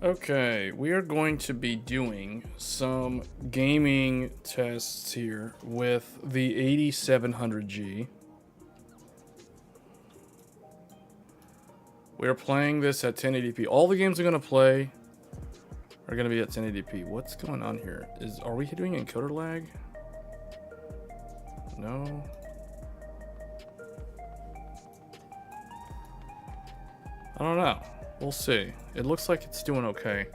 Okay, we are going to be doing some gaming tests here with the 8700G. We are playing this at 1080p. All the games I'm going to play are going to be at 1080p. What's going on here? Are we doing encoder lag? No. I don't know. We'll see. It looks like it's doing okay.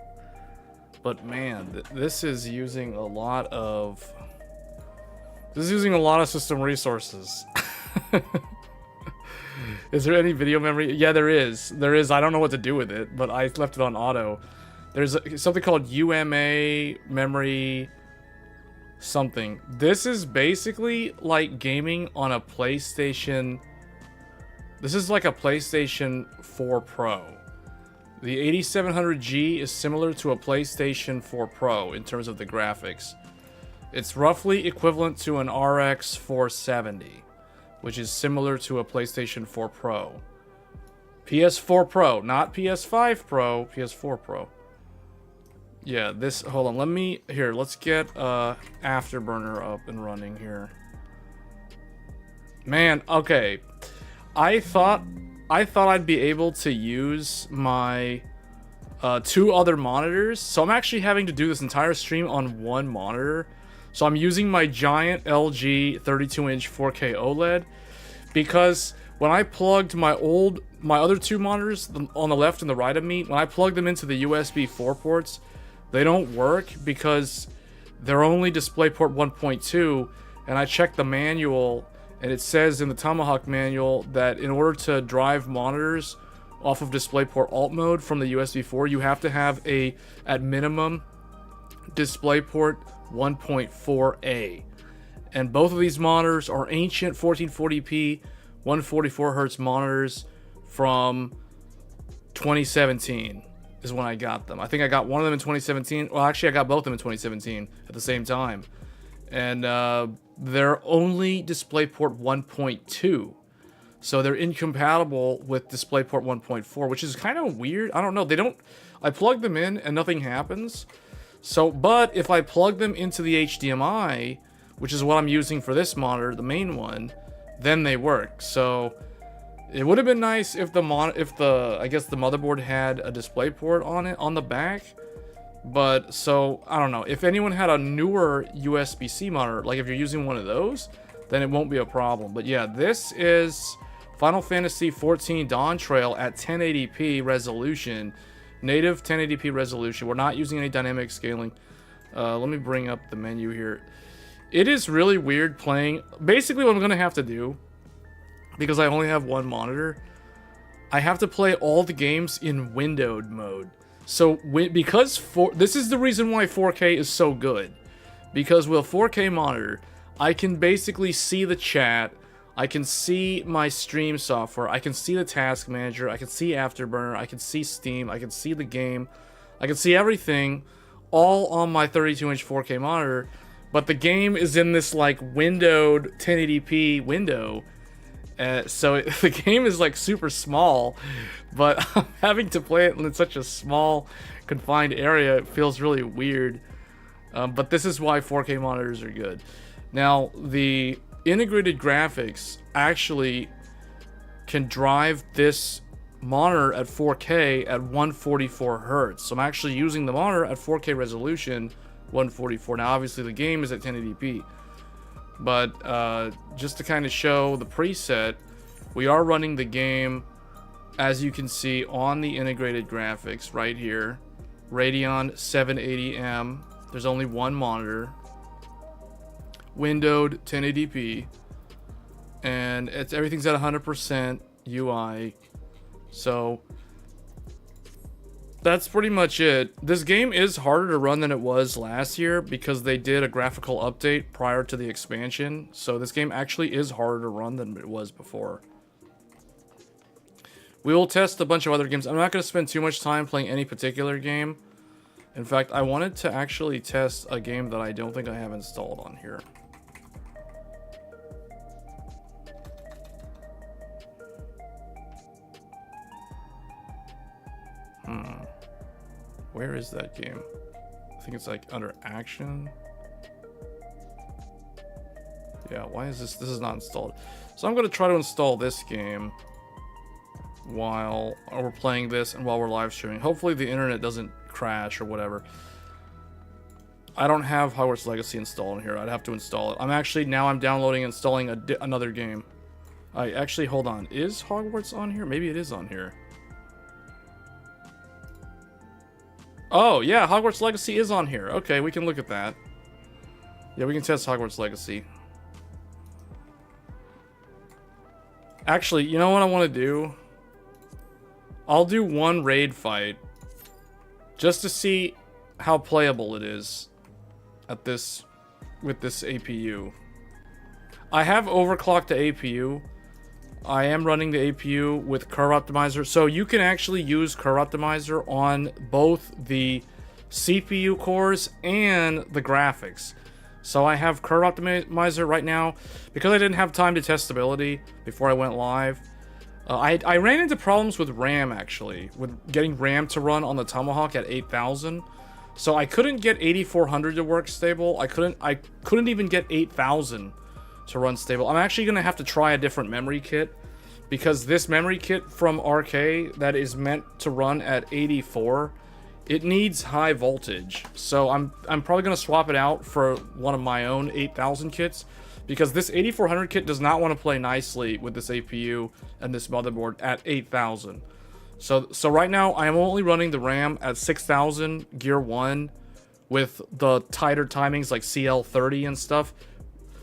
But man, this is using a lot of system resources. Is there any video memory? Yeah, there is. There is. I don't know what to do with it, but I left it on auto. There's something called UMA memory something. This is basically like gaming on a PlayStation. This is like a PlayStation 4 Pro. The 8700G is similar to a PlayStation 4 Pro in terms of the graphics. It's roughly equivalent to an RX 470, which is similar to a PlayStation 4 Pro. PS4 Pro, not PS5 Pro, PS4 Pro. Yeah, this, hold on, let's get Afterburner up and running here. Man, okay. I thought I'd be able to use my two other monitors. So I'm actually having to do this entire stream on one monitor. So I'm using my giant LG 32-inch 4K OLED because when I plugged my other two monitors on the left and the right of me, when I plugged them into the USB 4 ports, they don't work because they're only DisplayPort 1.2, and I checked the manual. And it says in the Tomahawk manual that in order to drive monitors off of DisplayPort alt mode from the USB 4, you have to have at minimum, DisplayPort 1.4a. And both of these monitors are ancient 1440p, 144Hz monitors from 2017 is when I got them. I think I got one of them in 2017. Well, actually, I got both of them in 2017 at the same time. And they're only DisplayPort 1.2, so they're incompatible with DisplayPort 1.4, which is kind of weird. I don't know. I plug them in and nothing happens. So, but if I plug them into the HDMI, which is what I'm using for this monitor, the main one, then they work. So it would have been nice if I guess the motherboard had a DisplayPort on it on the back. But, so, I don't know. If anyone had a newer USB-C monitor, like if you're using one of those, then it won't be a problem. But yeah, this is Final Fantasy XIV Dawn Trail at 1080p resolution. Native 1080p resolution. We're not using any dynamic scaling. Let me bring up the menu here. It is really weird playing. Basically, what I'm going to have to do, because I only have one monitor, I have to play all the games in windowed mode. So, this is the reason why 4K is so good. Because with a 4K monitor, I can basically see the chat, I can see my stream software, I can see the task manager, I can see Afterburner, I can see Steam, I can see the game, I can see everything, all on my 32-inch 4K monitor, but the game is in this, like, windowed 1080p window. So the game is like super small, but I'm having to play it in such a small, confined area. It feels really weird. But this is why 4K monitors are good. Now, the integrated graphics actually can drive this monitor at 4K at 144 Hz. So I'm actually using the monitor at 4K resolution, 144. Now, obviously, the game is at 1080p. But just to kind of show the preset, we are running the game, as you can see, on the integrated graphics right here. Radeon 780M. There's only one monitor. Windowed 1080p. And everything's at 100% UI. So that's pretty much it. This game is harder to run than it was last year because they did a graphical update prior to the expansion. So this game actually is harder to run than it was before. We will test a bunch of other games. I'm not going to spend too much time playing any particular game. In fact, I wanted to actually test a game that I don't think I have installed on here. Where is that game? I think it's like under action. Yeah, why is this? This is not installed. So I'm going to try to install this game while we're playing this and while we're live streaming. Hopefully the internet doesn't crash or whatever. I don't have Hogwarts Legacy installed in here. I'd have to install it. I'm downloading and installing another game. Actually, hold on. Is Hogwarts on here? Maybe it is on here. Oh, yeah, Hogwarts Legacy is on here. Okay, we can look at that. Yeah, we can test Hogwarts Legacy. Actually, you know what I want to do? I'll do one raid fight just to see how playable it is at this with this APU. I have overclocked the APU. I am running the APU with curve optimizer, so you can actually use curve optimizer on both the CPU cores and the graphics. So I have curve optimizer right now because I didn't have time to test stability before I went live. I ran into problems with RAM, actually, with getting RAM to run on the Tomahawk at 8,000. So I couldn't get 8400 to work stable. I couldn't even get 8000 to run stable. I'm actually going to have to try a different memory kit because this memory kit from RK that is meant to run at 84, it needs high voltage. So I'm probably going to swap it out for one of my own 8000 kits because this 8400 kit does not want to play nicely with this APU and this motherboard at 8000. So right now I am only running the RAM at 6000 gear 1 with the tighter timings like CL30 and stuff.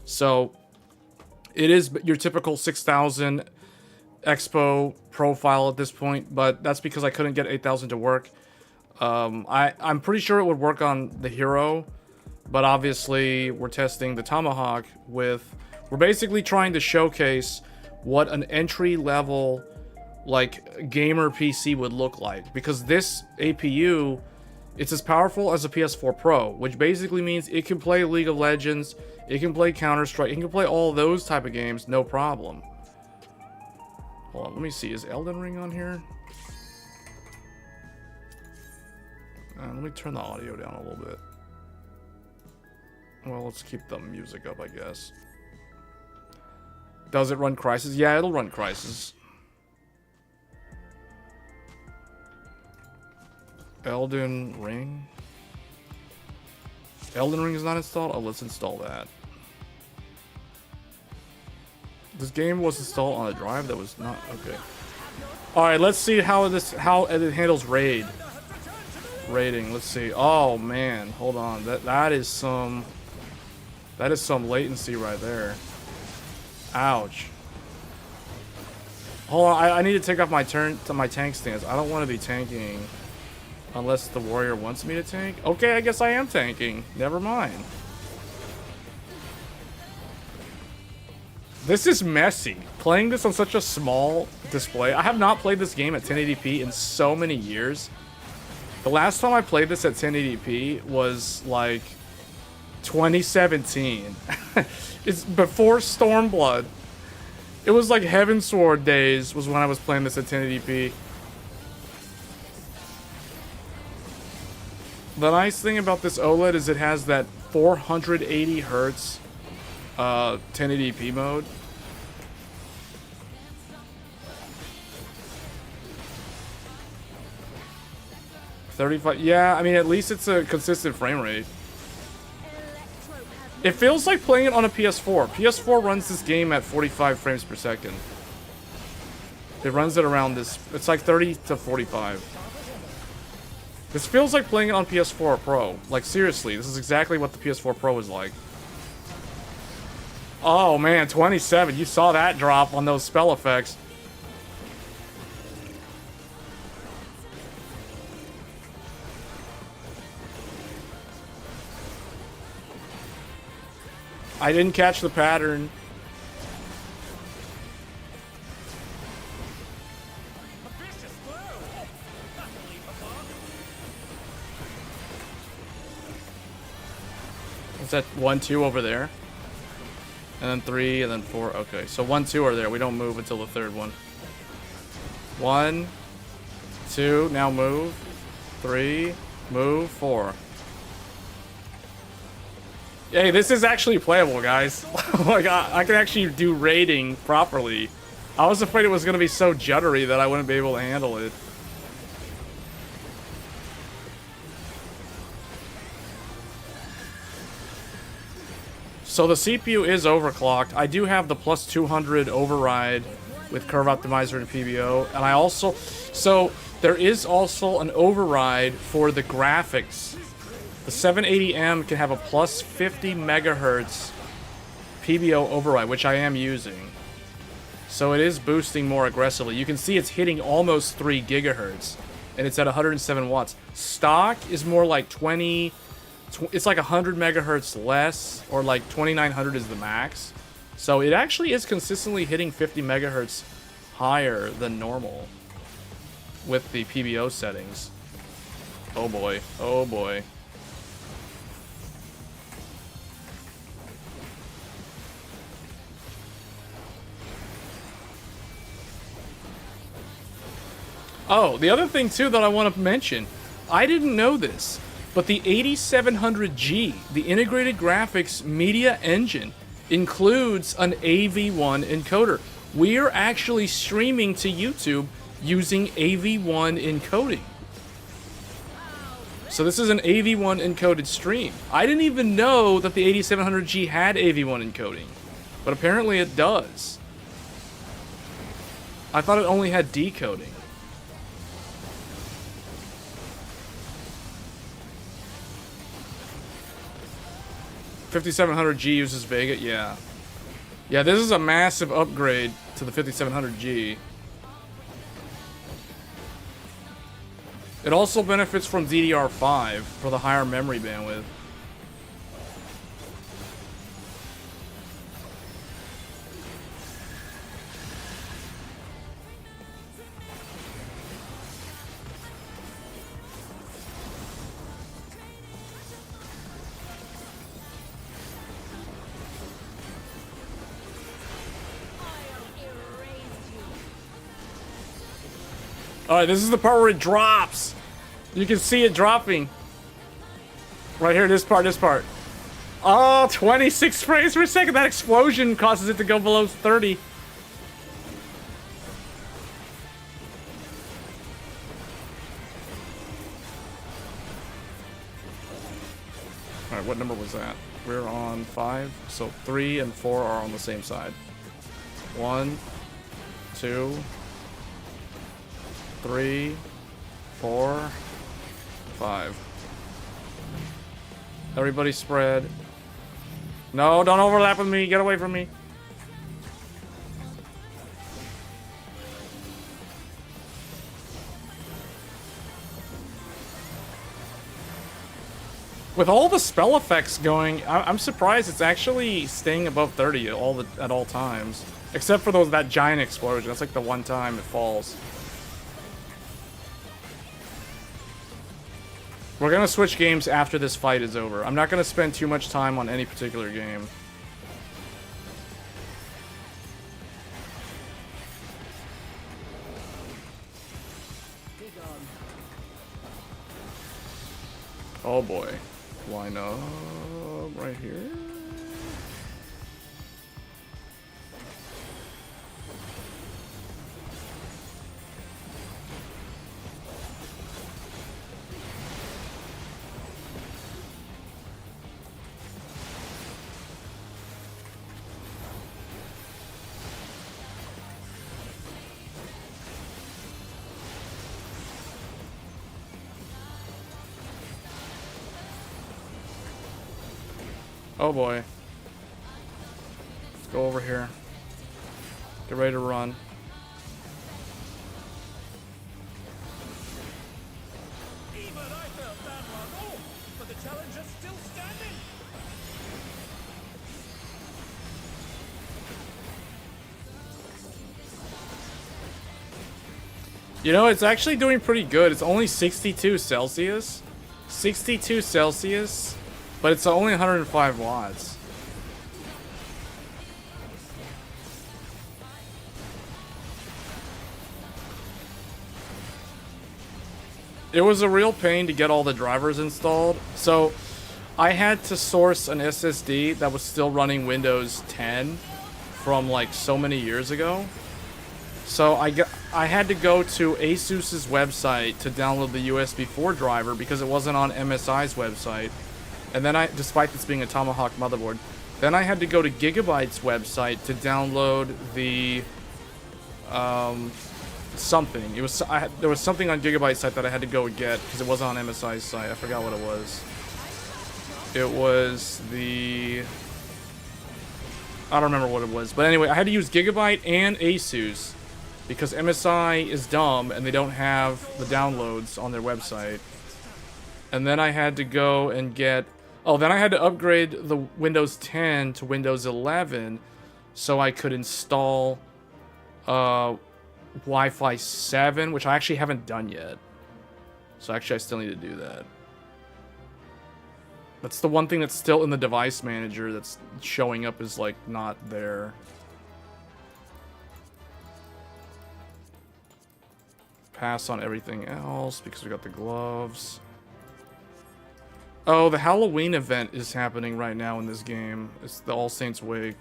So it is your typical 6000 Expo profile at this point, but that's because I couldn't get 8000 to work. I'm pretty sure it would work on the Hero, but obviously we're testing the Tomahawk with... We're basically trying to showcase what an entry-level, like, gamer PC would look like. Because this APU, it's as powerful as a PS4 Pro, which basically means it can play League of Legends, it can play Counter-Strike, it can play all those type of games, no problem. Hold on, let me see. Is Elden Ring on here? Let me turn the audio down a little bit. Well, let's keep the music up, I guess. Does it run Crysis? Yeah, it'll run Crysis. Elden Ring? Elden Ring is not installed? Oh, let's install that. This game was installed on a drive that was not... Okay. Alright, let's see how it handles raiding. Let's see. Oh man, hold on. That is some latency right there. Ouch. Hold on, I need to take off my tank stance. I don't want to be tanking unless the warrior wants me to tank. Okay, I guess I am tanking. Never mind. This is messy. Playing this on such a small display. I have not played this game at 1080p in so many years. The last time I played this at 1080p was like 2017. It's before Stormblood. It was like Heavensward days was when I was playing this at 1080p. The nice thing about this OLED is it has that 480 hertz 1080p mode. Yeah, I mean, at least it's a consistent frame rate. It feels like playing it on a PS4. PS4 runs this game at 45 frames per second. It runs it around this. It's like 30 to 45. This feels like playing it on PS4 Pro. Like, seriously, this is exactly what the PS4 Pro is like. Oh, man, 27. You saw that drop on those spell effects. I didn't catch the pattern. Is that 1, 2 over there? And then 3, and then 4. Okay, so 1, 2 are there. We don't move until the third one. 1, 2, now move. 3, Move 4. Hey, this is actually playable, guys. Like, I can actually do raiding properly. I was afraid it was going to be so juddery that I wouldn't be able to handle it. So the CPU is overclocked. I do have the plus 200 override with Curve Optimizer and PBO. And I also... So, there is also an override for the graphics. The 780M can have a plus 50 megahertz PBO override, which I am using. So it is boosting more aggressively. You can see it's hitting almost 3 gigahertz. And it's at 107 watts. Stock is more like 20... It's like 100 megahertz less, or like 2900 is the max. So it actually is consistently hitting 50 megahertz higher than normal with the PBO settings. Oh boy. Oh boy. Oh, the other thing too that I want to mention, I didn't know this, but the 8700G, the integrated graphics media engine, includes an AV1 encoder. We are actually streaming to YouTube using AV1 encoding. So this is an AV1 encoded stream. I didn't even know that the 8700G had AV1 encoding, but apparently it does. I thought it only had decoding. $5700G uses Vega, yeah. Yeah, this is a massive upgrade to the 5700G. It also benefits from DDR5 for the higher memory bandwidth. Alright, this is the part where it drops. You can see it dropping. Right here, this part. Oh, 26 frames per second. That explosion causes it to go below 30. Alright, what number was that? We're on 5, so 3 and 4 are on the same side. 1, 2, 3, 4, 5. Everybody spread. No, don't overlap with me. Get away from me. With all the spell effects going, I'm surprised it's actually staying above 30 at all times. Except for that giant explosion. That's like the one time it falls. We're gonna switch games after this fight is over. I'm not gonna spend too much time on any particular game. Oh boy. Line up right here. Oh boy. Let's go over here. Get ready to run. Even I felt that one. Oh, but the challenge is still standing. You know, it's actually doing pretty good. It's only 62 Celsius. 62 Celsius. But it's only 105 watts. It was a real pain to get all the drivers installed. So I had to source an SSD that was still running Windows 10 from like so many years ago. So I had to go to ASUS's website to download the USB 4 driver because it wasn't on MSI's website. And then despite this being a Tomahawk motherboard, then I had to go to Gigabyte's website to download the something. It was there was something on Gigabyte's site that I had to go get because it wasn't on MSI's site. I forgot what it was. It was the I don't remember what it was, but anyway, I had to use Gigabyte and ASUS because MSI is dumb and they don't have the downloads on their website. And then I had to go and get then I had to upgrade the Windows 10 to Windows 11 so I could install Wi-Fi 7, which I actually haven't done yet. So actually I still need to do that. That's the one thing that's still in the device manager that's showing up as like not there. Pass on everything else because we got the gloves. Oh, the Halloween event is happening right now in this game. It's the All Saints Wake.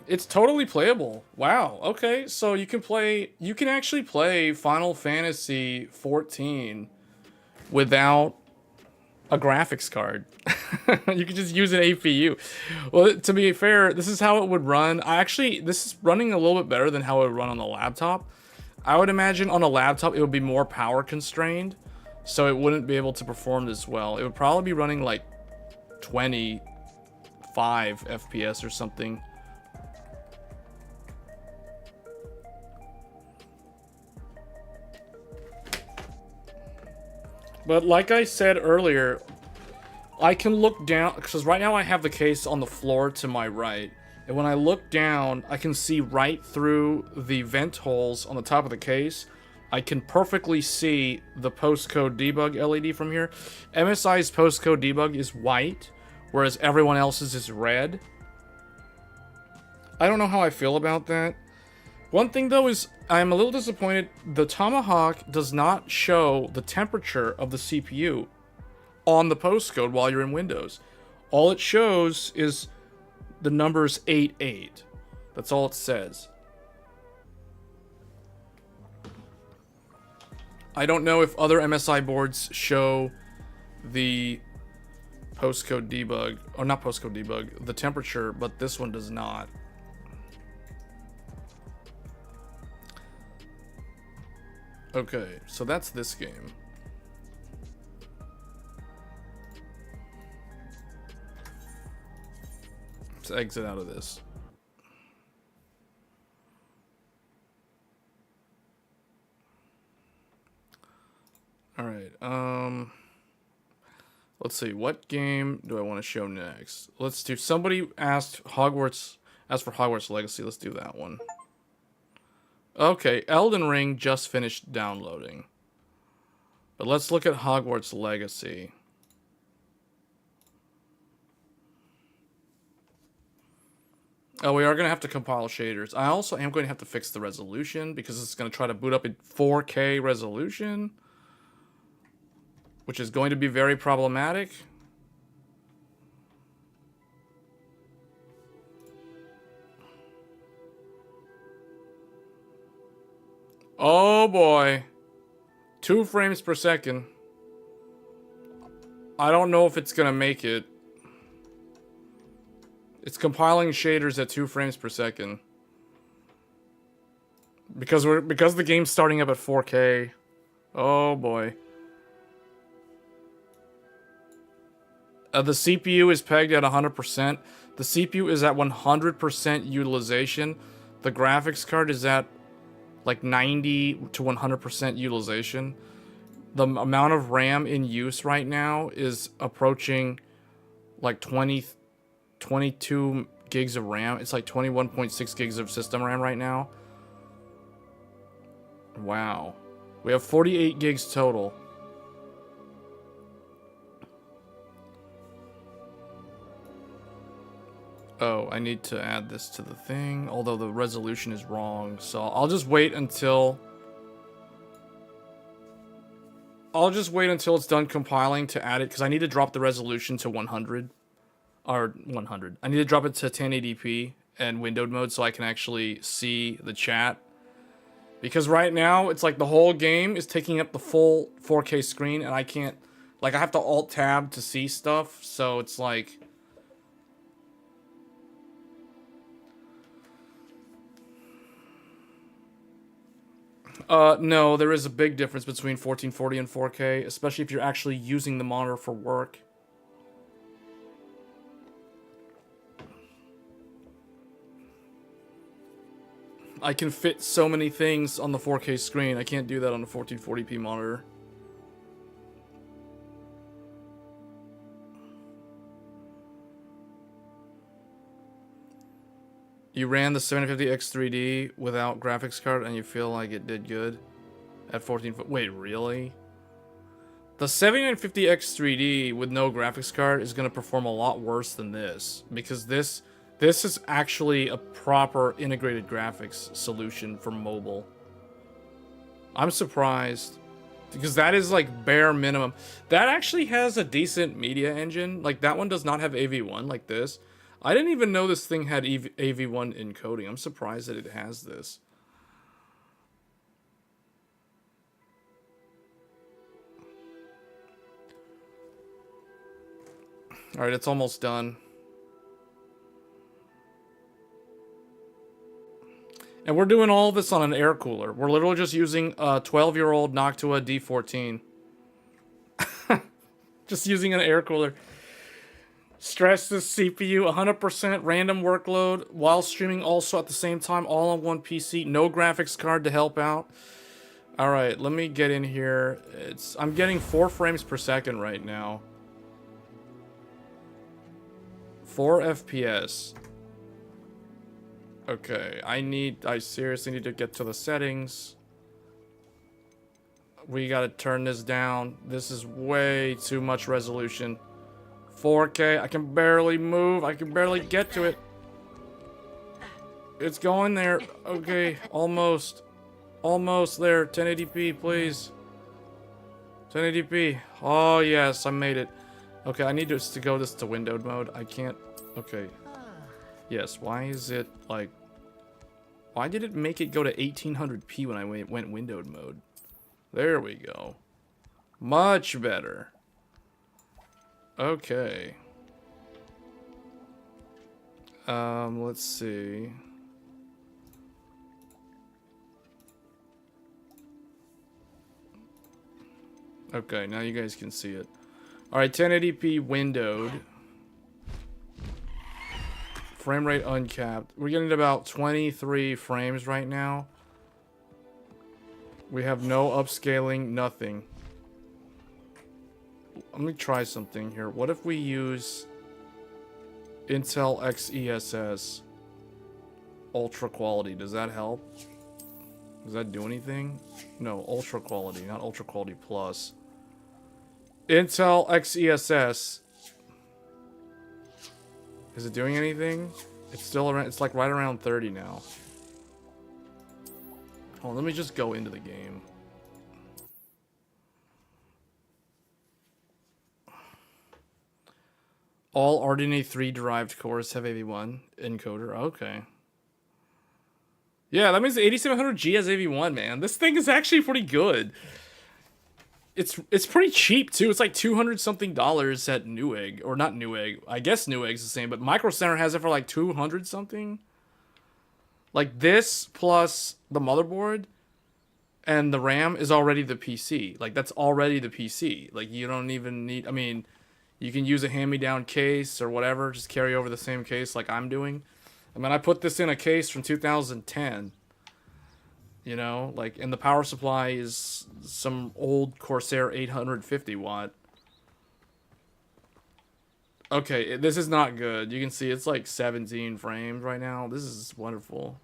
It's totally playable. Wow. Okay, so you can actually play Final Fantasy XIV without a graphics card. You can just use an APU. Well, to be fair, this is how it would run. This is running a little bit better than how it would run on the laptop. I would imagine on a laptop it would be more power constrained, so it wouldn't be able to perform as well. It would probably be running like 25 FPS or something. But like I said earlier, I can look down, because right now I have the case on the floor to my right. And when I look down, I can see right through the vent holes on the top of the case. I can perfectly see the postcode debug LED from here. MSI's postcode debug is white, whereas everyone else's is red. I don't know how I feel about that. One thing though is I'm a little disappointed the Tomahawk does not show the temperature of the CPU on the postcode while you're in Windows. All it shows is the numbers 88. That's all it says. I don't know if other MSI boards show the postcode debug, or not postcode debug, the temperature, but this one does not. Okay, so that's this game. Let's exit out of this. Alright, let's see, what game do I want to show next? Let's do, somebody asked for Hogwarts Legacy, let's do that one. Okay, Elden Ring just finished downloading. But let's look at Hogwarts Legacy. Oh, we are going to have to compile shaders. I also am going to have to fix the resolution because it's going to try to boot up in 4K resolution, which is going to be very problematic. Oh boy. 2 frames per second. I don't know if it's gonna make it. It's compiling shaders at 2 frames per second. Because the game's starting up at 4K. Oh boy. The CPU is pegged at 100%. The CPU is at 100% utilization. The graphics card is at like 90 to 100% utilization. The amount of RAM in use right now is approaching like 22 gigs of RAM. It's like 21.6 gigs of system RAM right now. Wow. We have 48 gigs total. Oh, I need to add this to the thing, although the resolution is wrong. So I'll just wait until it's done compiling to add it, because I need to drop the resolution to 100. Or 100. I need to drop it to 1080p and windowed mode so I can actually see the chat. Because right now, it's like the whole game is taking up the full 4K screen, and I can't... Like, I have to Alt-Tab to see stuff, so it's like... No, there is a big difference between 1440 and 4K, especially if you're actually using the monitor for work. I can fit so many things on the 4K screen. I can't do that on a 1440p monitor. You ran the 750X3D without graphics card and you feel like it did good at 14. Wait, really? The 750X3D with no graphics card is going to perform a lot worse than this, because this is actually a proper integrated graphics solution for mobile. I'm surprised, because that is like bare minimum. That actually has a decent media engine. Like, that one does not have AV1 like this. I didn't even know this thing had AV1 encoding. I'm surprised that it has this. Alright, it's almost done. And we're doing all this on an air cooler. We're literally just using a 12-year-old Noctua D14. Just using an air cooler. Stress this CPU, 100% random workload, while streaming also at the same time, all on one PC. No graphics card to help out. Alright, let me get in here. I'm getting 4 frames per second right now. 4 FPS. Okay, I seriously need to get to the settings. We gotta turn this down. This is way too much resolution. 4K, I can barely move. I can barely get to it. It's going there. Okay, almost. Almost there. 1080p, please. 1080p. Oh, yes, I made it. Okay, I need to go this to windowed mode. I can't. Okay. Yes, why is it like... Why did it make it go to 1800p when I went windowed mode? There we go. Much better. Okay. Let's see. Okay, now you guys can see it. Alright, 1080p windowed. Frame rate uncapped. We're getting about 23 frames right now. We have no upscaling, nothing. Let me try something here. What if we use Intel XESS Ultra Quality? Does that help? Does that do anything? No, Ultra Quality, not Ultra Quality Plus. Intel XESS. Is it doing anything? It's still around, it's like right around 30 now. Hold on, let me just go into the game. All RDNA 3 derived cores have AV1 encoder. Okay. Yeah, that means the 8700G has AV1, man. This thing is actually pretty good. It's pretty cheap too. It's like $200 something at Newegg, or not Newegg. I guess Newegg's the same, but Micro Center has it for like 200 something. Like this plus the motherboard and the RAM is already the PC. Like that's already the PC. Like you don't even need. I mean, you can use a hand-me-down case or whatever. Just carry over the same case like I'm doing. I mean, I put this in a case from 2010. You know, like, and the power supply is some old Corsair 850 watt. Okay, this is not good. You can see it's like 17 frames right now. This is wonderful.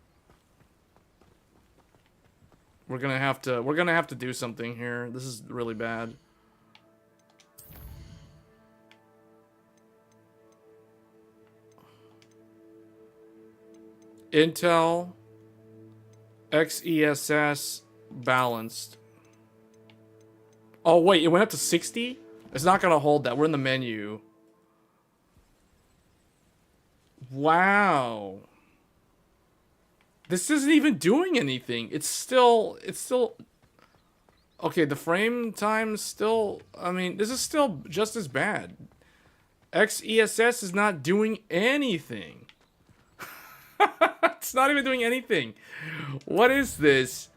We're gonna have to do something here. This is really bad. Intel XESS balanced. Oh wait, it went up to 60? It's not gonna hold that. We're in the menu. Wow. This isn't even doing anything. It's still okay, the frame time's still, I mean, this is still just as bad. XESS is not doing anything. It's not even doing anything. What is this?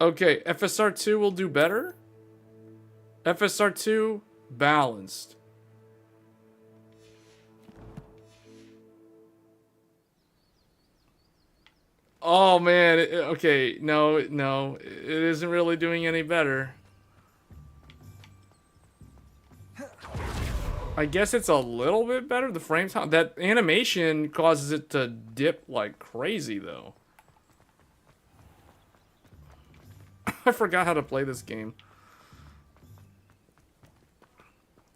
Okay, FSR2 will do better. FSR2 balanced. Oh man, okay, no, it isn't really doing any better. I guess it's a little bit better. The frame time, that animation causes it to dip like crazy though. I forgot how to play this game.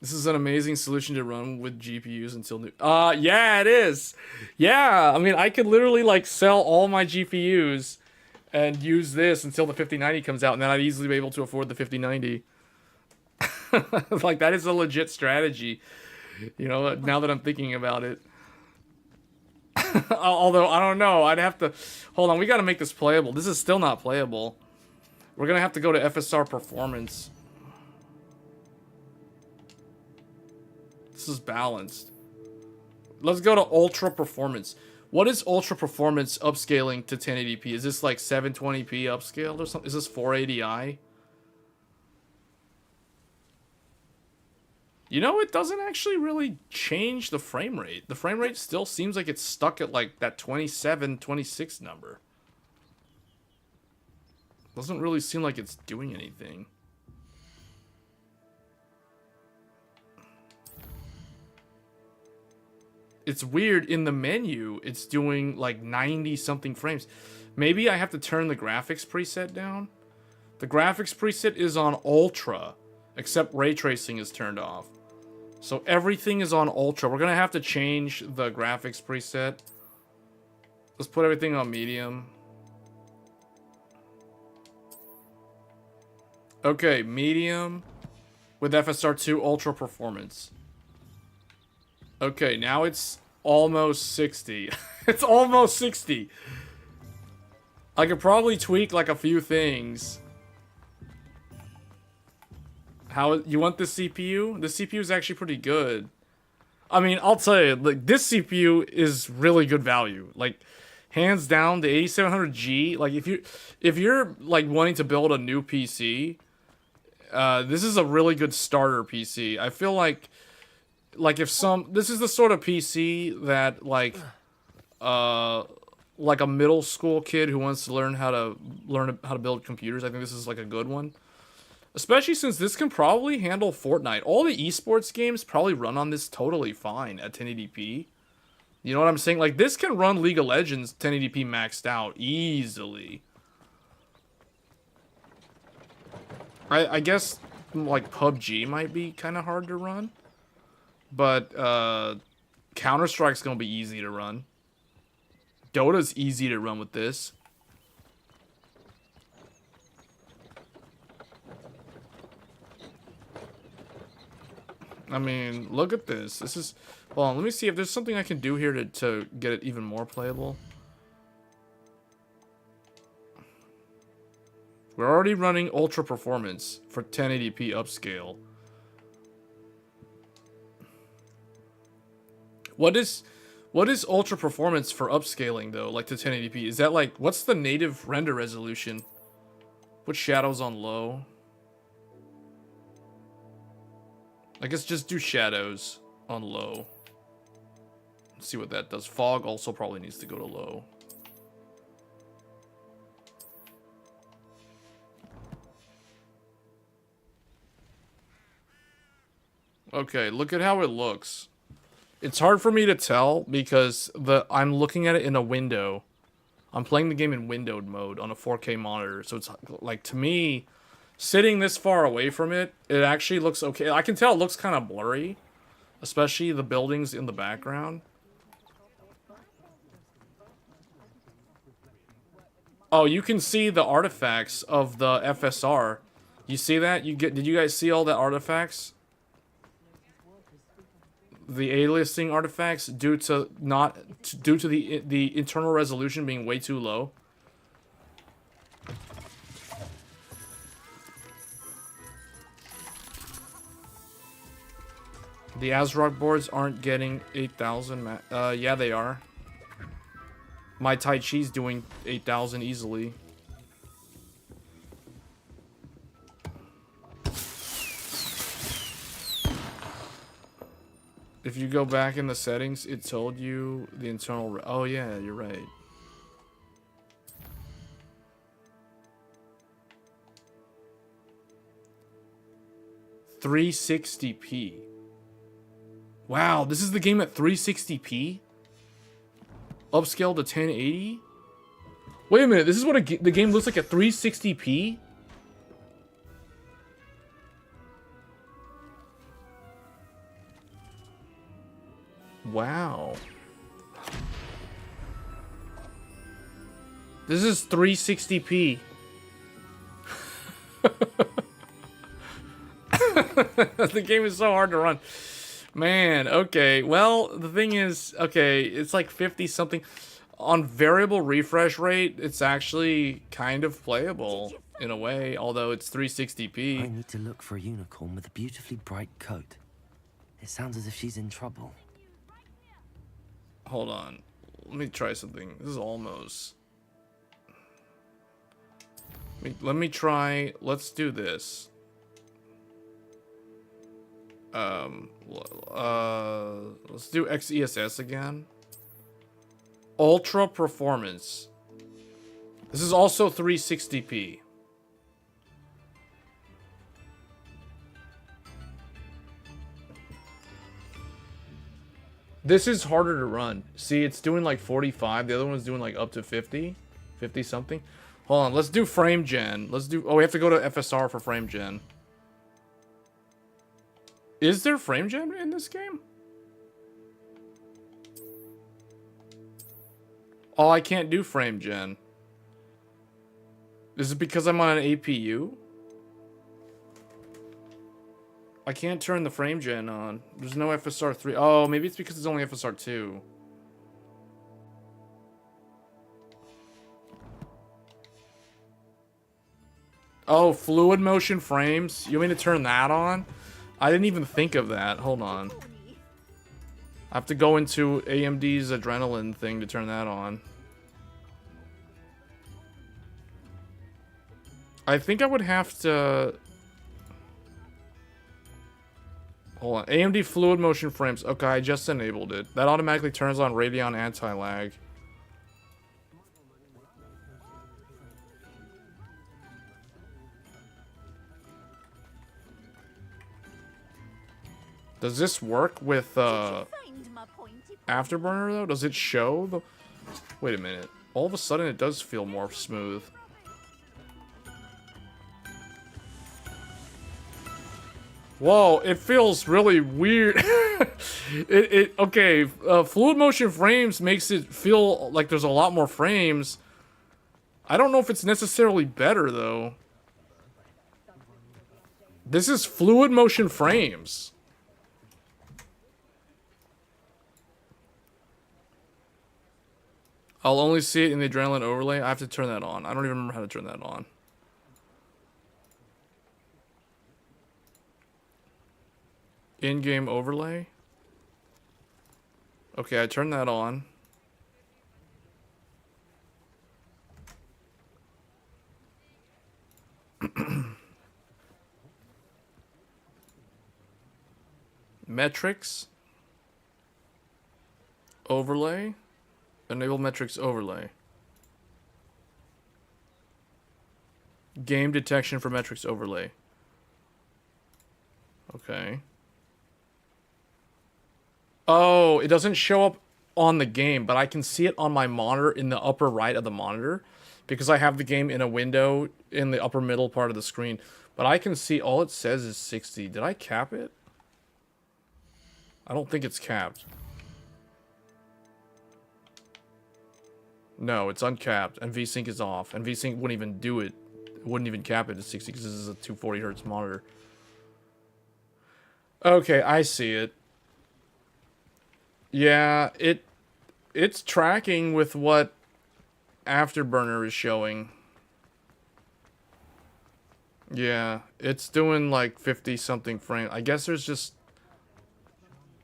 This is an amazing solution to run with GPUs until new. Yeah, it is. Yeah, I mean, I could literally like sell all my GPUs and use this until the 5090 comes out, and then I'd easily be able to afford the 5090. Like, that is a legit strategy. You know, now that I'm thinking about it. Although, I don't know. I'd have to... Hold on, we gotta make this playable. This is still not playable. We're gonna have to go to FSR Performance. This is balanced. Let's go to Ultra Performance. What is Ultra Performance upscaling to 1080p? Is this like 720p upscaled or something? Is this 480i? You know, it doesn't actually really change the frame rate. The frame rate still seems like it's stuck at like that 27, 26 number. Doesn't really seem like it's doing anything. It's weird, in the menu, it's doing like 90 something frames. Maybe I have to turn the graphics preset down? The graphics preset is on Ultra, except ray tracing is turned off. So everything is on Ultra. We're gonna have to change the graphics preset. Let's put everything on medium. Okay, medium with FSR2 Ultra Performance. Okay, now it's almost 60. It's almost 60. I could probably tweak like a few things. How you want the CPU? The CPU is actually pretty good. I mean, I'll tell you, like, this CPU is really good value. Like, hands down, the 8700G. Like, if you're like wanting to build a new PC, this is a really good starter PC. I feel like if this is the sort of PC that like a middle school kid who wants to learn how to build computers. I think this is like a good one. Especially since this can probably handle Fortnite. All the esports games probably run on this totally fine at 1080p. You know what I'm saying? Like, this can run League of Legends 1080p maxed out easily. I guess, like, PUBG might be kind of hard to run. But, Counter-Strike's gonna be easy to run. Dota's easy to run with this. I mean, look at this. This is... Hold on, let me see if there's something I can do here to get it even more playable. We're already running Ultra Performance for 1080p upscale. What is Ultra Performance for upscaling, though, like to 1080p? Is that like... What's the native render resolution? Put shadows on low. I guess just do shadows on low. Let's see what that does. Fog also probably needs to go to low. Okay, look at how it looks. It's hard for me to tell because I'm looking at it in a window. I'm playing the game in windowed mode on a 4K monitor. So it's like, to me, sitting this far away from it, it actually looks okay. I can tell it looks kind of blurry. especially the buildings in the background. Oh, you can see the artifacts of the FSR. You see that? Did you guys see all the artifacts? The aliasing artifacts due to the internal resolution being way too low. The ASRock boards aren't getting 8,000. Yeah, they are. My Tai Chi's doing 8,000 easily. If you go back in the settings, it told you the internal... Oh, yeah, you're right. $360p. Wow, this is the game at 360p? Upscale to 1080? Wait a minute, this is what the game looks like at 360p? Wow. This is 360p. The game is so hard to run. Man, okay. Well, the thing is, okay, it's like 50 something. On variable refresh rate, it's actually kind of playable in a way, although it's 360p. I need to look for a unicorn with a beautifully bright coat. It sounds as if she's in trouble. Hold on. Let me try something. This is almost... Let me try... Let's do this. Let's do XESS again. Ultra Performance. This is also 360p. This is harder to run. See, it's doing like 45. The other one's doing like up to 50. 50 something. Hold on, let's do frame gen. Let's do... Oh, we have to go to FSR for frame gen. Is there frame gen in this game? Oh, I can't do frame gen. Is it because I'm on an APU? I can't turn the frame gen on. There's no FSR 3. Oh, maybe it's because it's only FSR 2. Oh, fluid motion frames. You want me to turn that on? I didn't even think of that. Hold on. I have to go into AMD's adrenaline thing to turn that on. I think I would have to... Hold on. AMD fluid motion frames. Okay, I just enabled it. That automatically turns on Radeon anti-lag. Does this work with Afterburner though? Does it show the... Wait a minute. All of a sudden it does feel more smooth. Whoa, it feels really weird. Okay, fluid motion frames makes it feel like there's a lot more frames. I don't know if it's necessarily better though. This is fluid motion frames. I'll only see it in the adrenaline overlay. I have to turn that on. I don't even remember how to turn that on. In-game overlay. Okay, I turned that on. Metrics. Overlay. Enable metrics overlay. Game detection for metrics overlay. Okay. Oh, it doesn't show up on the game, but I can see it on my monitor in the upper right of the monitor because I have the game in a window in the upper middle part of the screen. But I can see all it says is 60. Did I cap it? I don't think it's capped. No, it's uncapped, and VSync is off, and VSync wouldn't even do it. It wouldn't even cap it to 60 because this is a 240 hertz monitor. Okay, I see it. Yeah, it's tracking with what Afterburner is showing. Yeah, it's doing like 50 something frames. I guess there's just...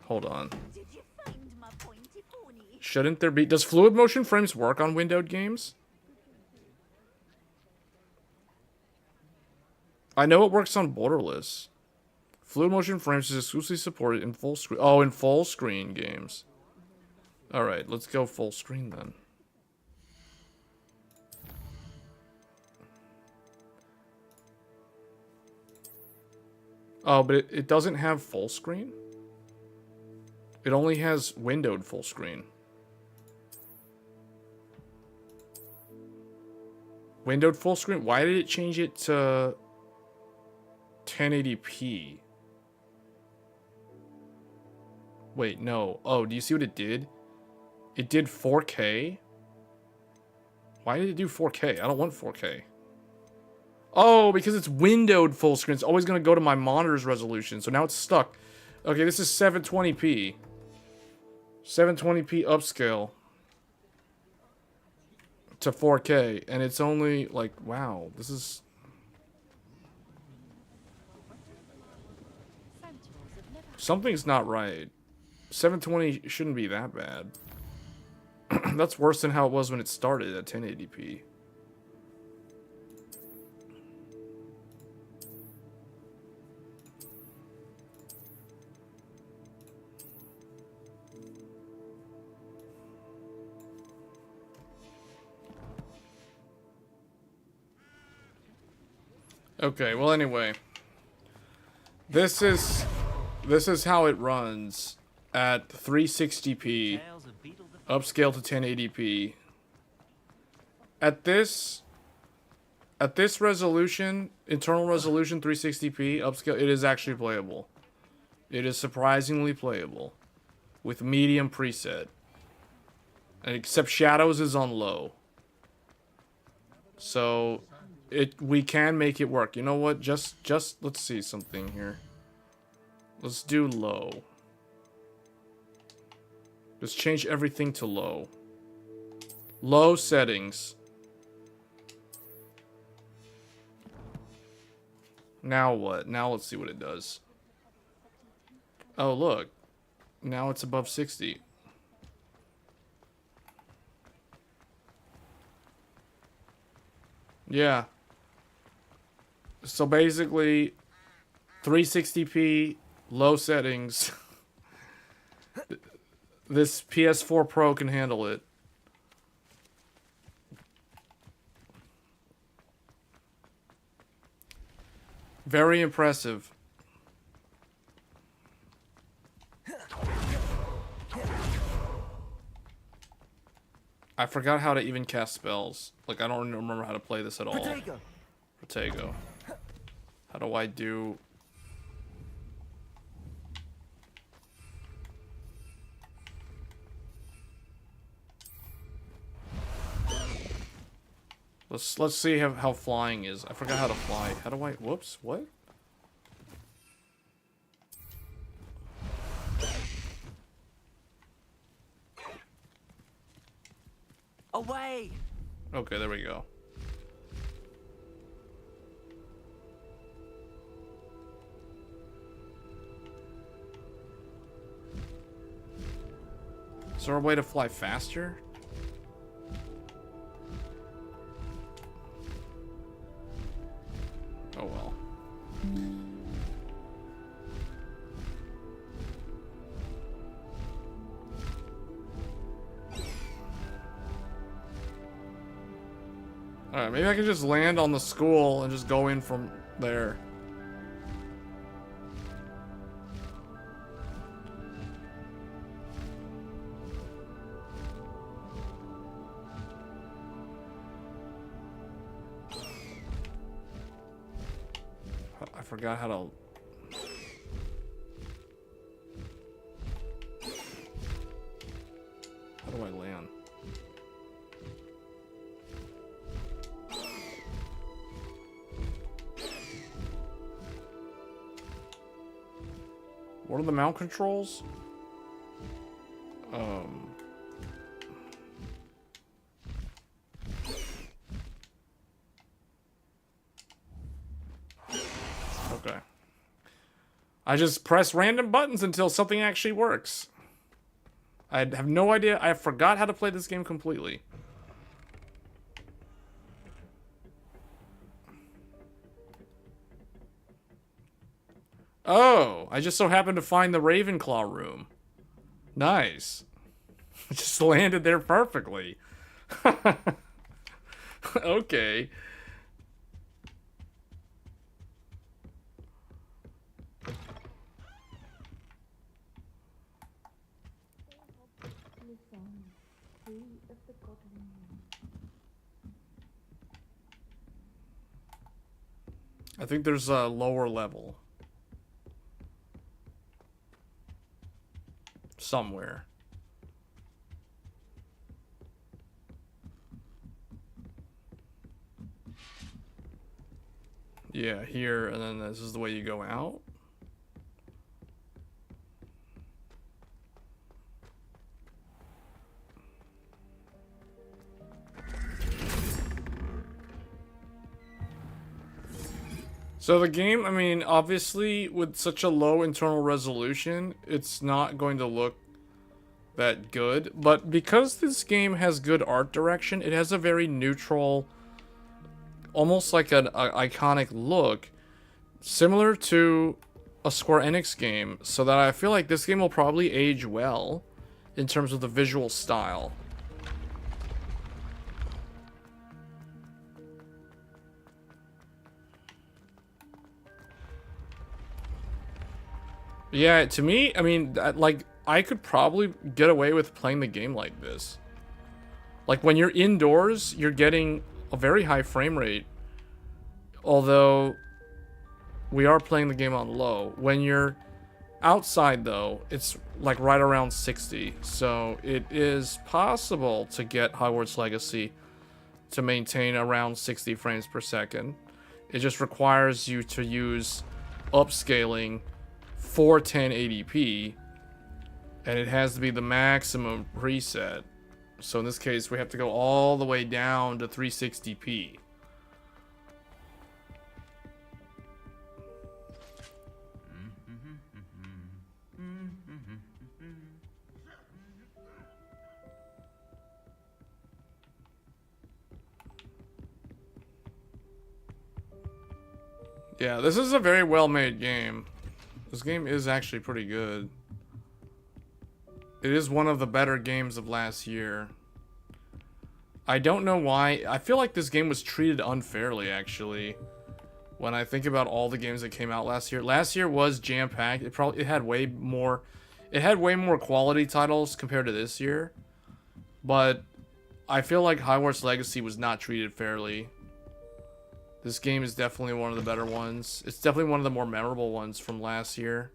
Hold on. Did you find my pointy pony? Shouldn't there be... Does fluid motion frames work on windowed games? I know it works on borderless. Fluid motion frames is exclusively supported in full screen. Oh, in full screen games. Alright, let's go full screen then. Oh, but it doesn't have full screen? It only has windowed full screen. Windowed full screen? Why did it change it to 1080p? Wait, no. Oh, do you see what it did? It did 4K? Why did it do 4K? I don't want 4K. Oh, because it's windowed full screen. It's always going to go to my monitor's resolution. So now it's stuck. Okay, this is 720p. 720p upscale to 4K. And it's only like, wow, this is... Something's not right. 720 shouldn't be that bad. That's worse than how it was when it started at 1080p. Okay, well anyway. This is how it runs at 360p, upscale to 1080p. At this resolution, internal resolution 360p, upscale, it is actually playable. It is surprisingly playable with medium preset. And except shadows is on low. So we can make it work. You know what? Just let's see something here. Let's do low. Just change everything to low. Low settings. Now what? Now let's see what it does. Oh, look. Now it's above 60. Yeah. So basically, 360p, low settings. This PS4 Pro can handle it. Very impressive. I forgot how to even cast spells. Like, I don't remember how to play this at all. Protego. How do I do... Let's see how flying is. I forgot how to fly. How do I... Whoops, what? Away! Okay, there we go. Is there a way to fly faster? Oh well. Alright, maybe I can just land on the school and just go in from there. I forgot how to... What are the mount controls? Okay. I just press random buttons until something actually works. I have no idea. I forgot how to play this game completely. Oh, I just so happened to find the Ravenclaw room. Nice. Just landed there perfectly. Okay. I think there's a lower level. Somewhere. Yeah, here, and then this is the way you go out. So the game, I mean, obviously, with such a low internal resolution, it's not going to look that good. But because this game has good art direction, it has a very neutral, almost like an iconic look, similar to a Square Enix game, so that I feel like this game will probably age well in terms of the visual style. Yeah, to me, I mean, like, I could probably get away with playing the game like this. Like, when you're indoors, you're getting a very high frame rate. Although, we are playing the game on low. When you're outside, though, it's, like, right around 60. So, it is possible to get Hogwarts Legacy to maintain around 60 frames per second. It just requires you to use upscaling for 1080p, and it has to be the maximum preset. So in this case, we have to go all the way down to 360p. Yeah, this is a very well-made game. This game is actually pretty good. It is one of the better games of last year. I don't know why. I feel like this game was treated unfairly, actually. When I think about all the games that came out last year. Last year was jam-packed. It had way more quality titles compared to this year. But I feel like Hogwarts Legacy was not treated fairly. This game is definitely one of the better ones. It's definitely one of the more memorable ones from last year.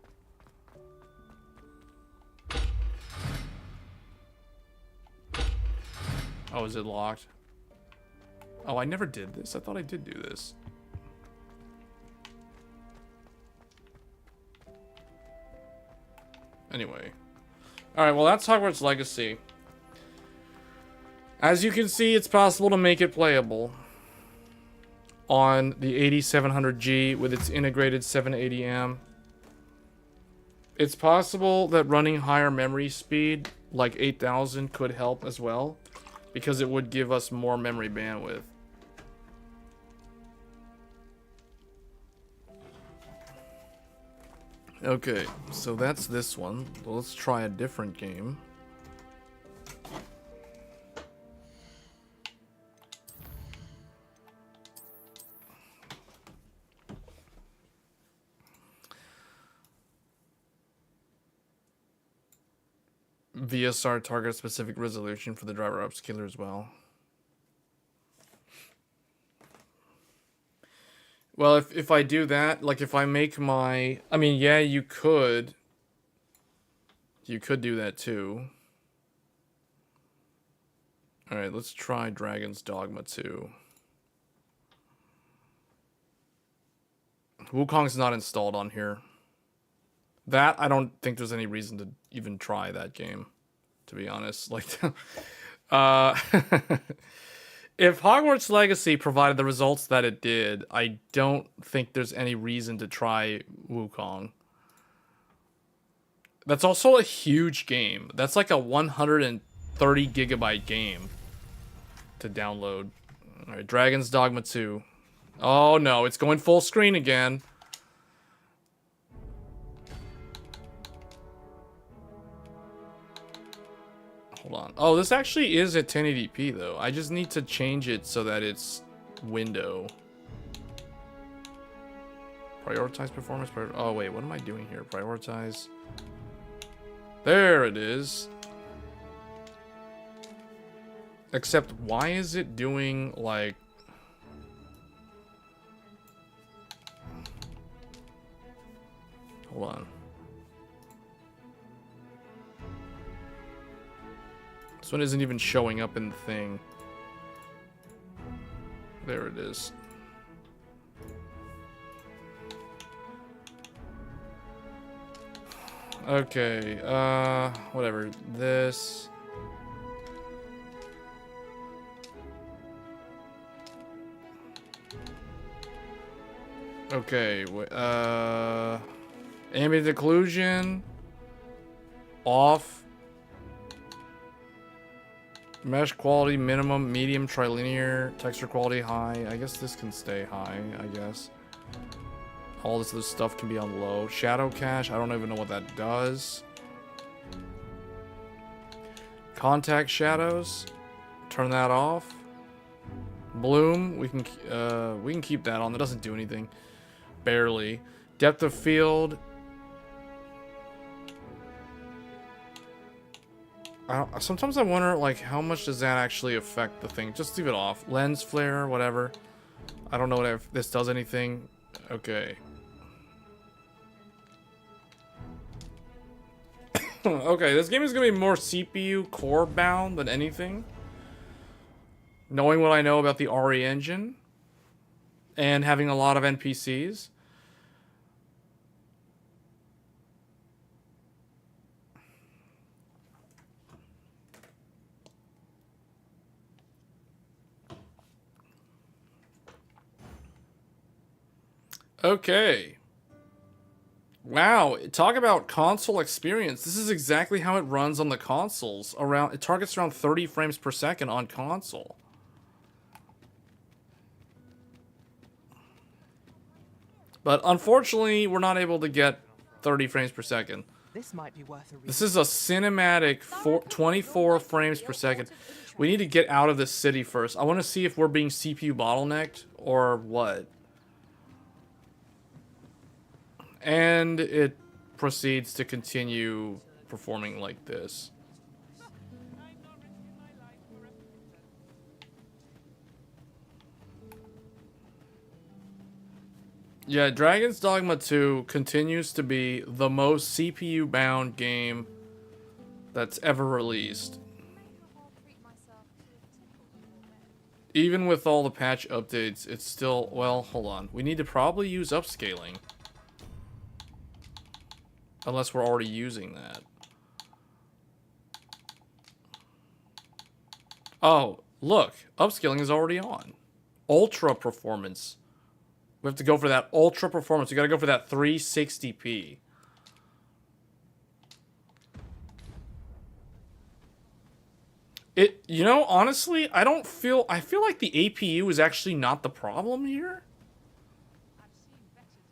Oh, is it locked? Oh, I never did this. I thought I did do this. Anyway. Alright, well that's Hogwarts Legacy. As you can see, it's possible to make it playable on the 8700G with its integrated 780M. It's possible that running higher memory speed, like 8000, could help as well, because it would give us more memory bandwidth. Okay, so that's this one. Well, let's try a different game. VSR target specific resolution for the driver upscaler as well. Well, if I do that, like if I make my... I mean, yeah, you could. You could do that too. Alright, let's try Dragon's Dogma 2. Wukong's not installed on here. That, I don't think there's any reason to even try that game, to be honest. Like, if Hogwarts Legacy provided the results that it did, I don't think there's any reason to try Wukong. That's also a huge game. That's like a 130 gigabyte game to download. All right, Dragon's Dogma 2. Oh no, it's going full screen again. Hold on. Oh, this actually is at 1080p though. I just need to change it so that it's window. Prioritize performance. Oh wait, what am I doing here? Prioritize. There it is. Except, why is it doing like... Hold on. This one isn't even showing up in the thing. There it is. Okay, whatever. This... Okay, ambient occlusion off, mesh quality minimum, medium, trilinear, texture quality high. I guess this can stay high, I guess. All this other stuff can be on low. Shadow cache, I don't even know what that does. Contact shadows, turn that off. Bloom, we can keep that on. That doesn't do anything. Barely. Depth of field. Sometimes I wonder, like, how much does that actually affect the thing? Just leave it off. Lens flare, whatever. I don't know if this does anything. Okay. Okay, this game is going to be more CPU core bound than anything. Knowing what I know about the RE engine. And having a lot of NPCs. Okay. Wow, talk about console experience. This is exactly how it runs on the consoles. It targets around 30 frames per second on console. But unfortunately, we're not able to get 30 frames per second. This might be worth a read. This is a cinematic 24 frames per second. We need to get out of this city first. I want to see if we're being CPU bottlenecked or what. And it proceeds to continue performing like this. Yeah, Dragon's Dogma 2 continues to be the most CPU-bound game that's ever released. Even with all the patch updates, it's still... Well, hold on. We need to probably use upscaling. Unless we're already using that. Oh, look. Upscaling is already on. Ultra performance. We have to go for that ultra performance. We gotta go for that 360p. You know, honestly, I feel like the APU is actually not the problem here.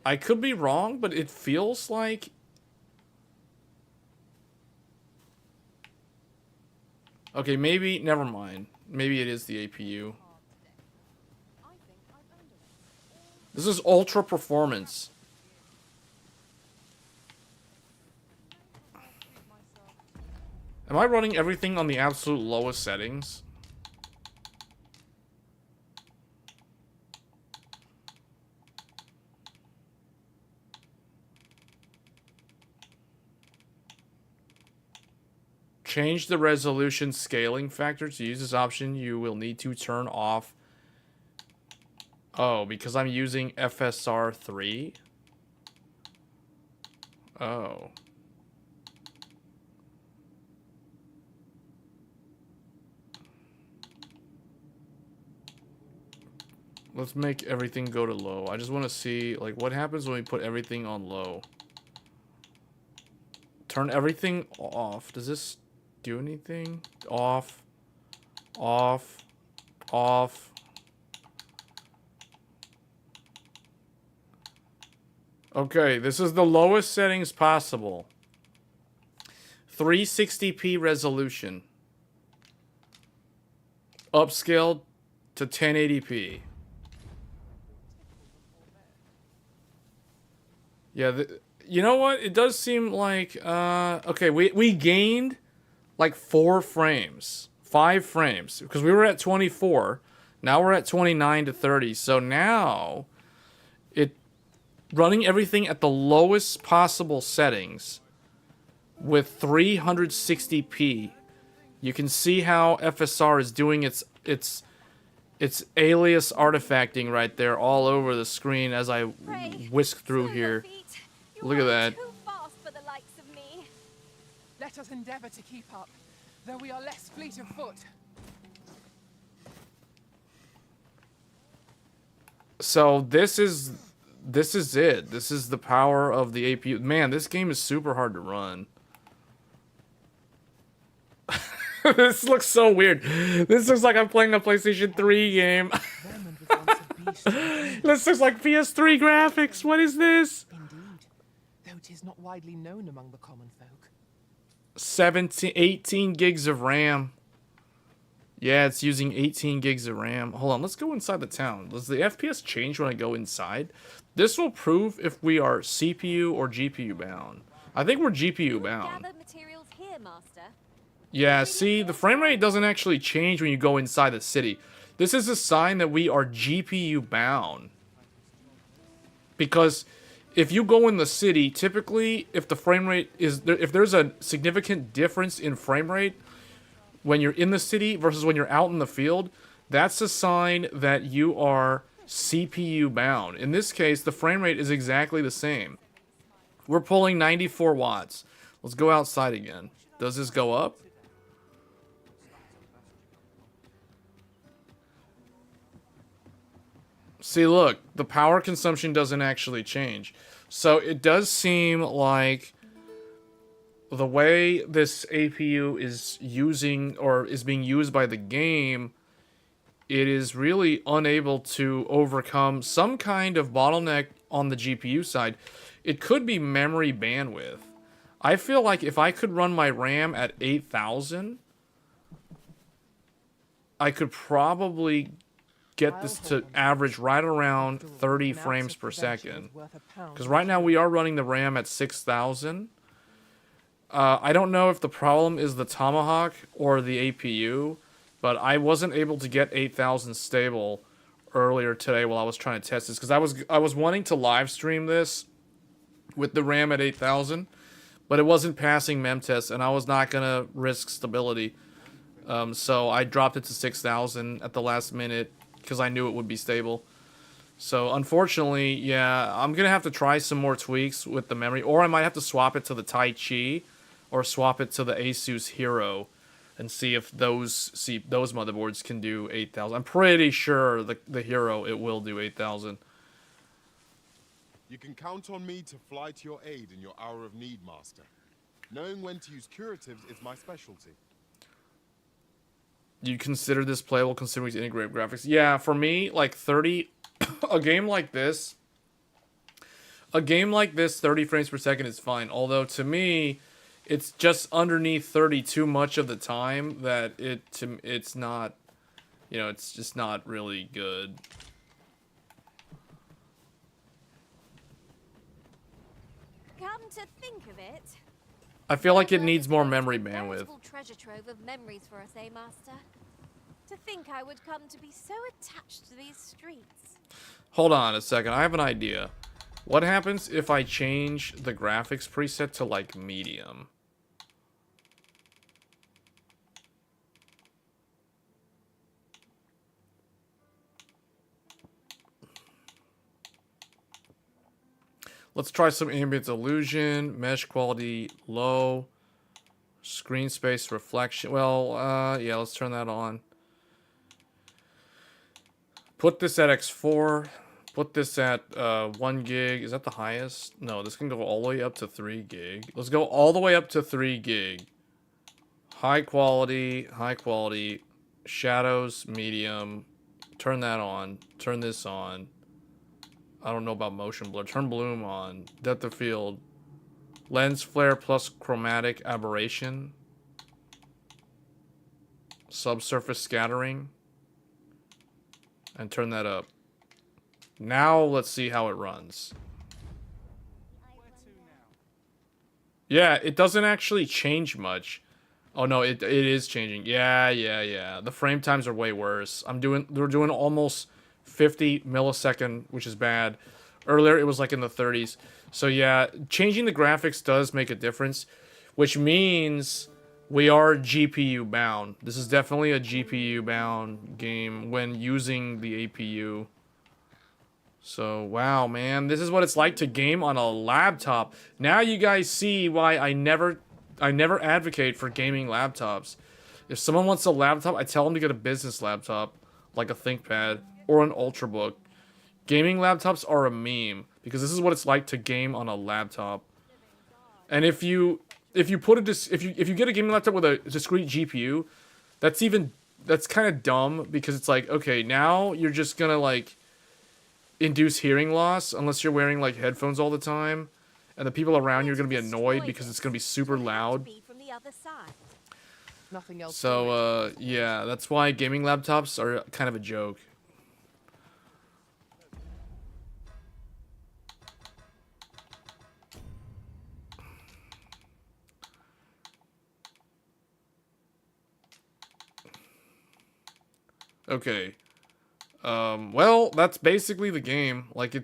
I could be wrong, but it feels like... Okay, maybe, never mind. Maybe it is the APU. This is ultra performance. Am I running everything on the absolute lowest settings? Change the resolution scaling factor. To use this option, you will need to turn off... Oh, because I'm using FSR3? Oh. Let's make everything go to low. I just want to see, like, what happens when we put everything on low. Turn everything off. Does this do anything? Off. Off. Off. Okay, this is the lowest settings possible. 360p resolution. Upscaled to 1080p. Yeah, you know what? It does seem like, okay, we gained like 4 frames. 5 frames. Because we were at 24. Now we're at 29 to 30. So now, running everything at the lowest possible settings with 360p, you can see how FSR is doing its alias artifacting right there all over the screen as I whisk through here. Look at that. Too fast for the likes of me. Let us endeavor to keep up, though we are less fleet of foot. So this is it. This is the power of the APU. Man, this game is super hard to run. This looks so weird. This looks like I'm playing a PlayStation 3 game. This looks like PS3 graphics. What is this? Indeed, though it is not widely known among the common folk. 18 gigs of RAM. Yeah, it's using 18 gigs of RAM. Hold on, let's go inside the town. Does the FPS change when I go inside? This will prove if we are CPU or GPU bound. I think we're GPU bound. Gather materials here, Master. Yeah, see, the frame rate doesn't actually change when you go inside the city. This is a sign that we are GPU bound. Because if you go in the city, typically, if the frame rate is... if there's a significant difference in frame rate when you're in the city versus when you're out in the field, that's a sign that you are CPU bound. In this case, the frame rate is exactly the same. We're pulling 94 watts. Let's go outside again. Does this go up? See, look, the power consumption doesn't actually change. So it does seem like the way this APU is using or is being used by the game, it is really unable to overcome some kind of bottleneck on the GPU side. It could be memory bandwidth. I feel like if I could run my RAM at 8,000, I could probably get this to average right around 30 frames per second. Because right now we are running the RAM at 6,000. I don't know if the problem is the Tomahawk or the APU, but I wasn't able to get 8,000 stable earlier today while I was trying to test this. Because I was wanting to live stream this with the RAM at 8,000, but it wasn't passing mem tests, and I was not going to risk stability. So I dropped it to 6,000 at the last minute, because I knew it would be stable. So unfortunately, yeah, I'm gonna have to try some more tweaks with the memory, or I might have to swap it to the Tai Chi, or swap it to the Asus Hero, and see if those motherboards can do 8,000. I'm pretty sure the Hero, it will do 8,000. You can count on me to fly to your aid in your hour of need, Master. Knowing when to use curatives is my specialty. You consider this playable considering to integrate graphics? Yeah, for me, like 30... a game like this, 30 frames per second is fine. Although, to me, it's just underneath 30 too much of the time that it's not... You know, it's just not really good. Come to think of it, I feel like it needs more memory bandwidth. veritable treasure trove of memories for us, eh, Master? To think I would come to be so attached to these streets. Hold on a second, I have an idea. What happens if I change the graphics preset to, like, medium? Let's try some ambient illusion, mesh quality low, screen space reflection. Well, yeah, let's turn that on. Put this at X4. Put this at 1 gig. Is that the highest? No, this can go all the way up to 3 gig. Let's go all the way up to 3 gig. High quality, shadows, medium. Turn that on. Turn this on. I don't know about motion blur. Turn bloom on. Depth of field. Lens flare plus chromatic aberration. Subsurface scattering. And turn that up. Now let's see how it runs. Yeah, it doesn't actually change much. Oh no, it is changing. Yeah. The frame times are way worse. We're doing almost 50 millisecond, which is bad. Earlier it was like in the 30s. So yeah, changing the graphics does make a difference, which means we are GPU bound. This is definitely a GPU bound game when using the APU. So, wow, man, this is what it's like to game on a laptop. Now you guys see why I never advocate for gaming laptops. If someone wants a laptop, I tell them to get a business laptop, like a ThinkPad or an Ultrabook. Gaming laptops are a meme because this is what it's like to game on a laptop. And if you get a gaming laptop with a discrete GPU, that's kind of dumb because it's like, okay, now you're just gonna like induce hearing loss unless you're wearing like headphones all the time, and the people around you are going to be annoyed because it's going to be super loud. So yeah, that's why gaming laptops are kind of a joke. Okay. Well, that's basically the game. Like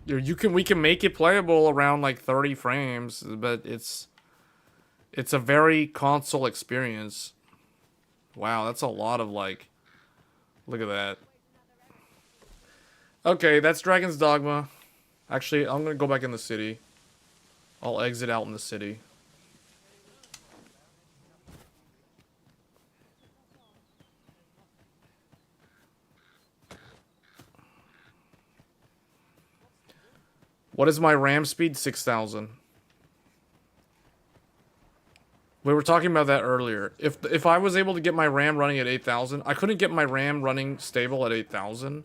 we can make it playable around like 30 frames, but it's a very console experience. Wow, that's a lot of like, look at that. Okay, that's Dragon's Dogma. Actually, I'm gonna go back in the city. I'll exit out in the city. What is my RAM speed? 6,000. We were talking about that earlier. If I was able to get my RAM running at 8,000, I couldn't get my RAM running stable at 8,000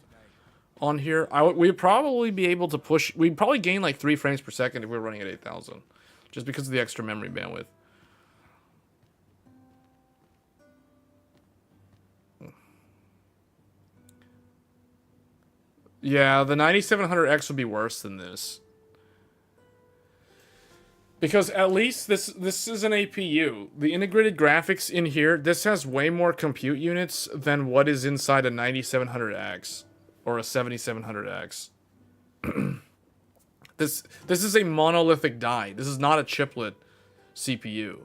on here. We'd probably be able to push. We'd probably gain like 3 frames per second if we were running at 8,000, just because of the extra memory bandwidth. Yeah, the 9700X would be worse than this. Because at least this is an APU. The integrated graphics in here, this has way more compute units than what is inside a 9700X or a 7700X. This is a monolithic die. This is not a chiplet CPU.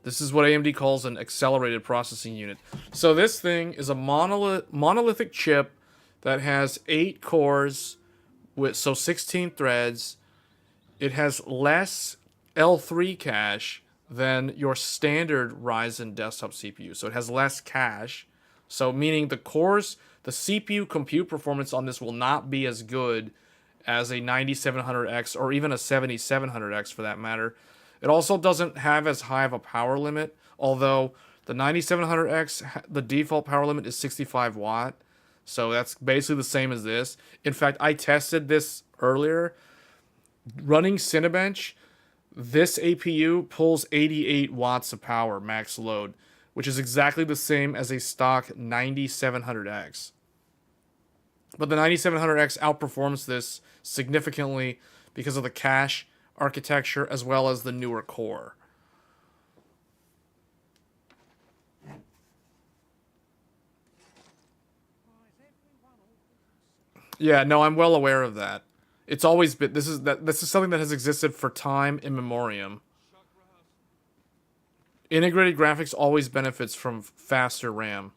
This is what AMD calls an accelerated processing unit. So this thing is a monolithic chip that has 8 cores with 16 threads. It has less L3 cache than your standard Ryzen desktop CPU. So it has less cache. So meaning the cores, the CPU compute performance on this will not be as good as a 9700X or even a 7700X for that matter. It also doesn't have as high of a power limit, although the 9700X, the default power limit is 65 watt. So that's basically the same as this. In fact, I tested this earlier. Running Cinebench, this APU pulls 88 watts of power max load, which is exactly the same as a stock 9700X. But the 9700X outperforms this significantly because of the cache architecture as well as the newer core. Yeah, no, I'm well aware of that. It's always been this is something that has existed for time immemorial. Integrated graphics always benefits from faster RAM.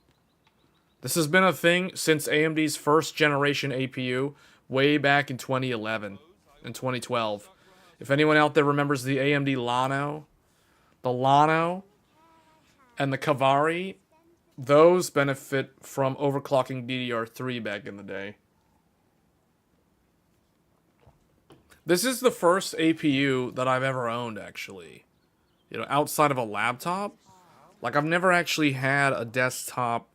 This has been a thing since AMD's first generation APU way back in 2011. in 2012. If anyone out there remembers the AMD Llano, the Llano, and the Kavari, those benefit from overclocking DDR3 back in the day. This is the first APU that I've ever owned, actually. You know, outside of a laptop. Like, I've never actually had a desktop,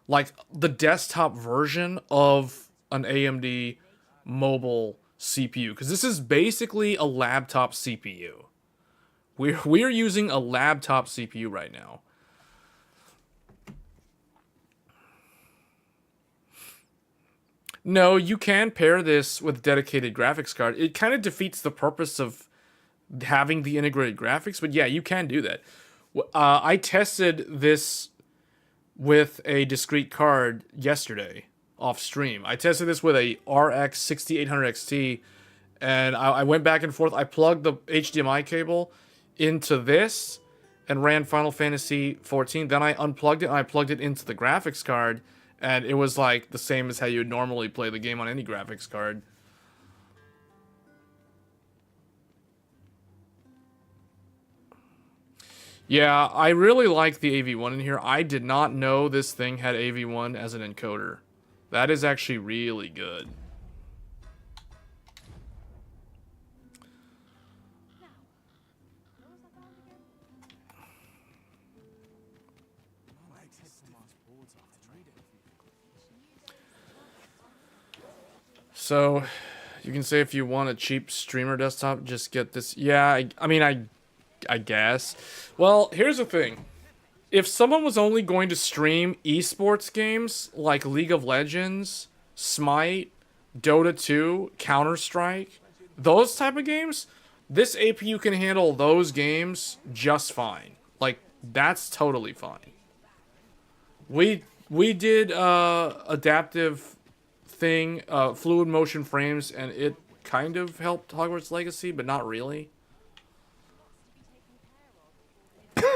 like, the desktop version of an AMD mobile CPU. Because this is basically a laptop CPU. We're using a laptop CPU right now. No, you can pair this with dedicated graphics card. It kind of defeats the purpose of having the integrated graphics, but yeah, you can do that. I tested this with a discrete card yesterday off stream. I tested this with a RX 6800 XT, and I went back and forth. I plugged the HDMI cable into this and ran Final Fantasy XIV. Then I unplugged it and I plugged it into the graphics card, and it was like the same as how you would normally play the game on any graphics card. Yeah, I really like the AV1 in here. I did not know this thing had AV1 as an encoder. That is actually really good. So, you can say if you want a cheap streamer desktop, just get this. Yeah, I guess. Well, here's the thing. If someone was only going to stream esports games like League of Legends, Smite, Dota 2, Counter-Strike, those type of games, this APU can handle those games just fine. Like, that's totally fine. We did adaptive thing, fluid motion frames, and it kind of helped Hogwarts Legacy, but not really.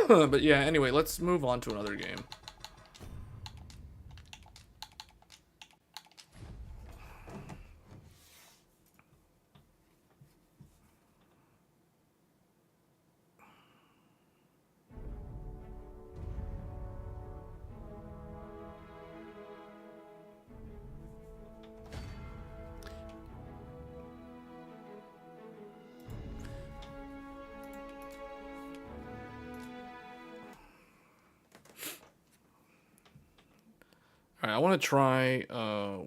But yeah, anyway, let's move on to another game. Alright, I want to try,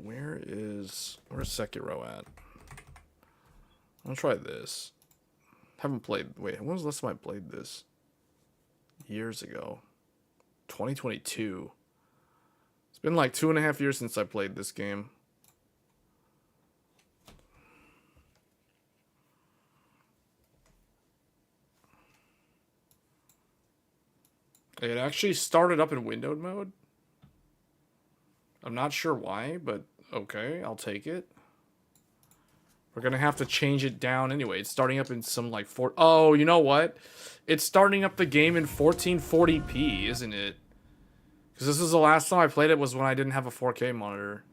where's Sekiro at? I want to try this. Haven't played, wait, when was the last time I played this? Years ago. 2022. It's been like 2.5 years since I played this game. It actually started up in windowed mode. I'm not sure why, but okay, I'll take it. We're gonna have to change it down anyway. It's starting up in some like oh, you know what? It's starting up the game in 1440p, isn't it? Because this is the last time I played it was when I didn't have a 4K monitor.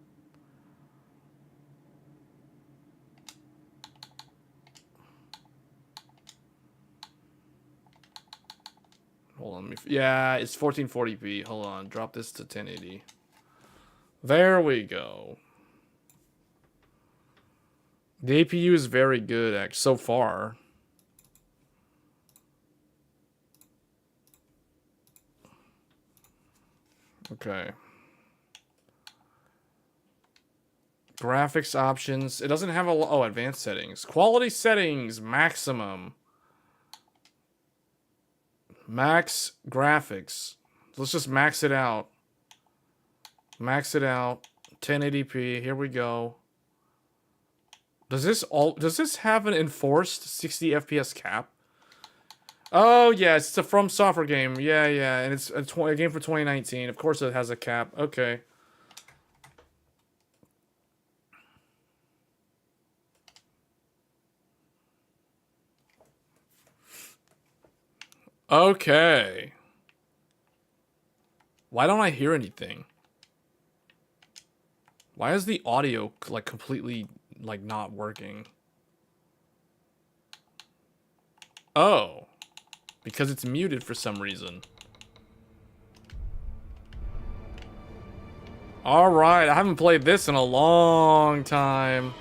Hold on, yeah, it's 1440p. Hold on, drop this to 1080. There we go. The APU is very good, actually, so far. Okay. Graphics options. It doesn't have a... Oh, advanced settings. Quality settings, maximum. Max graphics. Let's just max it out. Max it out. 1080p. Here we go. Does this have an enforced 60 FPS cap? Oh yeah, it's a From Software game. Yeah, yeah, and it's a game for 2019. Of course it has a cap. Okay. Okay. Why don't I hear anything? Why is the audio like completely like not working? Oh. Because it's muted for some reason. Alright, I haven't played this in a long time.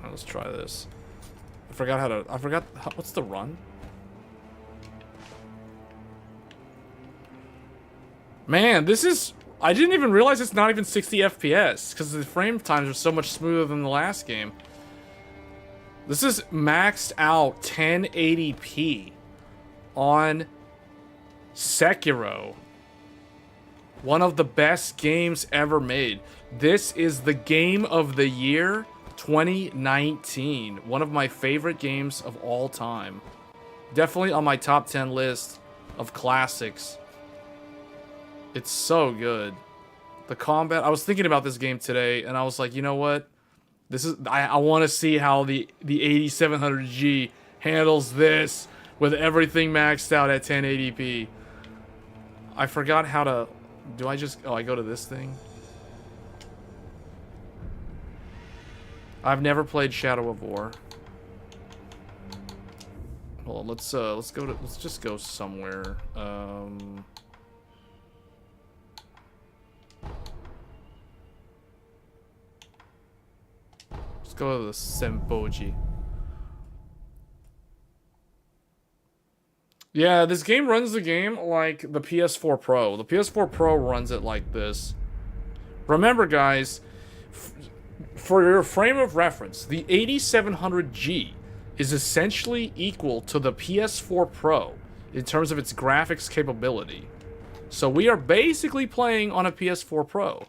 Let's try this. What's the run? Man, this is... I didn't even realize it's not even 60 FPS, because the frame times are so much smoother than the last game. This is maxed out 1080p on Sekiro. One of the best games ever made. This is the game of the year 2019. One of my favorite games of all time. Definitely on my top 10 list of classics. It's so good. The combat, I was thinking about this game today and I was like, you know what? This is I want to see how the 8700G handles this with everything maxed out at 1080p. I forgot how to... Do I just... Oh, I go to this thing? I've never played Shadow of War. Hold on, let's just go somewhere. Let's go to the Senpoji. Yeah, this game runs the game like the PS4 Pro. The PS4 Pro runs it like this. Remember, guys, for your frame of reference, the 8700G is essentially equal to the PS4 Pro in terms of its graphics capability. So we are basically playing on a PS4 Pro.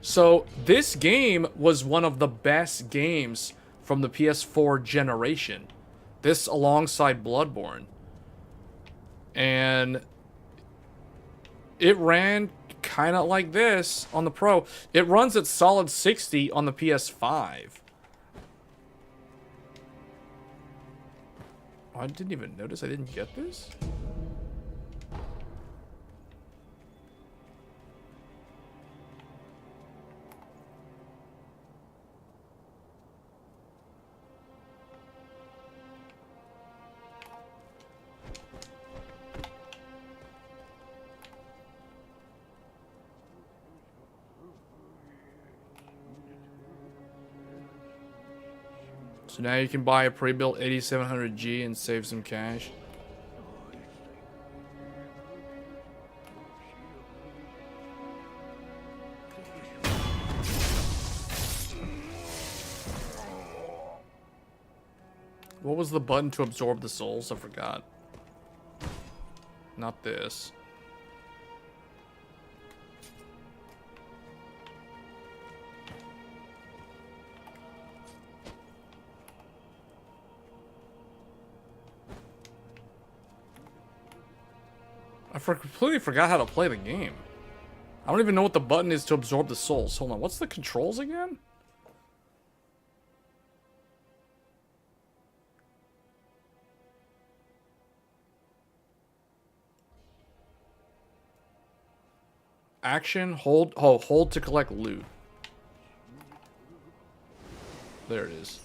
So this game was one of the best games from the PS4 generation. This alongside Bloodborne. And it ran kind of like this on the Pro. It runs at solid 60 on the PS5. Oh, I didn't even notice I didn't get this. So now you can buy a pre-built 8700G and save some cash. What was the button to absorb the souls? I forgot. Not this. I completely forgot how to play the game. I don't even know what the button is to absorb the souls. Hold on, what's the controls again? Action, hold, oh, hold to collect loot. There it is.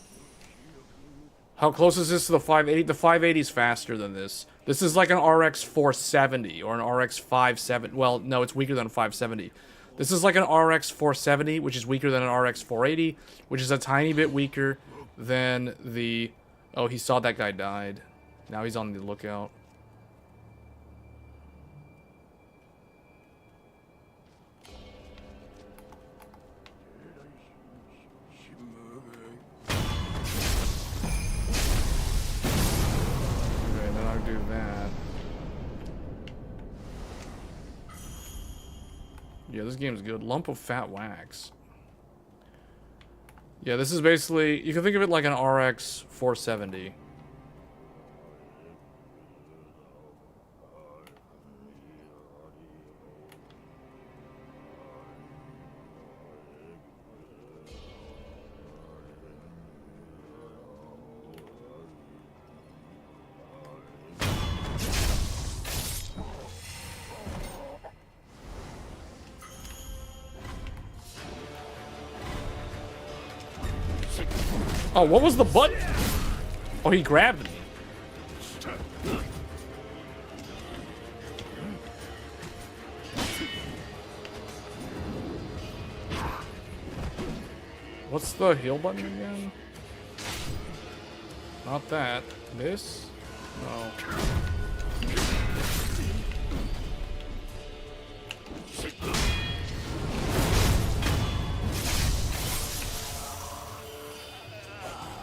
How close is this to the 580? The 580 is faster than this. This is like an RX 470 or an RX 570. Well, no, it's weaker than a 570. This is like an RX 470, which is weaker than an RX 480, which is a tiny bit weaker than the... Oh, he saw that guy died. Now he's on the lookout. Do that. Yeah, this game's good. Lump of fat wax. Yeah, this is basically, you can think of it like an RX 470. Oh, what was the button? Oh, he grabbed me. What's the heal button again? Not that. This? No.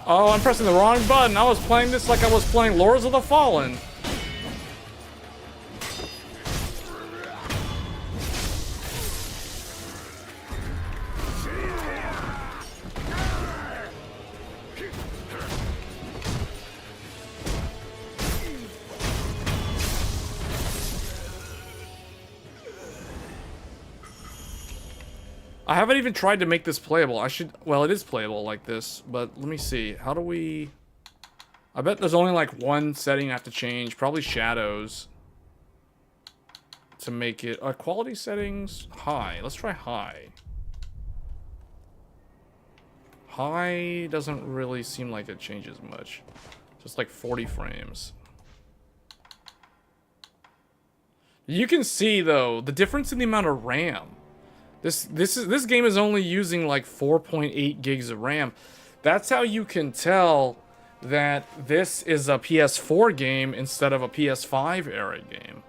Oh, I'm pressing the wrong button. I was playing this like I was playing Lords of the Fallen. I haven't even tried to make this playable. I should... Well, it is playable like this, but let me see. How do we... I bet there's only like one setting I have to change. Probably shadows. To make it... quality settings? High. Let's try high. High doesn't really seem like it changes much. Just like 40 frames. You can see, though, the difference in the amount of RAM. This game is only using like 4.8 gigs of RAM. That's how you can tell that this is a PS4 game instead of a PS5 era game.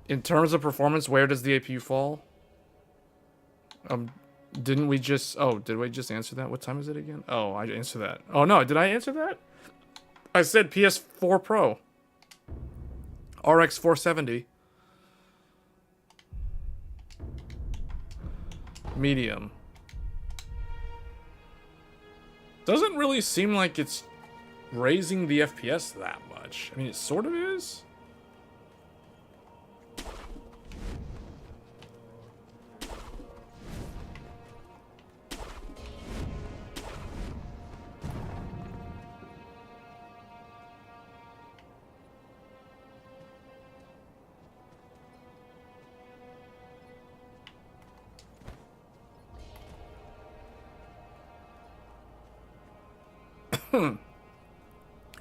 In terms of performance, where does the APU fall? Didn't we just... Oh, did we just answer that? What time is it again? Oh, I answered that. Oh, no, did I answer that? I said PS4 Pro. RX 470. Medium. Doesn't really seem like it's raising the FPS that much. I mean, it sort of is.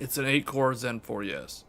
It's an 8-core Zen 4, yes.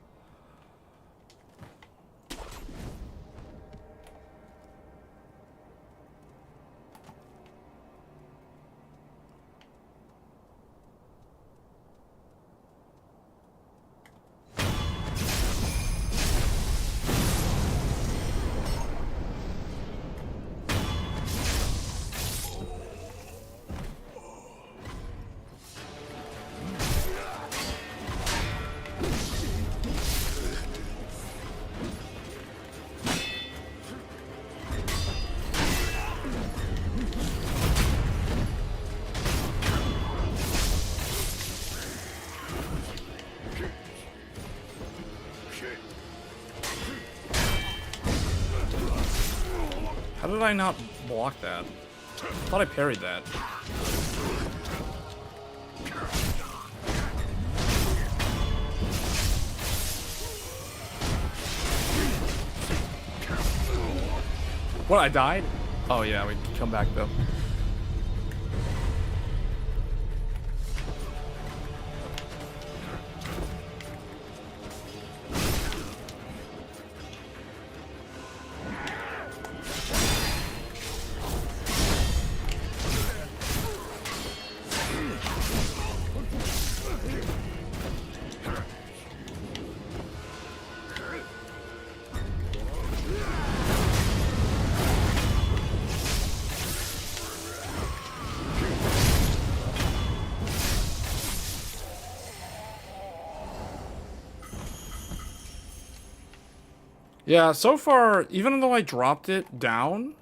How did I not block that? I thought I parried that. What, I died? Oh yeah, we can come back though. Yeah, so far, even though I dropped it down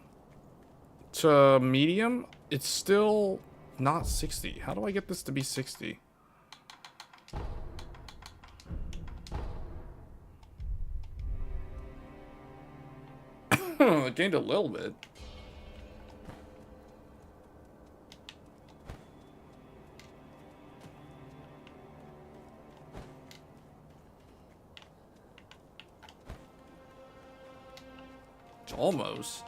to medium, it's still not 60. How do I get this to be 60? It gained a little bit. Almost.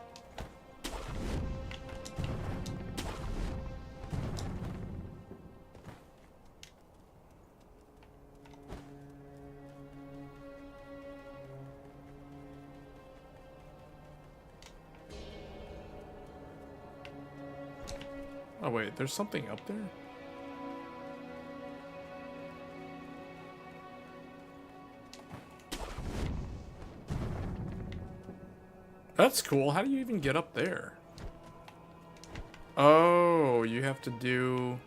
Oh wait, there's something up there? That's cool. How do you even get up there? Oh, you have to do...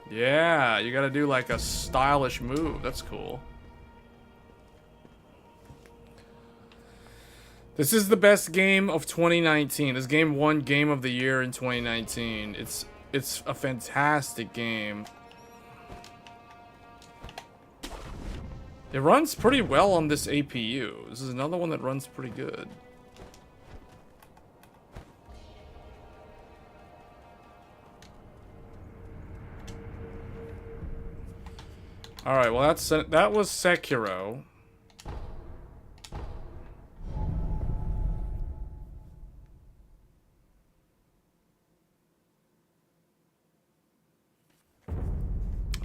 Yeah, you gotta do like a stylish move. That's cool. This is the best game of 2019. This game won Game of the Year in 2019. It's a fantastic game. It runs pretty well on this APU. This is another one that runs pretty good. All right, well that was Sekiro.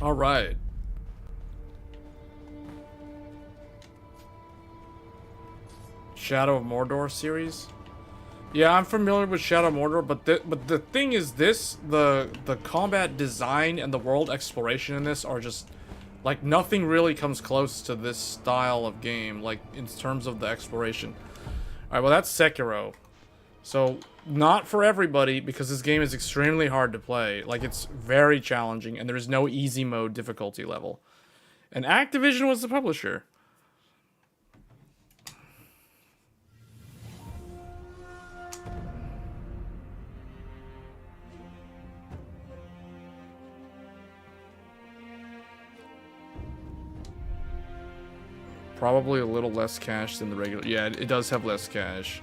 All right. Shadow of Mordor series. Yeah, I'm familiar with Shadow of Mordor, but the thing is this, the combat design and the world exploration in this are just like nothing really comes close to this style of game, like in terms of the exploration. All right, well that's Sekiro. So not for everybody, because this game is extremely hard to play. Like, it's very challenging, and there is no easy mode difficulty level. And Activision was the publisher. Probably a little less cash than the regular. Yeah, it does have less cash.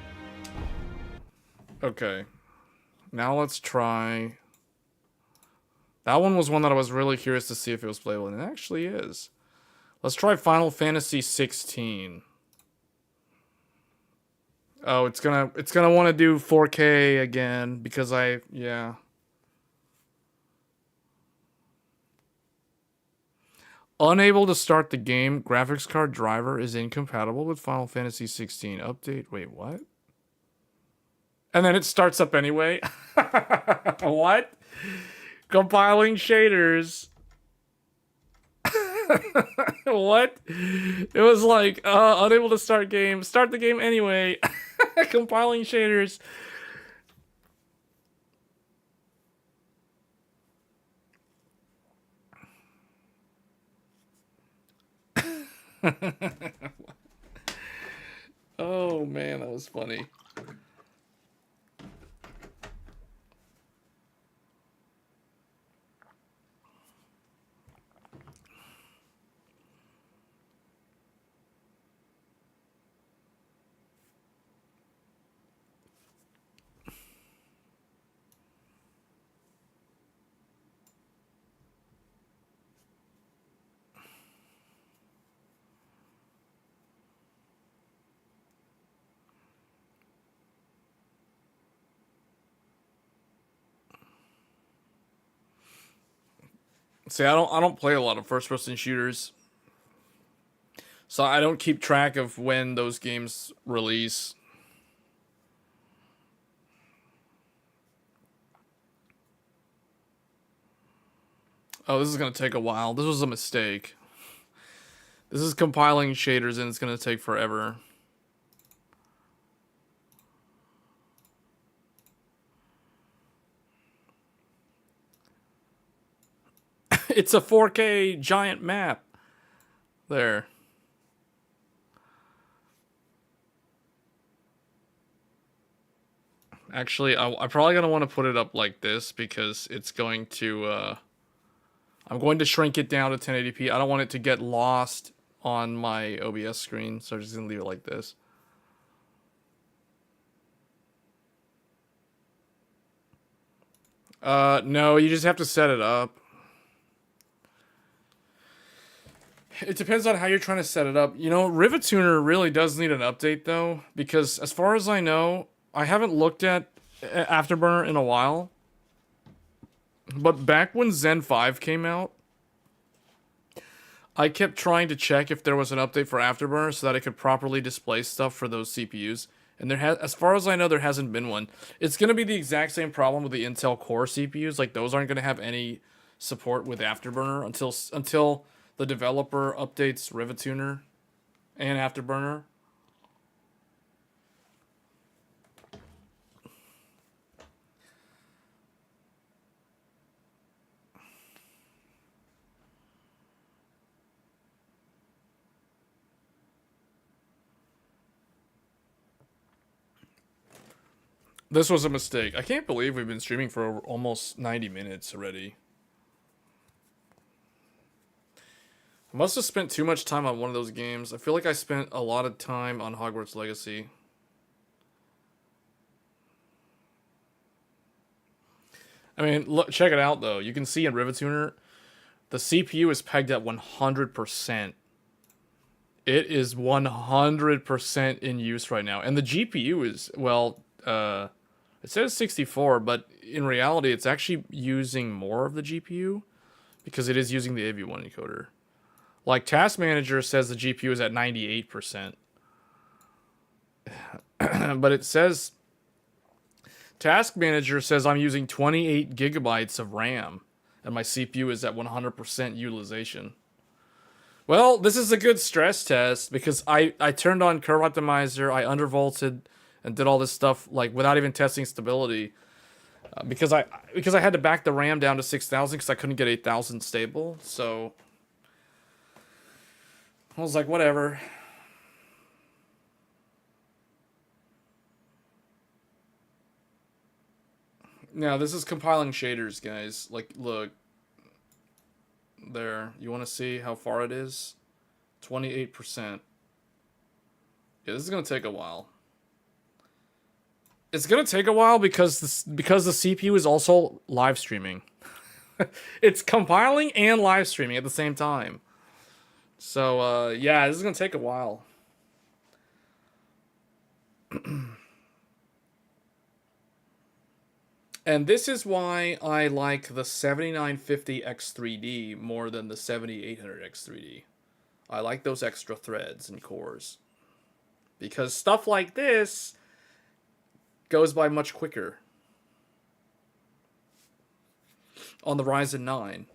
Okay. Now let's try... That one was one that I was really curious to see if it was playable, and it actually is. Let's try Final Fantasy XVI. Oh, it's gonna want to do 4K again, because yeah. Unable to start the game. Graphics card driver is incompatible with Final Fantasy XVI. Update. Wait, what? And then it starts up anyway. What? Compiling shaders. What? It was like, unable to start game. Start the game anyway. Compiling shaders. Oh man, that was funny. See, I don't play a lot of first-person shooters, so I don't keep track of when those games release. Oh, this is gonna take a while. This was a mistake. This is compiling shaders, and it's gonna take forever. It's a 4K giant map. There. Actually, I'm probably going to want to put it up like this because it's going to... I'm going to shrink it down to 1080p. I don't want it to get lost on my OBS screen, so I'm just going to leave it like this. No, you just have to set it up. It depends on how you're trying to set it up. You know, Rivatuner really does need an update, though, because as far as I know, I haven't looked at Afterburner in a while. But back when Zen 5 came out, I kept trying to check if there was an update for Afterburner so that it could properly display stuff for those CPUs. And as far as I know, there hasn't been one. It's going to be the exact same problem with the Intel Core CPUs. Like, those aren't going to have any support with Afterburner until the developer updates Rivatuner and Afterburner. This was a mistake. I can't believe we've been streaming for almost 90 minutes already. I must have spent too much time on one of those games. I feel like I spent a lot of time on Hogwarts Legacy. I mean, look, check it out, though. You can see in Rivatuner, the CPU is pegged at 100%. It is 100% in use right now. And the GPU is, well, it says 64, but in reality, it's actually using more of the GPU because it is using the AV1 encoder. Like, Task Manager says the GPU is at 98%. But it says... Task Manager says I'm using 28 gigabytes of RAM, and my CPU is at 100% utilization. Well, this is a good stress test, because I turned on Curve Optimizer, I undervolted, and did all this stuff, like, without even testing stability. Because I had to back the RAM down to 6,000, because I couldn't get 8,000 stable, so... I was like, whatever. Now, this is compiling shaders, guys. Like, look. There. You want to see how far it is? 28%. Yeah, this is going to take a while. It's going to take a while because the CPU is also live streaming. It's compiling and live streaming at the same time. So, yeah, this is going to take a while. And this is why I like the 7950X3D more than the 7800X3D. I like those extra threads and cores. Because stuff like this goes by much quicker on the Ryzen 9.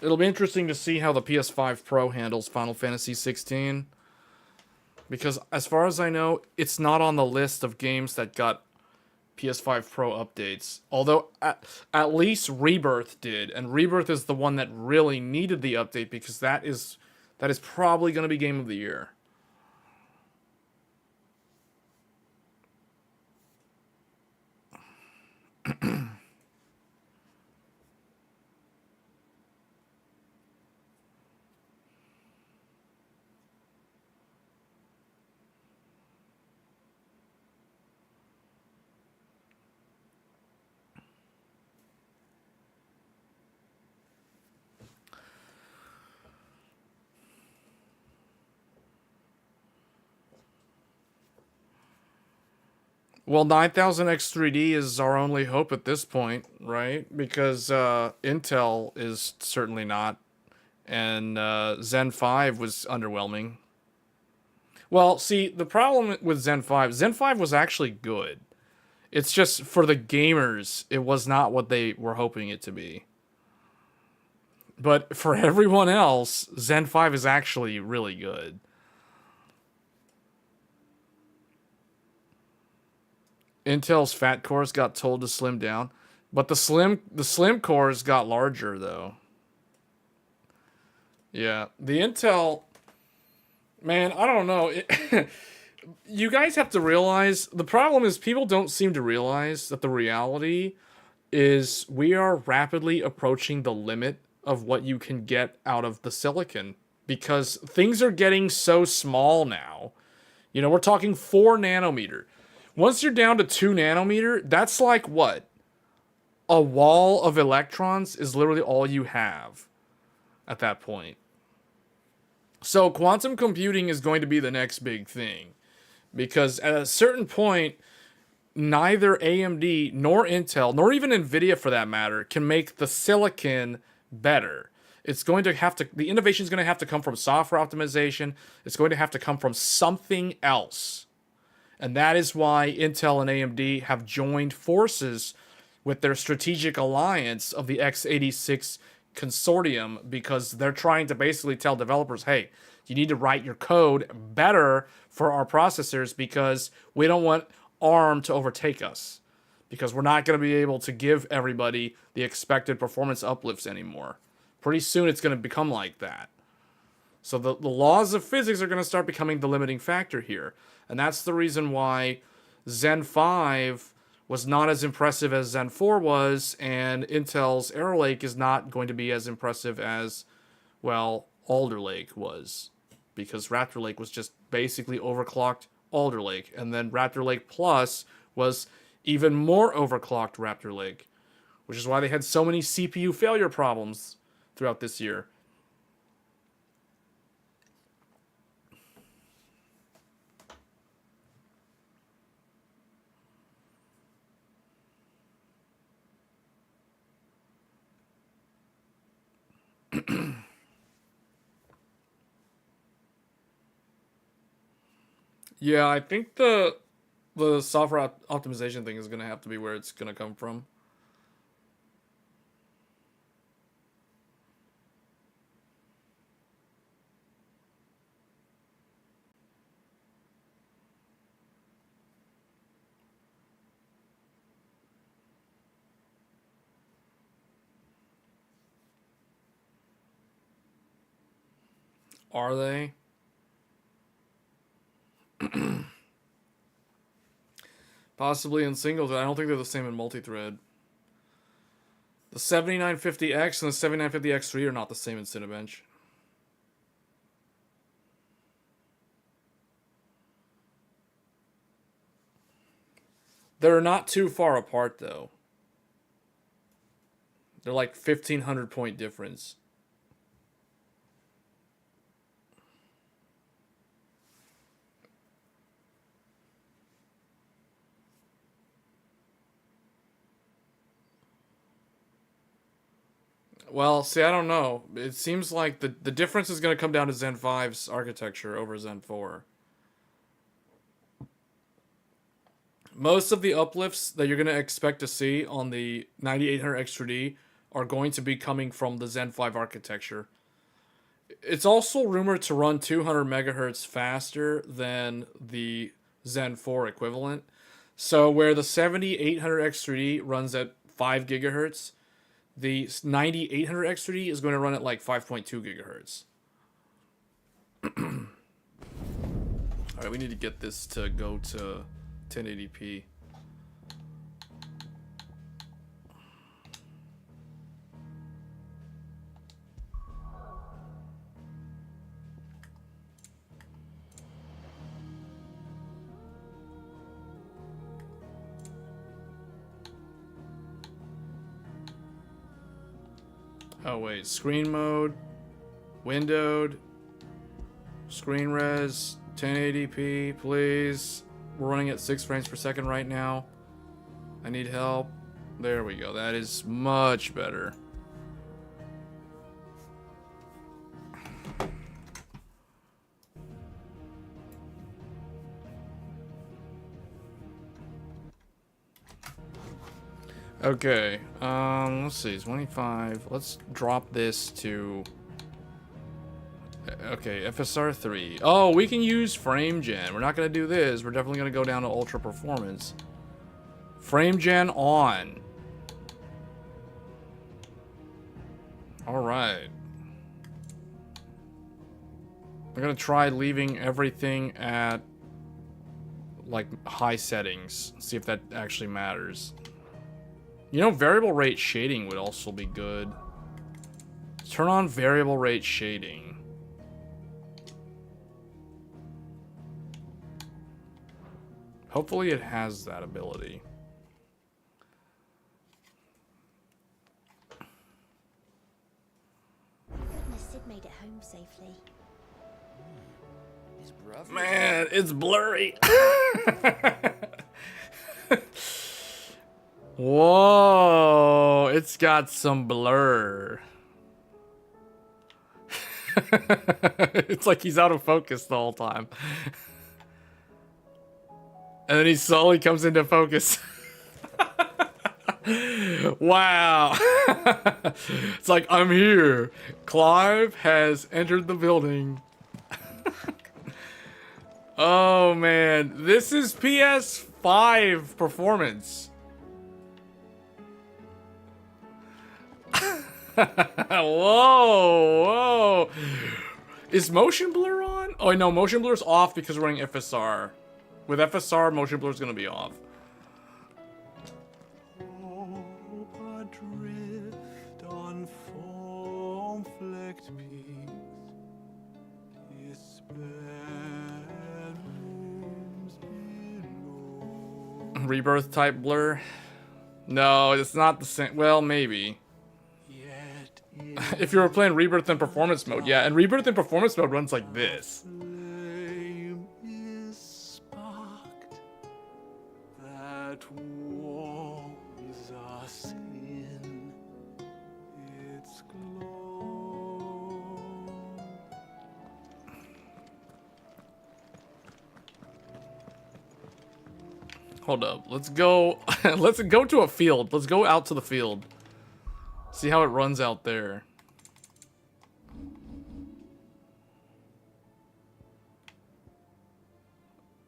It'll be interesting to see how the PS5 Pro handles Final Fantasy XVI. Because as far as I know, it's not on the list of games that got PS5 Pro updates. Although, at least Rebirth did. And Rebirth is the one that really needed the update, because that is probably going to be Game of the Year. Well, 9000X3D is our only hope at this point, right? Because Intel is certainly not. And Zen 5 was underwhelming. Well, see, the problem with Zen 5 was actually good. It's just, for the gamers, it was not what they were hoping it to be. But for everyone else, Zen 5 is actually really good. Intel's fat cores got told to slim down, but the slim cores got larger though. Yeah, the Intel, man, I don't know. You guys have to realize, the problem is people don't seem to realize that the reality is we are rapidly approaching the limit of what you can get out of the silicon because things are getting so small now. You know, we're talking 4 nanometer. Once you're down to 2 nanometer, that's like what? A wall of electrons is literally all you have at that point. So quantum computing is going to be the next big thing, because at a certain point, neither AMD nor Intel, nor even Nvidia for that matter, can make the silicon better. It's going to have to, the innovation is going to have to come from software optimization. It's going to have to come from something else. And that is why Intel and AMD have joined forces with their strategic alliance of the x86 consortium, because they're trying to basically tell developers, hey, you need to write your code better for our processors, because we don't want ARM to overtake us, because we're not going to be able to give everybody the expected performance uplifts anymore. Pretty soon it's going to become like that. So the laws of physics are going to start becoming the limiting factor here. And that's the reason why Zen 5 was not as impressive as Zen 4 was, and Intel's Arrow Lake is not going to be as impressive as, well, Alder Lake was. Because Raptor Lake was just basically overclocked Alder Lake. And then Raptor Lake Plus was even more overclocked Raptor Lake, which is why they had so many CPU failure problems throughout this year. Yeah, I think the software optimization thing is going to have to be where it's going to come from. Are they? Possibly in singles. I don't think they're the same in multi-thread. The 7950X and the 7950X3 are not the same in Cinebench. They're not too far apart, though. They're like 1,500 point difference. Well, see, I don't know. It seems like the difference is going to come down to Zen 5's architecture over Zen 4. Most of the uplifts that you're going to expect to see on the 9800 X3D are going to be coming from the Zen 5 architecture. It's also rumored to run 200 megahertz faster than the Zen 4 equivalent. So where the 7800 X3D runs at 5 gigahertz, the 9800 X3D is going to run at like 5.2 gigahertz. Alright, we need to get this to go to 1080p. Oh wait, screen mode, windowed, screen res, 1080p, please. We're running at 6 frames per second right now. I need help. There we go, that is much better. Okay, let's see, 25. Let's drop this to... Okay, FSR3. Oh, we can use frame gen. We're not going to do this. We're definitely going to go down to ultra performance. Frame gen on. Alright. I'm going to try leaving everything at, like, high settings. See if that actually matters. You know, variable rate shading would also be good. Turn on variable rate shading. Hopefully it has that ability. Goodness, Sid made it home safely. His brother. Man, it's blurry. Whoa, it's got some blur. It's like he's out of focus the whole time. And then he slowly comes into focus. Wow. It's like, I'm here. Clive has entered the building. Oh man, this is PS5 performance. Whoa, whoa. Is motion blur on? Oh no, motion blur's off because we're running FSR. With FSR, motion blur's gonna be off. Adrift on foam-flecked peaks, despair looms below. Rebirth type blur? No, it's not the same. Well, maybe. Yet If you were playing Rebirth in performance mode, yeah, and Rebirth in performance mode runs like this. flame is sparked that warms us in its glow. Hold up, let's go. Let's go to a field. Let's go out to the field. See how it runs out there.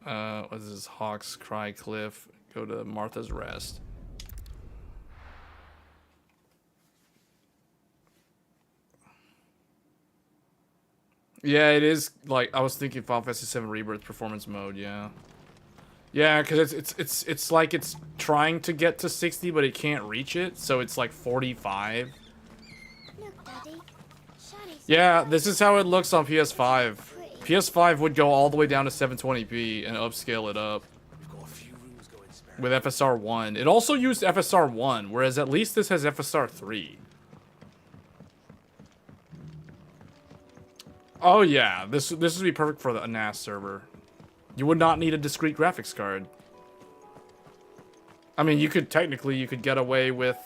What is this? Hawk's Cry Cliff. Go to Martha's Rest. Yeah, it is like I was thinking Final Fantasy VII Rebirth performance mode. Yeah, yeah, because it's like it's trying to get to 60, but it can't reach it, so it's like 45. Look, Daddy. Shini's Yeah, this is how it looks on PS5. PS5 would go all the way down to 720p and upscale it up with FSR 1. It also used FSR 1, whereas at least this has FSR 3. Oh yeah, this would be perfect for the NAS server. You would not need a discrete graphics card. I mean, you could get away with,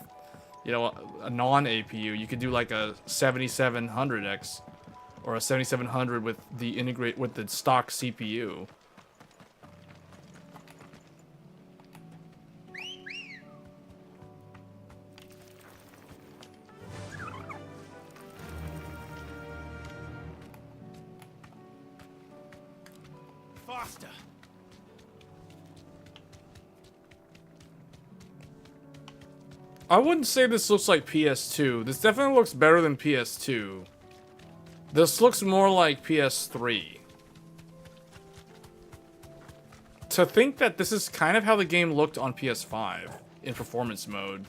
you know, a non-APU. You could do like a 7700X or a 7700 with the stock CPU. Faster! I wouldn't say this looks like PS2. This definitely looks better than PS2. This looks more like PS3. To think that this is kind of how the game looked on PS5 in performance mode.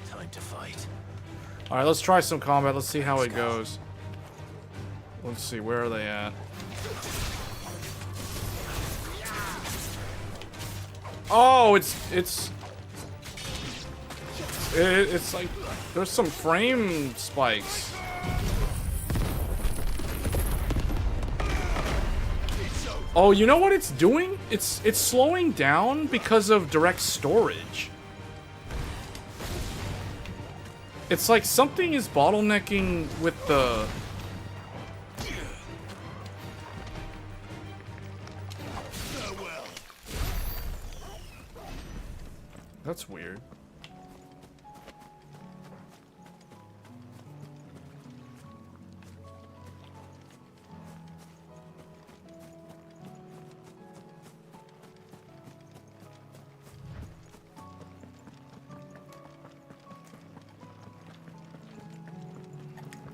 Time to fight. Alright, let's try some combat. Let's see how it goes. Let's see, where are they at? Oh, it's like there's some frame spikes. Oh, you know what it's doing? It's slowing down because of direct storage. It's like something is bottlenecking with the... That's weird.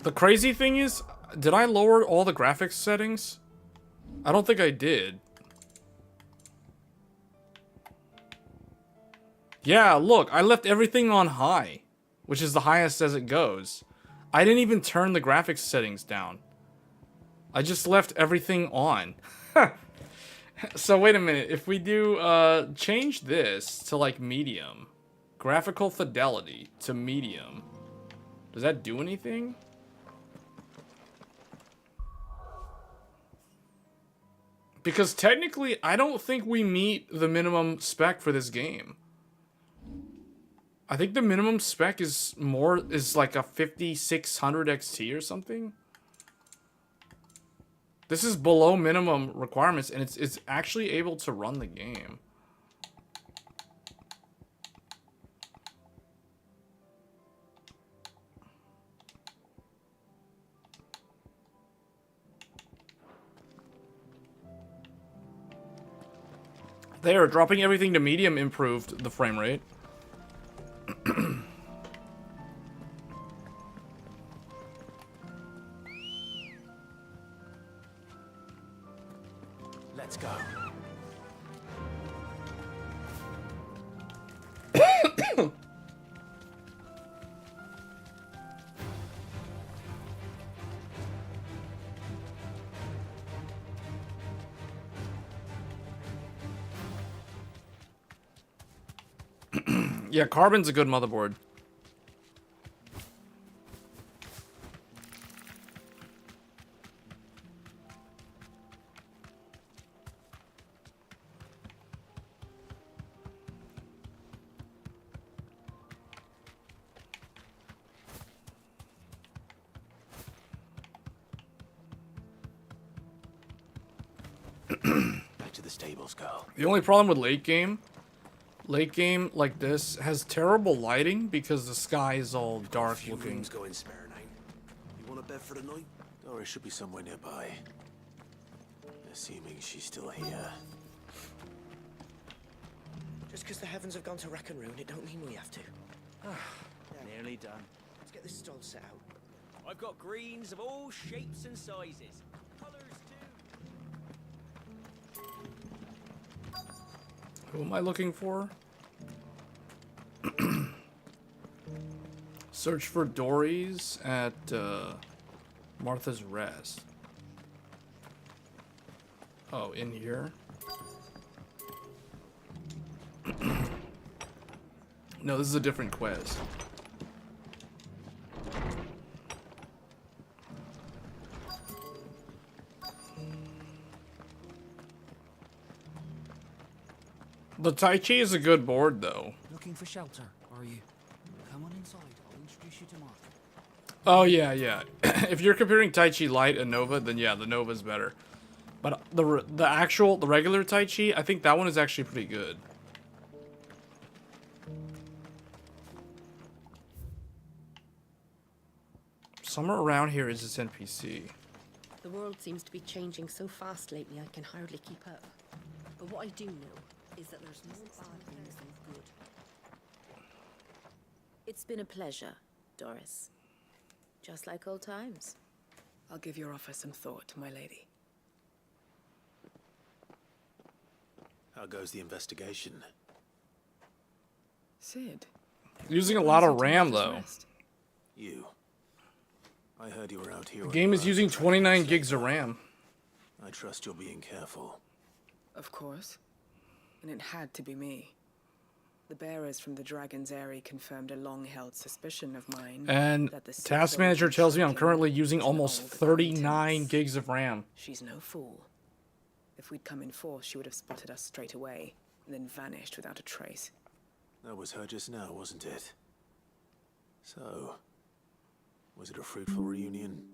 The crazy thing is, did I lower all the graphics settings? I don't think I did. Yeah, look, I left everything on high, which is the highest as it goes. I didn't even turn the graphics settings down. I just left everything on. So wait a minute. If we do change this to like medium, graphical fidelity to medium, does that do anything? Because technically, I don't think we meet the minimum spec for this game. I think the minimum spec is like a 5600 XT or something. This is below minimum requirements, and it's actually able to run the game. There, dropping everything to medium improved the frame rate. Let's go. Yeah, Carbon's a good motherboard. Back to the stables, girl. The only problem with late game like this has terrible lighting because the sky is all dark looking. Going spare night. You want a bed for the night? Doris should be somewhere nearby. Assuming she's still here. Just because the heavens have gone to rack and ruin, it don't mean we have to. Nearly done. Let's get this stall set out. I've got greens of all shapes and sizes. Colors too. Who am I looking for? Search for Dories at Martha's Rest. Oh, in here? No, this is a different quest. The Tai Chi is a good board, though. Looking for shelter, are you? Come on inside, I'll introduce you to Mark. Oh, yeah, yeah. If you're comparing Tai Chi Lite and Nova, then yeah, the Nova's better. But the regular Tai Chi, I think that one is actually pretty good. Somewhere around here is this NPC. The world seems to be changing so fast lately I can hardly keep up. But what I do know is that there's more bad news than good. It's been a pleasure, Doris. Just like old times. I'll give your offer some thought, my lady. How goes the investigation? Sid. Using a lot of RAM, though. You. I heard you were out here. The game is using 29 gigs of RAM. I trust you're being careful. Of course. And it had to be me. The bearers from the Dragon's Eyrie confirmed a long-held suspicion of mine. And that the Task Manager tells me I'm currently using almost 39 gigs of RAM. She's no fool. If we'd come in force, she would have spotted us straight away, and then vanished without a trace. That was her just now, wasn't it? So, was it a fruitful reunion?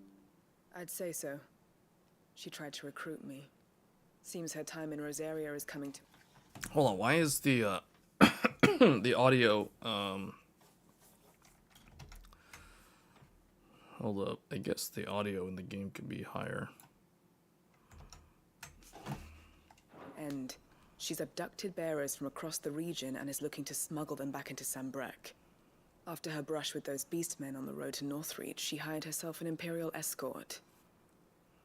I'd say so. She tried to recruit me. Seems her time in Rosaria is coming to... Hold on, why is the the audio hold up, I guess the audio in the game could be higher. And she's abducted bearers from across the region and is looking to smuggle them back into Sambrec. After her brush with those beastmen on the road to Northreach, she hired herself an Imperial escort,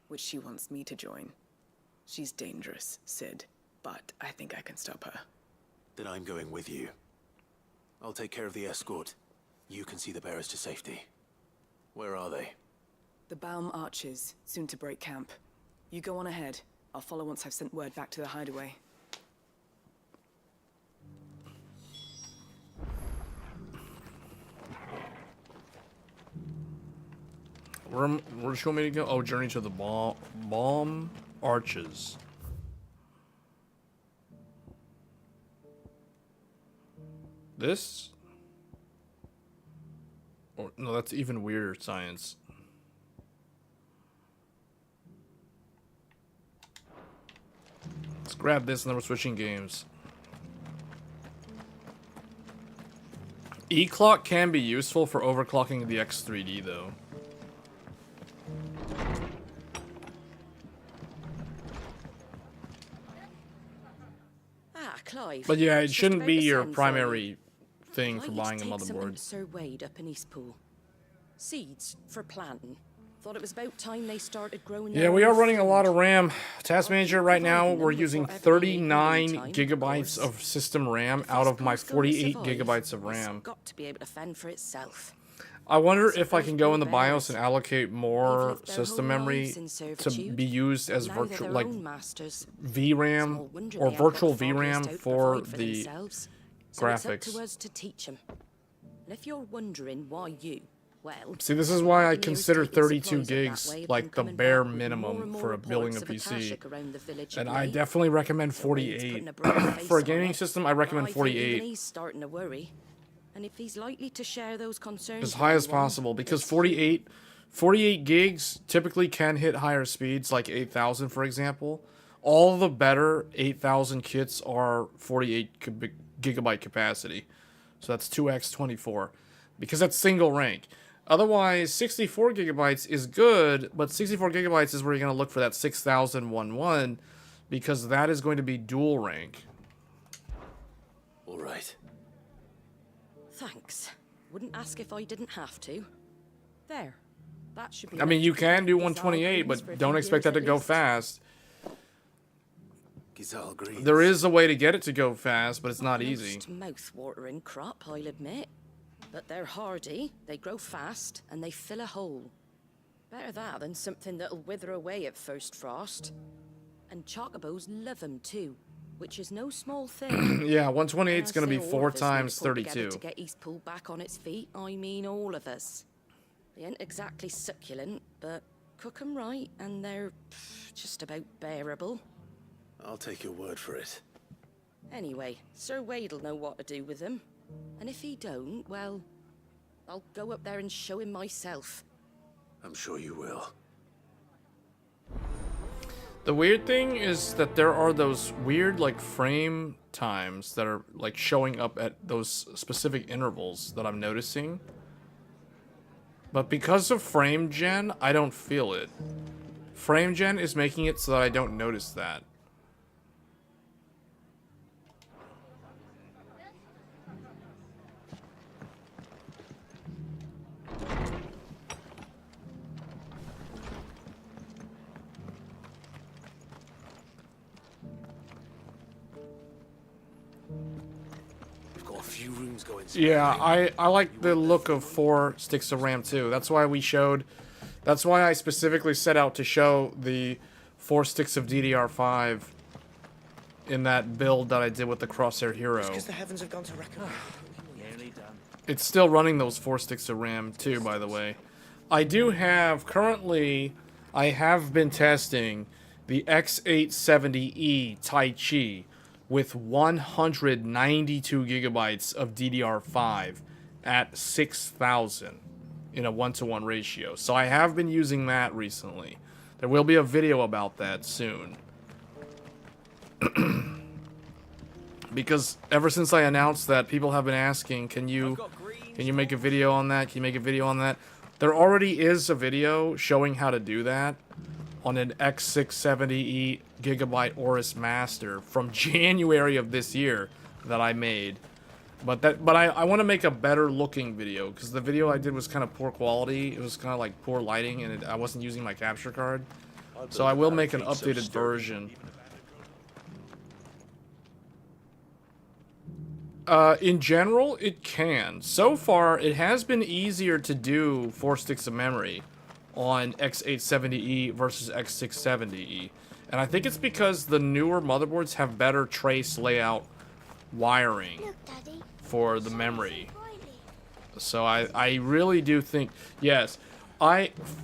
which she wants me to join. She's dangerous, Sid, but I think I can stop her. Then I'm going with you. I'll take care of the escort. You can see the bearers to safety. Where are they? The Baum Archers, soon to break camp. You go on ahead. I'll follow once I've sent word back to the hideaway. Where's you want me to go? Oh, journey to the bomb arches. This? Or, no, that's even weirder science. Let's grab this and then we're switching games. E-clock can be useful for overclocking the X3D though. Clive. But yeah, it Just shouldn't about be to your send for primary thing you. for I'd buying a like to take something motherboard. to Sir Wade up in East Pool. Seeds for planting. Thought it was about time they started growing. Yeah, their we own are running a food. lot of RAM. Task Manager right now, providing them we're with using whatever they need in the 39 meantime, of gigabytes course. of system RAM If out this of my coast's gonna 48 survive, gigabytes of it's RAM. got to be able to fend for itself. I wonder So if I those can go in the poor BIOS and bears, allocate they've more lived their system whole memory lives in to servitude. be used as Now they're virtual, their like own masters. VRAM Small wonder or they ain't got virtual the foggiest VRAM out to for provide for the themselves. So it's up to graphics. us to teach them. And if you're wondering why you, well, See, this is why I Radeon's consider taking 32 supplies up that gigs way have like been the coming bare back with more minimum and more for building a reports of PC. Akashic around the village And of I late. definitely recommend So Wade's 48. putting a brave face For a on gaming it. system, I recommend I think even 48. he's starting to worry. And if he's likely to share those concerns As with high as anyone, possible, because it's 48 gigs typically can hit higher speeds, like 8,000 for example. All the better 8,000 kits are 48 gigabyte capacity. So that's 2x24, because that's single rank. Otherwise, 64 gigabytes is good, but 64 gigabytes is where you're going to look for that 6011, because that is going to be dual rank. All right. Thanks. Wouldn't ask if I didn't have to. There. That should be I mean, enough you to can keep do these 128, algorithms for but a don't few expect that years to at go least. fast. Gizal agrees. There is a way to get it to go fast, but it's not easy. Most mouth-watering crop, I'll admit. But they're hardy, they grow fast, and they fill a hole. Better that than something that'll wither away at first frost. And chocobos love 'em too, which is no small thing. Yeah, 128 is When going to I be say 4 all of us need times to pull together 32. To get East Pool back on its feet, I mean all of us. They ain't exactly succulent, but cook 'em right, and they're just about bearable. I'll take your word for it. Anyway, Sir Wade'll know what to do with them. And if he don't, well, I'll go up there and show him myself. I'm sure you will. The weird thing is that there are those weird, like, frame times that are, like, showing up at those specific intervals that I'm noticing. But because of frame gen, I don't feel it. Frame gen is making it so that I don't notice that. We've got a few rooms going. Yeah, I like the look of 4 sticks of RAM too. That's why I specifically set out to show the 4 sticks of DDR5 in that build that I did with the Crosshair Hero. Because the heavens have gone to reckon. Nearly done. It's still running those 4 sticks of RAM too, by the way. I do have, currently, I have been testing the X870E Tai Chi with 192 gigabytes of DDR5 at 6,000 in a 1-to-1 ratio. So I have been using that recently. There will be a video about that soon. Because ever since I announced that, people have been asking, can you make a video on that? Can you make a video on that? There already is a video showing how to do that on an X670E Gigabyte Aorus Master from January of this year that I made. But I want to make a better looking video, because the video I did was kind of poor quality. It was kind of like poor lighting, and I wasn't using my capture card. So I will make an updated version. In general, it can. So far, it has been easier to do 4 sticks of memory on X870E versus X670E. And I think it's because the newer motherboards have better trace layout wiring Look, Daddy. for the memory. So I really do think, yes.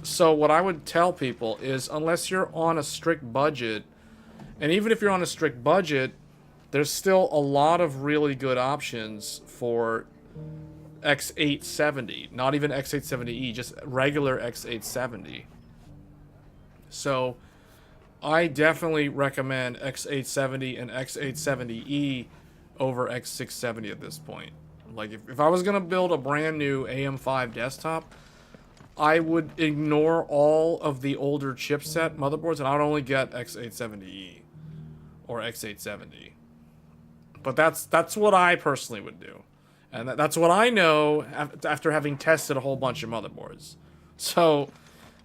So what I would tell people is, unless you're on a strict budget, and even if you're on a strict budget, there's still a lot of really good options for X870. Not even X870E, just regular X870. So I definitely recommend X870 and X870E over X670 at this point. Like, if I was going to build a brand new AM5 desktop, I would ignore all of the older chipset motherboards, and I would only get X870E or X870. But that's what I personally would do. And that's what I know after having tested a whole bunch of motherboards. So,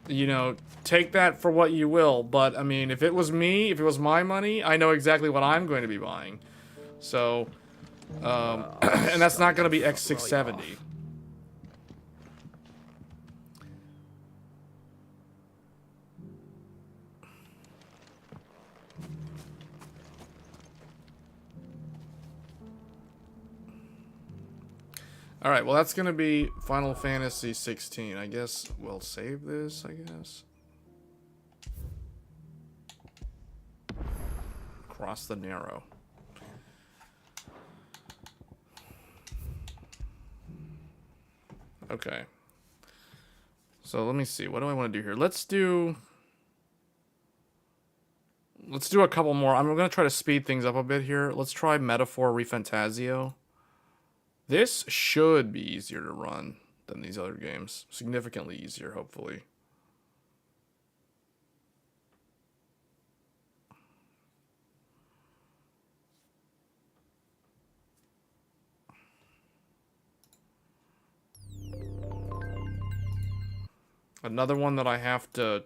you know, take that for what you will. But, I mean, if it was me, if it was my money, I know exactly what I'm going to be buying. So, and that's not going to be X670. Alright, well that's gonna be Final Fantasy XVI. I guess we'll save this, I guess. Cross the Narrow. Okay. So let me see. What do I want to do here? Let's do a couple more. I'm gonna try to speed things up a bit here. Let's try Metaphor Refantazio. This should be easier to run than these other games. Significantly easier, hopefully. Another one that I have to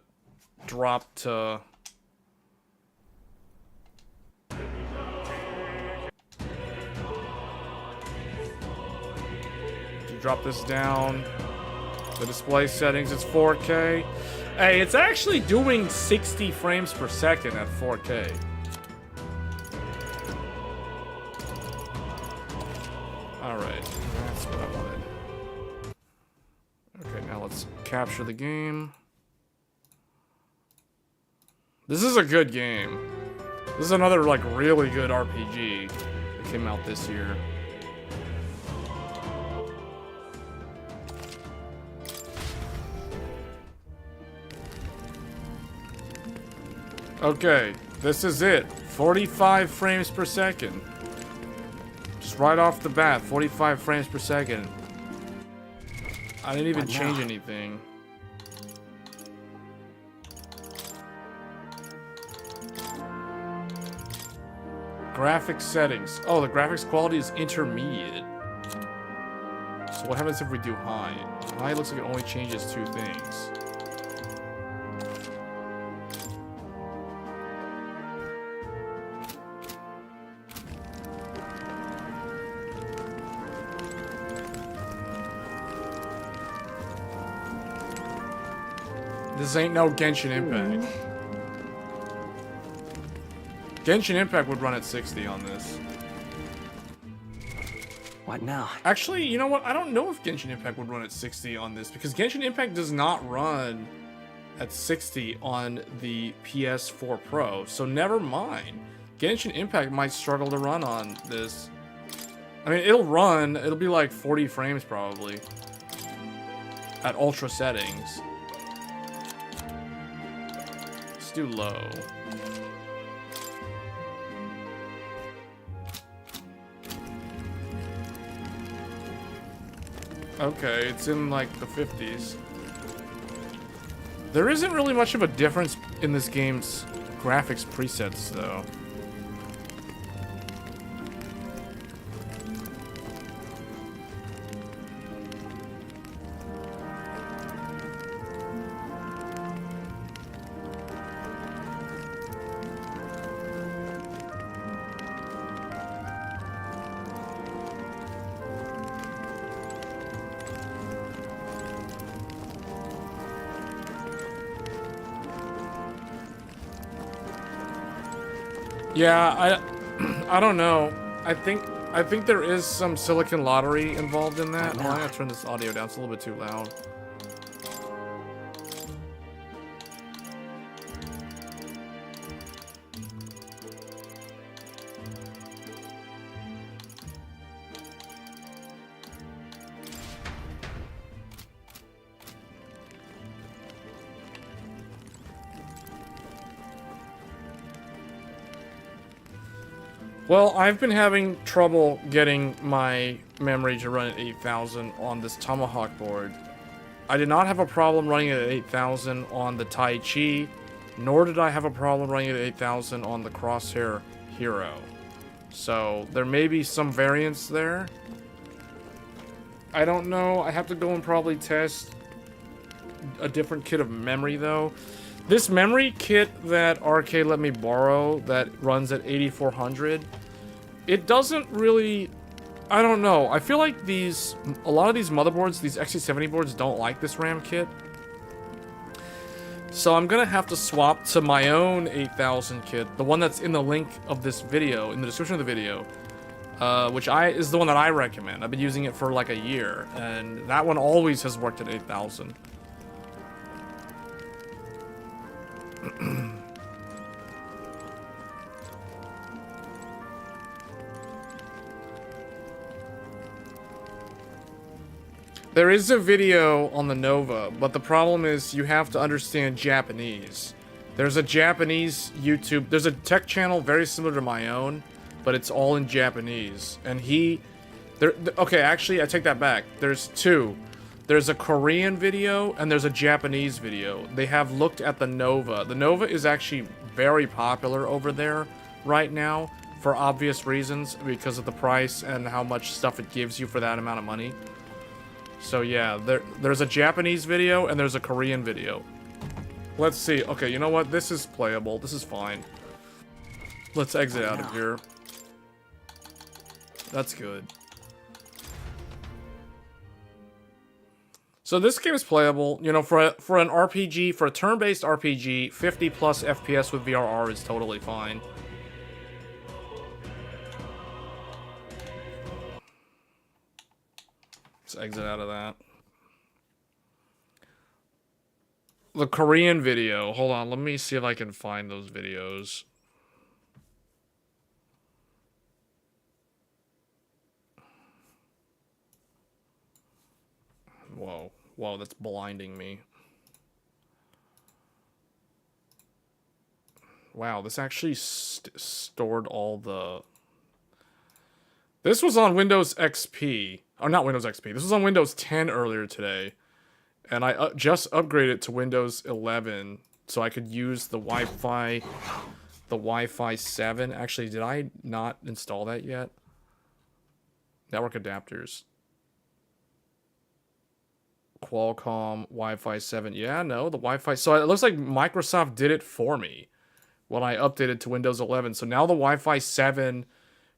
drop to... Drop this down. The display settings, it's 4K. Hey, it's actually doing 60 frames per second at 4K. Alright, that's what I wanted. Okay, now let's capture the game. This is a good game. This is another, like, really good RPG that came out this year. Okay, this is it. 45 frames per second. Just right off the bat, 45 frames per second. I didn't even change anything. Graphics settings. Oh, the graphics quality is intermediate. So what happens if we do high? High looks like it only changes two things. This ain't no Genshin Impact. Genshin Impact would run at 60 on this. What now? Actually, you know what? I don't know if Genshin Impact would run at 60 on this, because Genshin Impact does not run at 60 on the PS4 Pro, so never mind. Genshin Impact might struggle to run on this. I mean, it'll run. It'll be like 40 frames probably at ultra settings. Let's do low. Okay, it's in like the 50s. There isn't really much of a difference in this game's graphics presets though. Yeah, I don't know. I think there is some silicon lottery involved in that. Oh, I gotta turn this audio down. It's a little bit too loud. Well, I've been having trouble getting my memory to run at 8,000 on this Tomahawk board. I did not have a problem running it at 8,000 on the Tai Chi, nor did I have a problem running it at 8,000 on the Crosshair Hero. So, there may be some variance there. I don't know. I have to go and probably test a different kit of memory, though. This memory kit that RK let me borrow that runs at 8400, it doesn't really... I don't know. I feel like a lot of these motherboards, these XC70 boards, don't like this RAM kit. So I'm gonna have to swap to my own 8000 kit, the one that's in the link of this video, in the description of the video, which is the one that I recommend. I've been using it for like a year, and that one always has worked at 8000. There is a video on the Nova, but the problem is you have to understand Japanese. There's a Japanese YouTube, there's a tech channel very similar to my own, but it's all in Japanese. And okay, actually, I take that back. There's two. There's a Korean video, and there's a Japanese video. They have looked at the Nova. The Nova is actually very popular over there right now, for obvious reasons, because of the price and how much stuff it gives you for that amount of money. So yeah, there's a Japanese video, and there's a Korean video. Let's see. Okay, you know what? This is playable. This is fine. Let's exit out of here. That's good. So this game is playable, you know, for an RPG, for a turn-based RPG, 50 plus FPS with VRR is totally fine. Let's exit out of that. The Korean video, hold on, let me see if I can find those videos. Whoa. Whoa, that's blinding me. Wow, this actually stored all the... This was on Windows XP. Oh, not Windows XP. This was on Windows 10 earlier today. And I just upgraded to Windows 11 so I could use the Wi-Fi 7. Actually, did I not install that yet? Network adapters. Qualcomm Wi-Fi 7. Yeah, no, the Wi-Fi. So it looks like Microsoft did it for me when I updated to Windows 11. So now the Wi-Fi 7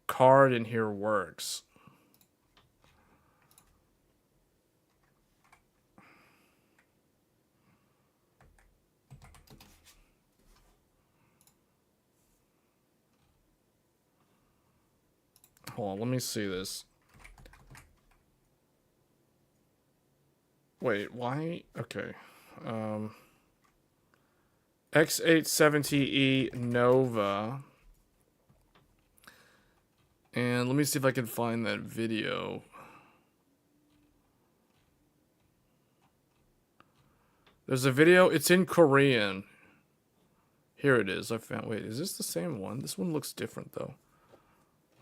card in here works. Hold on, let me see this. Wait, why? Okay. X870E Nova. And let me see if I can find that video. There's a video, it's in Korean. Here it is. I found, wait, is this the same one? This one looks different though.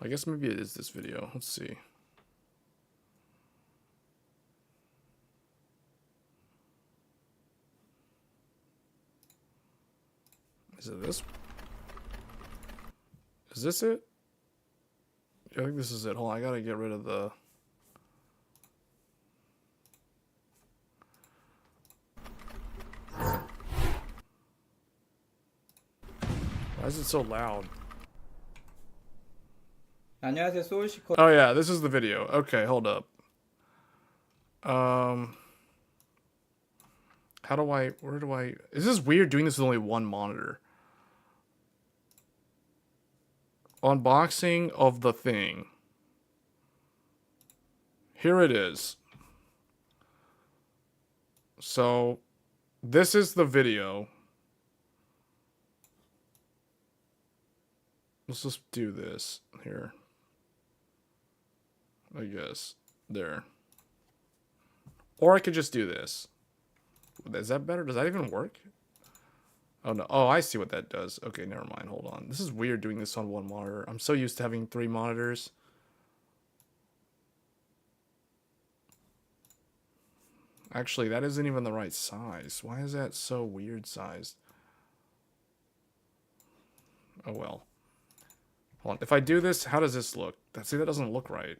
I guess maybe it is this video. Let's see. Is it this? Is this it? I think this is it. Hold on, I gotta get rid of the... Why is it so loud? Oh yeah, this is the video. Okay, hold up. How do I... Where do I... This is weird doing this with only one monitor. unboxing of the thing. Here it is. So, this is the video. Let's just do this here. I guess. There. Or I could just do this. Is that better? Does that even work? Oh, no. Oh, I see what that does. Okay, never mind. Hold on. This is weird doing this on one monitor. I'm so used to having 3 monitors. Actually, that isn't even the right size. Why is that so weird sized? Oh, well. Hold on. If I do this, how does this look? See, that doesn't look right.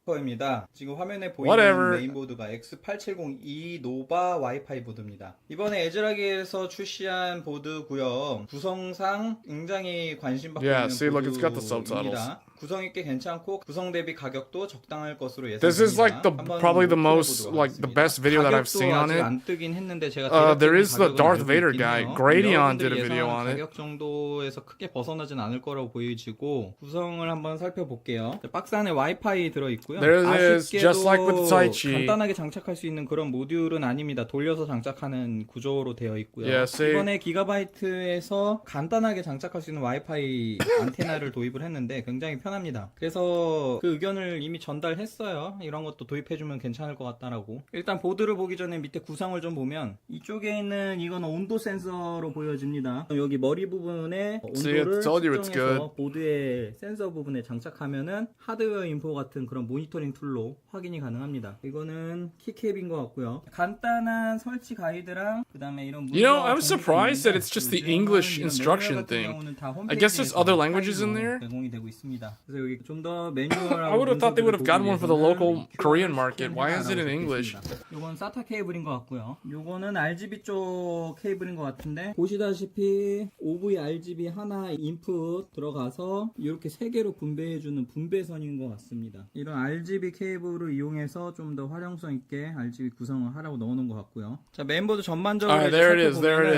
입니다. 지금 화면에 보이는 Whatever. 메인보드가 X8702 노바 와이파이 보드입니다. 이번에 에즈락에서 출시한 보드고요. 구성상 굉장히 관심받고 Yeah, 있는 see, look, it's got the 보드입니다. subtitles. 구성이 꽤 괜찮고 구성 대비 가격도 적당할 것으로 예상됩니다. This is like probably the most, like the best video that I've seen on it. 안 뜨긴 했는데 제가 there is the 가격은 Darth 알고 Vader 있긴 guy. 해요. Radeon did a 여러분들이 video 예상하는 on it. 가격 정도에서 크게 벗어나진 않을 거라고 보여지고 구성을 한번 살펴볼게요. 박스 안에 와이파이 들어있고요. There it is, just like with the Taichi. 간단하게 장착할 수 있는 그런 모듈은 아닙니다. 돌려서 장착하는 구조로 되어 있고요. Yeah, see. 이번에 기가바이트에서 간단하게 장착할 수 있는 와이파이 안테나를 도입을 했는데 굉장히 편합니다. 그래서 그 의견을 이미 전달했어요. 이런 것도 도입해주면 괜찮을 것 같다라고. 일단 보드를 보기 전에 밑에 구성을 좀 보면 이쪽에 있는 이건 온도 센서로 보여집니다. 여기 머리 부분에 온도를 측정해서 보드의 센서 부분에 장착하면은 하드웨어 인포 같은 그런 모니터링 툴로 확인이 가능합니다. 이거는 키캡인 것 같고요. 간단한 설치 가이드랑 그 다음에 이런 You know, I'm surprised that it's just the English instruction thing. I guess there's other languages in there. 제공이 되고 있습니다. 그래서 여기 좀 더 I would have thought they would have gotten one for the local Korean market. Why is it in English? 요건 SATA 케이블인 것 같고요. 요거는 RGB 쪽 케이블인 것 같은데 보시다시피 OV RGB 하나 인풋 들어가서 이렇게 3개로 분배해주는 분배선인 것 같습니다. 이런 RGB 케이블을 이용해서 좀 더 활용성 있게 RGB 구성을 하라고 넣어놓은 것 같고요. 자, 메인보드 전반적으로 there it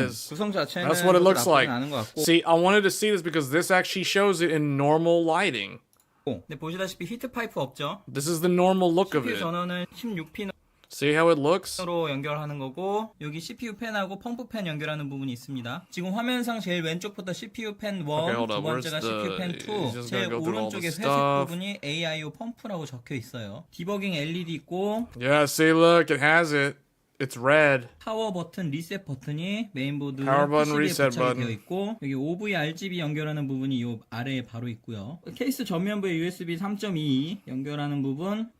is. 구성 자체는 That's what it looks like. 않은 것 같고. See, I wanted to see this because this actually shows it in normal lighting. 네, 보시다시피 히트 파이프 없죠? This is the normal look of CPU it. 전원은 16핀 See how it looks? 로 연결하는 거고 여기 CPU 팬하고 펌프 팬 연결하는 부분이 있습니다. 지금 화면상 제일 왼쪽부터 CPU 팬 1, 두 번째가 CPU 팬 2, 제일 오른쪽에 회색 부분이 AIO 펌프라고 적혀 있어요. 디버깅 LED 있고 Yeah, see, look, it has it. It's red. 파워 버튼, 리셋 버튼이 메인보드 Power button, PCB에 reset 부착이 button. 되어 있고 여기 OV RGB 연결하는 부분이 이 아래에 바로 있고요. 케이스 전면부에 USB 3.2 연결하는 부분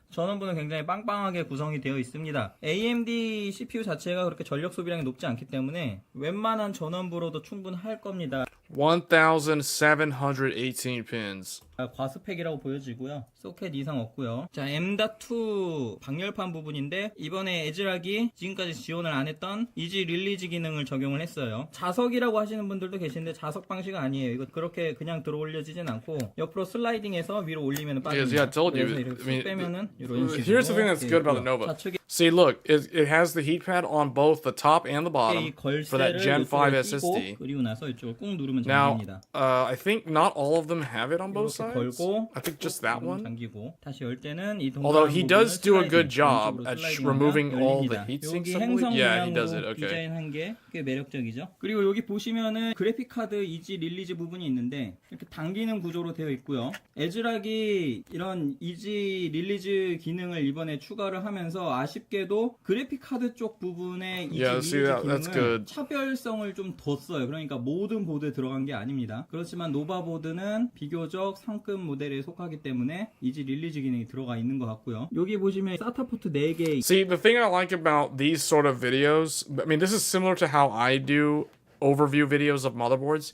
전원부는 굉장히 빵빵하게 구성이 되어 있습니다. AMD CPU 자체가 그렇게 전력 소비량이 높지 않기 때문에 웬만한 전원부로도 충분할 겁니다. 1,718 pins. 과스펙이라고 보여지고요. 소켓 이상 없고요. 자, M.2 방열판 부분인데 이번에 에즈락이 지금까지 지원을 안 했던 이지 릴리즈 기능을 적용을 했어요. 자석이라고 하시는 분들도 계신데 자석 방식 아니에요. 이거 그렇게 그냥 들어 올려지진 않고 옆으로 슬라이딩해서 위로 올리면 빠집니다. Yeah, I told you. 그래서 이렇게 I mean, 빼면은 이런 식으로 here's the thing that's good about the Nova. 좌측에 See, look, it has the heat pad on both the top and the bottom for that Gen 5 SSD. 그리고 나서 이쪽을 꾹 누르면 Now, 잠깁니다. I think not all of them have it on both sides. 걸고 I think just that one. 잠기고 다시 열 때는 이 Although he does do a good job 왼쪽으로 at 슬라이딩 removing 하면 all the 열립니다. heat sinks. 여기 행성 Yeah, he does 모양으로 it. Okay. 디자인한 게 꽤 매력적이죠. 그리고 여기 보시면은 그래픽 카드 이지 릴리즈 부분이 있는데 이렇게 당기는 구조로 되어 있고요. 에즈락이 이런 이지 릴리즈 기능을 이번에 추가를 하면서 아쉽게도 그래픽 카드 쪽 부분에 이지 릴리즈 기능을 차별성을 좀 뒀어요. 그러니까 모든 보드에 들어간 게 아닙니다. 그렇지만 노바 보드는 비교적 상급 모델에 속하기 때문에 이지 릴리즈 기능이 들어가 있는 것 같고요. 여기 보시면 SATA 포트 4개. See, the thing I like about these sort of videos, I mean, this is similar to how I do overview videos of motherboards,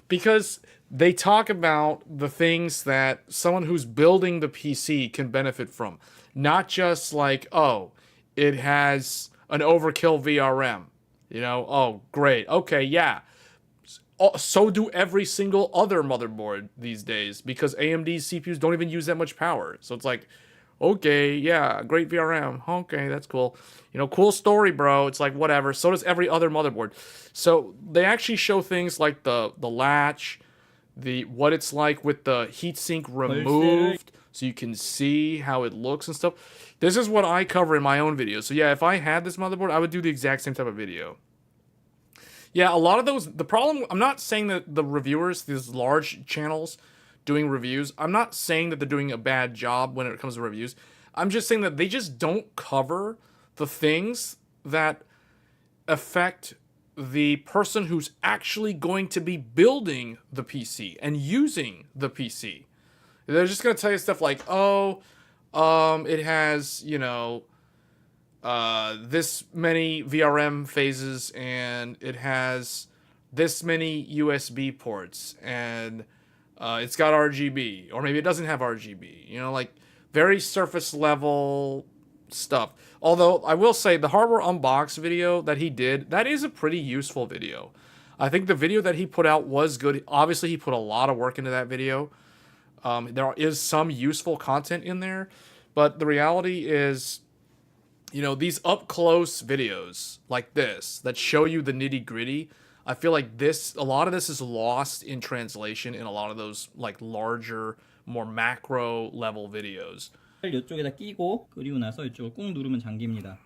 because they talk about the things that someone who's building the PC can benefit from. Not just like, oh, it has an overkill VRM. You know, oh, great. Okay, yeah. So do every single other motherboard these days, because AMD CPUs don't even use that much power. So it's like, okay, yeah, great VRM. Okay, that's cool. You know, cool story, bro. It's like, whatever. So does every other motherboard. So they actually show things like the latch, what it's like with the heatsink removed, so you can see how it looks and stuff. This is what I cover in my own videos. So yeah, if I had this motherboard, I would do the exact same type of video. Yeah, a lot of those, the problem, I'm not saying that the reviewers, these large channels doing reviews, I'm not saying that they're doing a bad job when it comes to reviews. I'm just saying that they just don't cover the things that affect the person who's actually going to be building the PC and using the PC. They're just going to tell you stuff like, oh, it has, you know, this many VRM phases, and it has this many USB ports, and it's got RGB, or maybe it doesn't have RGB, you know, like very surface level stuff. Although I will say the hardware unbox video that he did, that is a pretty useful video. I think the video that he put out was good. Obviously, he put a lot of work into that video. There is some useful content in there, but the reality is, you know, these up-close videos like this that show you the nitty-gritty, I feel like a lot of this is lost in translation in a lot of those like larger, more macro level videos. 이쪽에다 끼고 그리고 나서 이쪽을 꾹 누르면 잠깁니다.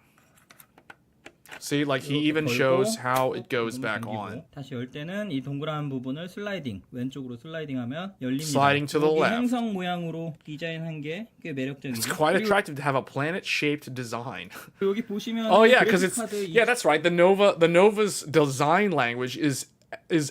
See, like he even shows how it goes back on. 다시 열 때는 이 동그란 부분을 슬라이딩, 왼쪽으로 슬라이딩하면 열립니다. Sliding to the left. 행성 모양으로 디자인한 게 꽤 매력적이죠. It's quite attractive to have a planet-shaped design. 여기 보시면 oh yeah, because that's right. The Nova's design language is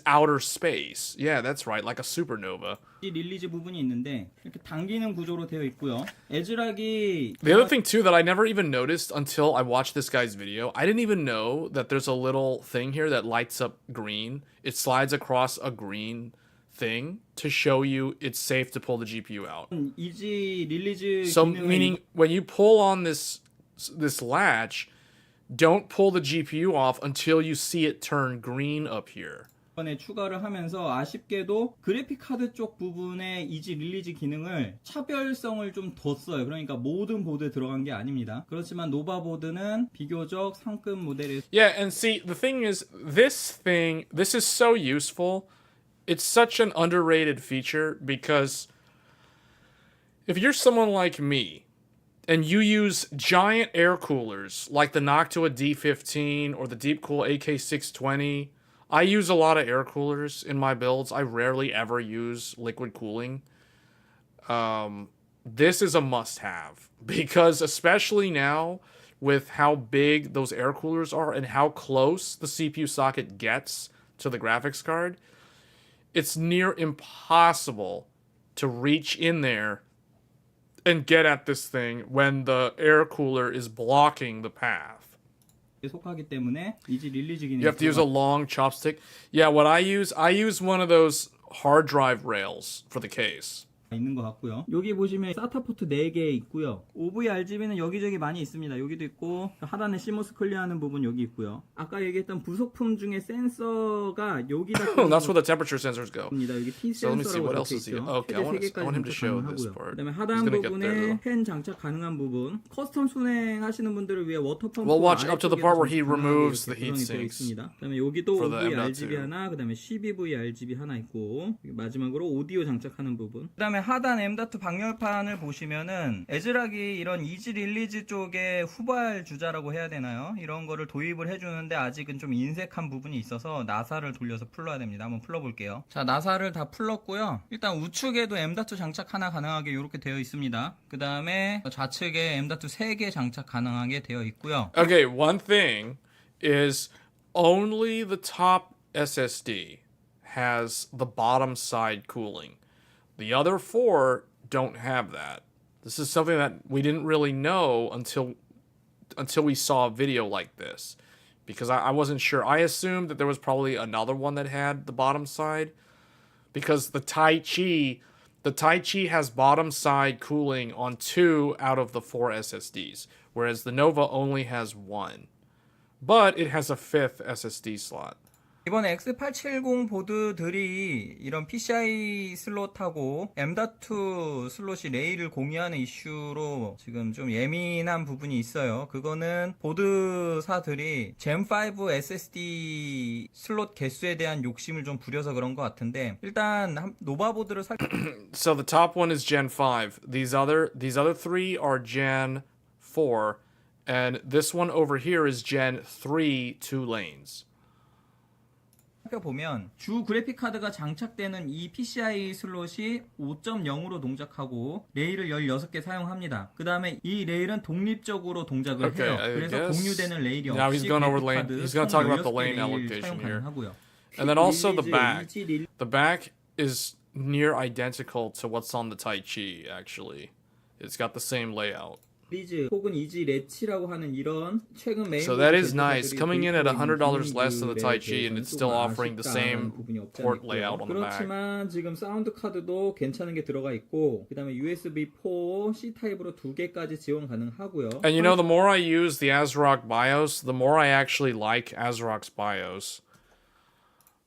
outer space. Yeah, that's right, like a supernova. 이 릴리즈 부분이 있는데 이렇게 당기는 구조로 되어 있고요. 에즈락이 The other thing too that I never even noticed until I watched this guy's video, I didn't even know that there's a little thing here that lights up green. It slides across a green thing to show you it's safe to pull the GPU out. 이지 릴리즈 So meaning when you pull on this latch, don't pull the GPU off until you see it turn green up here. 이번에 추가를 하면서 아쉽게도 그래픽 카드 쪽 부분에 이지 릴리즈 기능을 차별성을 좀 뒀어요. 그러니까 모든 보드에 들어간 게 아닙니다. 그렇지만 노바 보드는 비교적 상급 모델에 Yeah, and see, the thing is, this is so useful. It's such an underrated feature because if you're someone like me and you use giant air coolers like the Noctua D15 or the Deepcool AK620, I use a lot of air coolers in my builds. I rarely ever use liquid cooling. This is a must-have because especially now with how big those air coolers are and how close the CPU socket gets to the graphics card, it's near impossible to reach in there and get at this thing when the air cooler is blocking the path. 속하기 때문에 이지 릴리즈 기능. You have to use a long chopstick. Yeah, what I use one of those hard drive rails for the case. 있는 것 같고요. 여기 보시면 SATA 포트 4개 있고요. OVRGB는 여기저기 많이 있습니다. 여기도 있고 하단에 CMOS 클리어하는 부분 여기 있고요. 아까 얘기했던 부속품 중에 센서가 여기다 That's where the temperature sensors go. 여기 T So let me see what 센서라고 else is he. 적혀있죠. Okay, I want him to show this part. 그다음에 하단 부분에 팬 장착 가능한 부분. 커스텀 순행하시는 분들을 위해 워터펌프. We'll watch up to the part where he removes the heat sinks. 그다음에 여기도 OVRGB 하나, 그다음에 CBVRGB 하나 있고 마지막으로 오디오 장착하는 부분. 그다음에 하단 M.2 방열판을 보시면은 에즈락이 이런 이지 릴리즈 쪽에 후발 주자라고 해야 되나요? 이런 거를 도입을 해주는데 아직은 좀 인색한 부분이 있어서 나사를 돌려서 풀러야 됩니다. 한번 풀러볼게요. 자, 나사를 다 풀렀고요. 일단 우측에도 M.2 장착 하나 가능하게 이렇게 되어 있습니다. 그 다음에 좌측에 M.2 3개 장착 가능하게 되어 있고요. Okay, one thing is only the top SSD has the bottom side cooling. The other 4 don't have that. This is something that we didn't really know until we saw a video like this. Because I wasn't sure. I assumed that there was probably another one that had the bottom side. Because the Tai Chi has bottom side cooling on 2 out of the 4 SSDs. Whereas the Nova only has 1. But it has a 5th SSD slot. 이번에 X870 보드들이 이런 PCI 슬롯하고 M.2 슬롯이 레일을 공유하는 이슈로 지금 좀 예민한 부분이 있어요. 그거는 보드사들이 젠5 SSD 슬롯 개수에 대한 욕심을 좀 부려서 그런 것 같은데, 일단 노바 보드를 So the top one is Gen 5. These other three are Gen 4, and this one over here is Gen 3 2 lanes. 살펴보면 주 그래픽 카드가 장착되는 이 PCI 슬롯이 5.0으로 동작하고 레일을 16개 사용합니다. 그 다음에 이 레일은 독립적으로 동작을 해요. 그래서 공유되는 레일이 Now he's 없이 going over 그래픽 lane. 카드 He's going to talk about the 총 lane 16개 레일 allocation 사용 here. 가능하고요. And then also the back. The back is near identical to what's on the Tai Chi, actually. It's got the same layout. 리즈 혹은 이지 레치라고 하는 이런 최근 메인 So that is nice. Coming in at $100 less than the Tai Chi, and it's still offering the same port layout on the back. 그렇지만 지금 사운드 카드도 괜찮은 게 들어가 있고, 그다음에 USB 4, C 타입으로 2개까지 지원 가능하고요. And you know, the more I use the ASRock BIOS, the more I actually like ASRock's BIOS.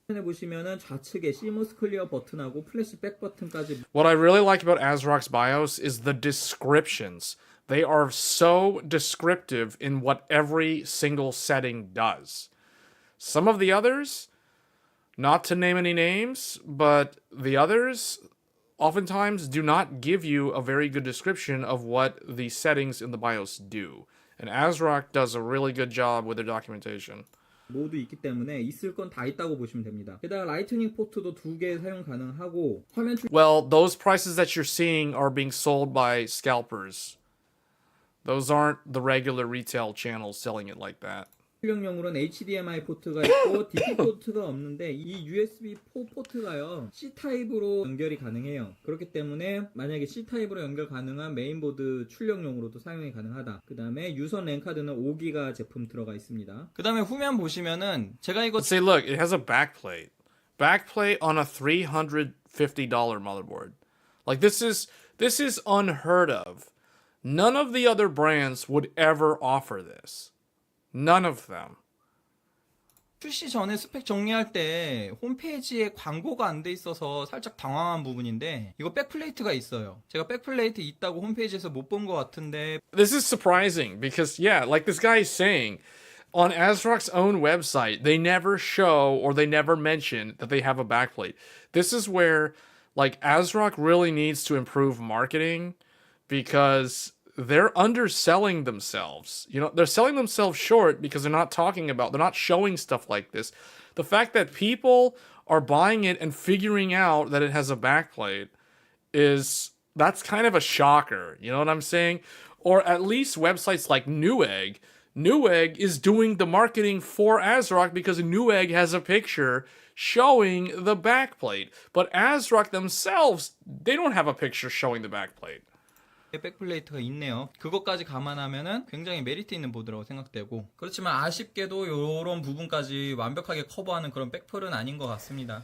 보시면은 좌측에 CMOS 클리어 버튼하고 플래시백 버튼까지. What I really like about ASRock's BIOS is the descriptions. They are so descriptive in what every single setting does. Some of the others, not to name any names, but the others oftentimes do not give you a very good description of what the settings in the BIOS do. And ASRock does a really good job with their documentation. 모두 있기 때문에 있을 건 다 있다고 보시면 됩니다. 게다가 라이트닝 포트도 2개 사용 가능하고 화면 Well, those prices that you're seeing are being sold by scalpers. Those aren't the regular retail channels selling it like that. 출력용으로는 HDMI 포트가 있고 DP 포트가 없는데 이 USB 4 포트가요 C 타입으로 연결이 가능해요. 그렇기 때문에 만약에 C 타입으로 연결 가능한 메인보드 출력용으로도 사용이 가능하다. 그 다음에 유선 랜 카드는 5기가 제품 들어가 있습니다. 그 다음에 후면 보시면은 제가 이거 See, look, it has a backplate. Backplate on a $350 motherboard. Like this is unheard of. None of the other brands would ever offer this. None of them. 출시 전에 스펙 정리할 때 홈페이지에 광고가 안 돼 있어서 살짝 당황한 부분인데 이거 백플레이트가 있어요. 제가 백플레이트 있다고 홈페이지에서 못 본 것 같은데. This is surprising because, yeah, like this guy is saying, on ASRock's own website, they never show or they never mention that they have a backplate. This is where, like, ASRock really needs to improve marketing because they're underselling themselves. You know, they're selling themselves short because they're not showing stuff like this. The fact that people are buying it and figuring out that it has a backplate that's kind of a shocker. You know what I'm saying? Or at least websites like Newegg. Newegg is doing the marketing for ASRock because Newegg has a picture showing the backplate. But ASRock themselves, they don't have a picture showing the backplate. 백플레이트가 있네요. 그것까지 감안하면은 굉장히 메리트 있는 보드라고 생각되고, 그렇지만 아쉽게도 이런 부분까지 완벽하게 커버하는 그런 백플은 아닌 것 같습니다.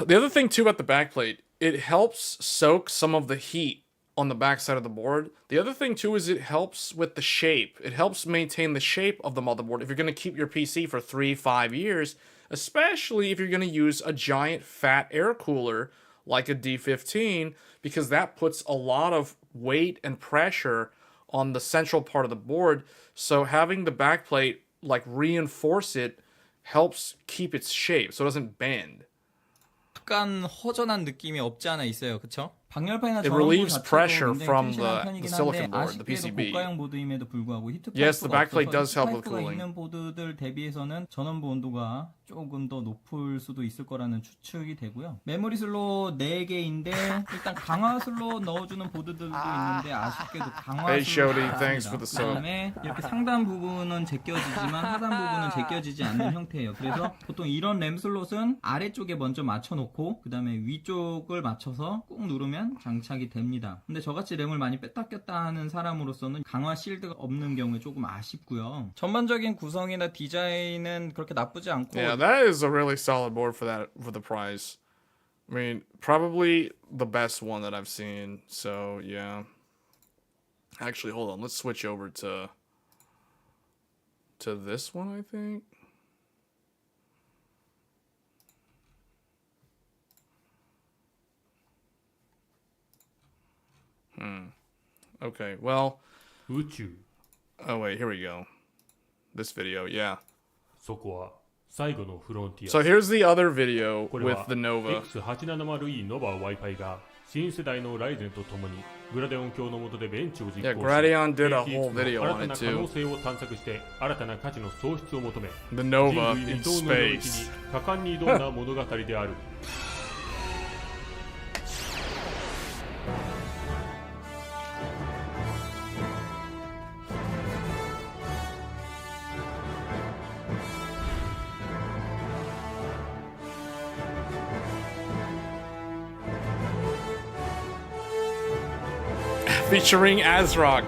The other thing too about the backplate, it helps soak some of the heat on the backside of the board. The other thing too is it helps with the shape. It helps maintain the shape of the motherboard if you're going to keep your PC for 3-5 years, especially if you're going to use a giant fat air cooler like a D15, because that puts a lot of weight and pressure on the central part of the board. So having the backplate like reinforce it helps keep its shape so it doesn't bend. 약간 허전한 느낌이 없지 않아 있어요. 그쵸? 방열판이나 It relieves pressure from the silicon board, the PCB. 고가형 보드임에도 불구하고 히트 Yes, the backplate 없어서 does help with 히트파이프가 cooling. 있는 보드들 대비해서는 전원부 온도가 조금 더 높을 수도 있을 거라는 추측이 되고요. 메모리 슬롯 4개인데 일단 강화 슬롯 넣어주는 보드들도 있는데 아쉽게도 강화 Hey, 슬롯이 Shody, thanks for the 없습니다. sub. 그다음에 이렇게 상단 부분은 제껴지지만 하단 부분은 제껴지지 않는 형태예요. 그래서 보통 이런 램 슬롯은 아래쪽에 먼저 맞춰놓고 그 다음에 위쪽을 맞춰서 꾹 누르면 장착이 됩니다. 근데 저같이 램을 많이 뺐다 꼈다 하는 사람으로서는 강화 실드가 없는 경우에 조금 아쉽고요. 전반적인 구성이나 디자인은 그렇게 나쁘지 않고. Yeah, that is a really solid board for the price. I mean, probably the best one that I've seen. So yeah. Actually, hold on. Let's switch over to this one, I think. Okay, well... 宇宙 Oh, wait, here we go. This video, yeah. そこは最後のフロンティア So here's the other video これ with は the Nova. X870E Nova Wi-Fi が新世代のライゼンとともにグラデオン教の下でベンチを実行し Yeah, Radeon did a whole 新 video た on な it 可能 too. 性を探索して新たな価値の創出を求め The Nova 人類 in 未踏の領域 space. に果敢に挑んだ物語である Featuring ASRock.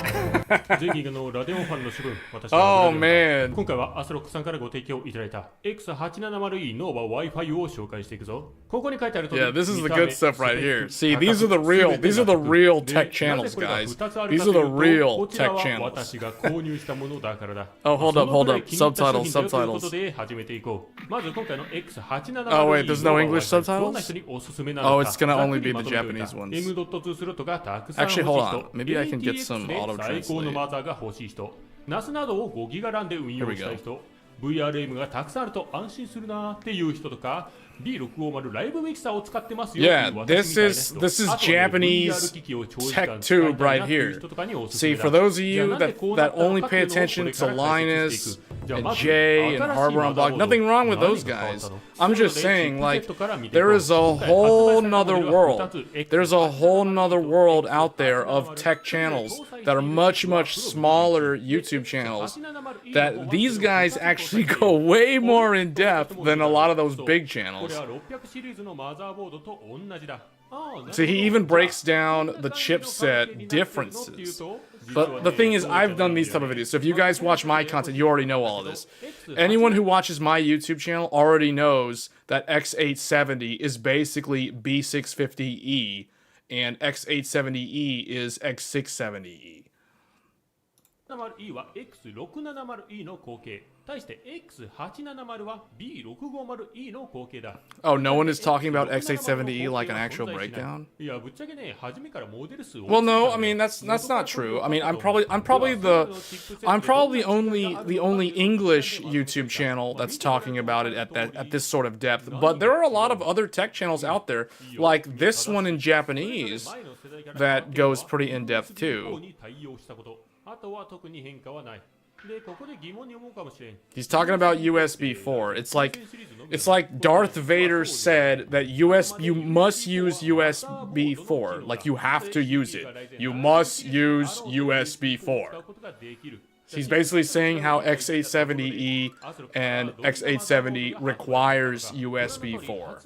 ぜひラデオンファンの諸君、私 Oh は man. 今回はアスロックさんからご提供いただいた X870E Nova Wi-Fi を紹介していくぞ。ここに書いてある通り Yeah, this is the good stuff right here. See, these are the real tech channels, guys. These are the real tech channels. 私が購入したものだからだ。 Oh, hold up, hold up. そのくらい気に入った商 Subtitles, 品だよという subtitles. ことで始めていこう。まず今回の X870E Oh, wait, there's no Nova English Wi-Fi subtitles? どんな人におすすめなのか Oh, it's gonna only be the ざっくりまとめておいた Japanese ones. M.2 スロットがたくさん欲しい Actually, hold 人 on. Maybe I can get some ATX で最高の auto-translate. マザーが欲しい人 NAS などを5ギガランで運用したい人 VRM がたくさんあると安心するなっていう人とか B650 ライブミキサーを使ってますよ Yeah, っていう私みたいな人 this is あとはね Japanese VR 機器を長時間 tech 使い tube たい right なっていう here. 人とかにおすす See, めだ for those of じゃあ you なんで that こうなった that の only かって pay いうのをこれ attention か to ら解説 Linus していくじゃあ and まず Jay and 新しい Harbor マ on ザー Block, ボード nothing wrong with 何 those が変わっ guys. たの I'm それ just でチッ saying, プセッ like, トから見ていこ there う is a 今回 whole 発売されたモ nother デルは world. 2つ There's a whole nother world out there of tech channels that are much, much smaller YouTube channels that these guys actually go way more in depth than a lot of those big こ channels. れは600シリーズのマザーボードと同じだ。So he even breaks down the chipset differences. But the thing is, I've done these type of videos. So if you guys watch my content, you already know all of this. Anyone who watches my YouTube channel already knows that X870 is basically B650E and X870E is X670E. X670E は X670E の後継。対して X870 は B650E の後継だ。 Oh, no one is talking about X870E like an actual breakdown? いや、ぶっちゃけね、初めからモデル数 Well, no, I mean that's not true. I mean, I'm probably the only English YouTube channel that's talking about it at this sort of depth. But there are a lot of other tech channels out there, like this one in Japanese, that goes pretty in depth too. あとは特に変化はない。で、ここで疑問に思うかもしれん。 He's talking about USB 4. It's like Darth Vader said that you must use USB 4. Like you have to use it. You must use USB 4. He's basically saying how X870E and X870 requires USB 4.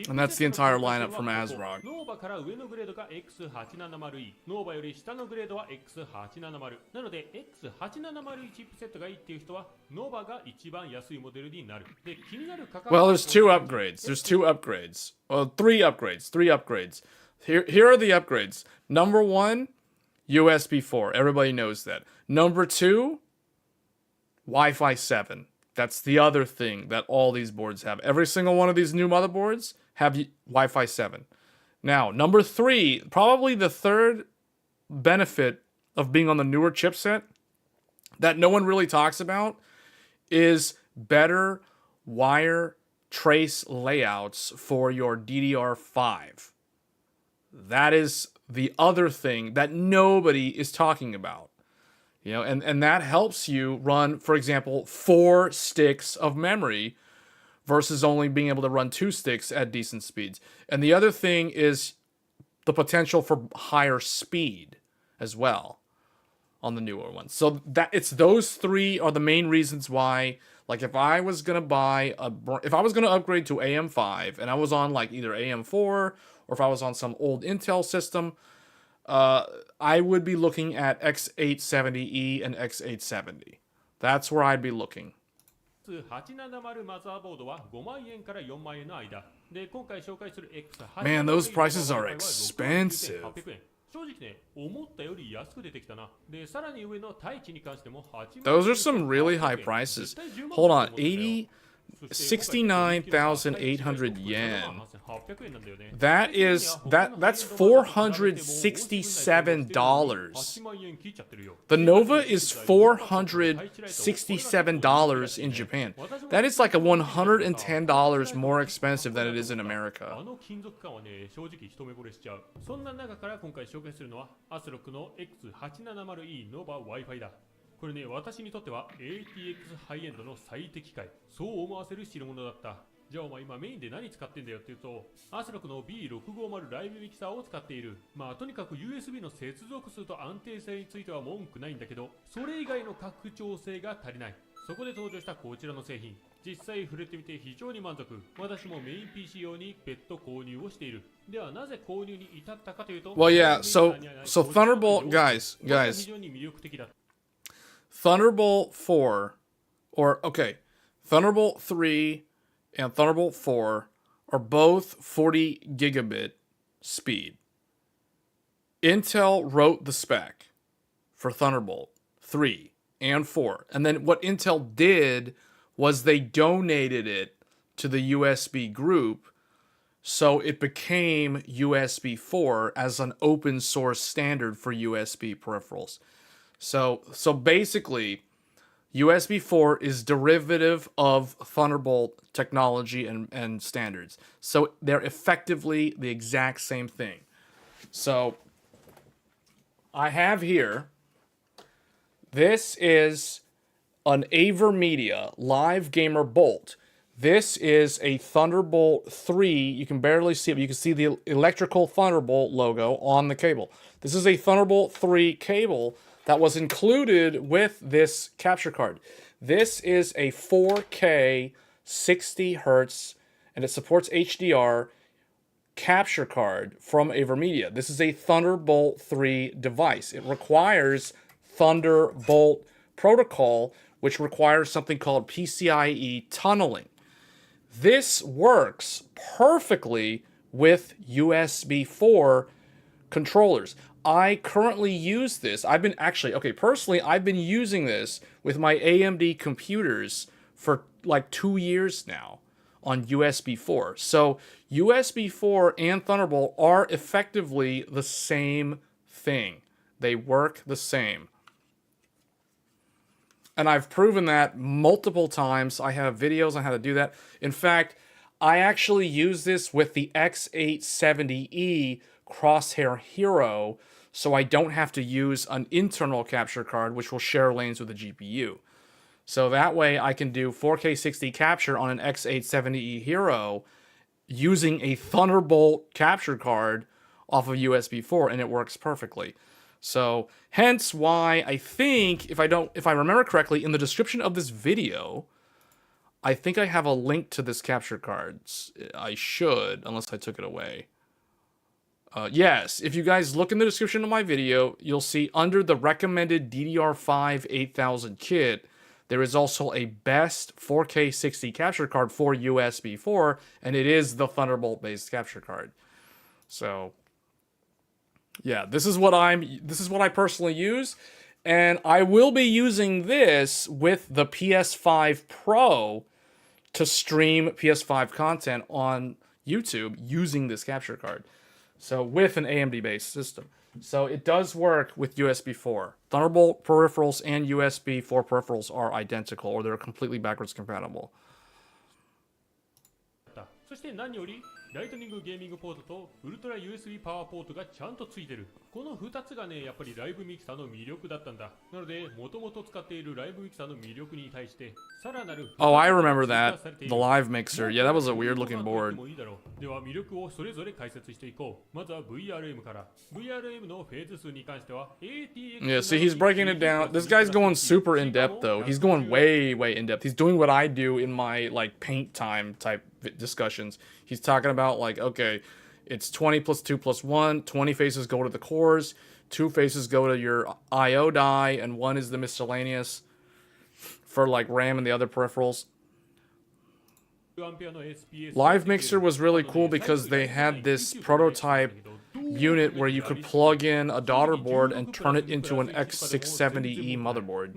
And that's the entire lineup from ASRock. Nova から上のグレードが X870E、Nova より下のグレードは X870。なので X870E チップセットがいいっていう人は Nova が一番安いモデルになる。で、気になる価格 Well, there's two upgrades. There's two upgrades. Well, three upgrades. Here are the upgrades. Number one, USB 4. Everybody knows that. Number two, Wi-Fi 7. That's the other thing that all these boards have. Every single one of these new motherboards have Wi-Fi 7. Now, number three, probably the third benefit of being on the newer chipset that no one really talks about is better wire trace layouts for your DDR5. That is the other thing that nobody is talking about. You know, and that helps you run, for example, 4 sticks of memory versus only being able to run 2 sticks at decent speeds. And the other thing is the potential for higher speed as well on the newer ones. So that it's those three are the main reasons why, like if I was going to upgrade to AM5 and I was on like either AM4 or if I was on some old Intel system, I would be looking at X870E and X870. That's where I'd be looking. 870マザーボードは5万円から4万円の間で今回紹介する X870 Man, those prices are expensive. 正直ね、思ったより安く出てきたな。で、さらに上のタイチに関しても8万円。 Those are some really high prices. Hold on, 80 69,800 yen. That's $467. The Nova is $467 in Japan. That is like a $110 more expensive than it is in America. あの金属感はね、正直一目惚れしちゃう。そんな中から今回紹介するのは ASRock の X870E Nova Wi-Fi だ。これね、私にとっては ATX ハイエンドの最適解。そう思わせる代物だった。じゃあお前今メインで何使ってんだよって言うと、ASRock の B650 ライブミキサーを使っている。まあとにかく USB の接続数と安定性については文句ないんだけど、それ以外の拡張性が足りない。そこで登場したこちらの製品。実際触れてみて非常に満足。私もメイン PC 用に別途購入をしている。ではなぜ購入に至ったかというと、Well, yeah, so Thunderbolt, guys, Thunderbolt 4, or okay, Thunderbolt 3 and Thunderbolt 4 are both 40 gigabit speed. Intel wrote the spec for Thunderbolt 3 and 4, and then what Intel did was they donated it to the USB group, so it became USB 4 as an open source standard for USB peripherals. So basically, USB 4 is derivative of Thunderbolt technology and standards. So they're effectively the exact same thing. So I have here, this is an AverMedia Live Gamer Bolt. This is a Thunderbolt 3. You can barely see it, but you can see the electrical Thunderbolt logo on the cable. This is a Thunderbolt 3 cable that was included with this capture card. This is a 4K 60 Hertz, and it supports HDR capture card from AverMedia. This is a Thunderbolt 3 device. It requires Thunderbolt protocol, which requires something called PCIe tunneling. This works perfectly with USB 4 controllers. I currently use this. Personally, I've been using this with my AMD computers for like 2 years now on USB 4. So USB 4 and Thunderbolt are effectively the same thing. They work the same. And I've proven that multiple times. I have videos on how to do that. In fact, I actually use this with the X870E Crosshair Hero, so I don't have to use an internal capture card, which will share lanes with the GPU. So that way I can do 4K 60 capture on an X870E Hero using a Thunderbolt capture card off of USB 4, and it works perfectly. So, hence why I think, if I remember correctly, in the description of this video, I think I have a link to this capture card. I should, unless I took it away. Yes, if you guys look in the description of my video, you'll see under the recommended DDR5 8000 kit, there is also a best 4K 60 capture card for USB 4, and it is the Thunderbolt-based capture card. So, yeah, this is what I personally use, and I will be using this with the PS5 Pro to stream PS5 content on YouTube using this capture card. So with an AMD-based system. So it does work with USB 4. Thunderbolt peripherals and USB 4 peripherals are identical, or they're completely backwards compatible. そして何よりライトニングゲーミングポートとウルトラ USB パワーポートがちゃんとついてる。この2つがね、やっぱりライブミキサーの魅力だったんだ。なので、もともと使っているライブミキサーの魅力に対して、さらなる Oh, I remember that. The live mixer. Yeah, that was a weird looking board. では魅力をそれぞれ解説していこう。まずは VRM から。VRM のフェーズ数に関しては ATX Yeah, see, he's breaking it down. This guy's going super in depth though. He's going way in depth. He's doing what I do in my like paint time type discussions. He's talking about like, okay, it's 20 plus 2 plus 1. 20 faces go to the cores. 2 faces go to your I/O die, and 1 is the miscellaneous for like RAM and the other peripherals. Live Mixer was really cool because they had this prototype unit where you could plug in a daughter board and turn it into an X670E motherboard.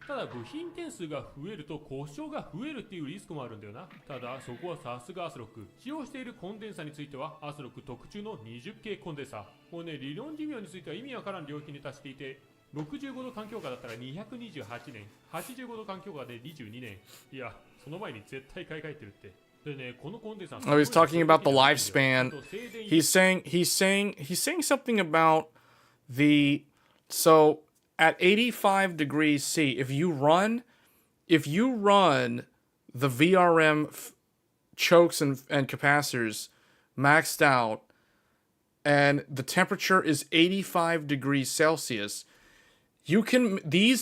ただ部品点数が増えると故障が増えるっていうリスクもあるんだよな。ただそこはさすがアスロック。使用しているコンデンサについてはアスロック特注の20系コンデンサ。もうね、理論寿命については意味わからん領域に達していて、65度環境下だったら228年、85度環境下で22年。いや、その前に絶対買い替えてるって。でね、このコンデンサ Oh, he's talking about the lifespan. He's saying something about the, so at 85 degrees C, if you run the VRM chokes and capacitors maxed out and the temperature is 85 degrees Celsius, you can, the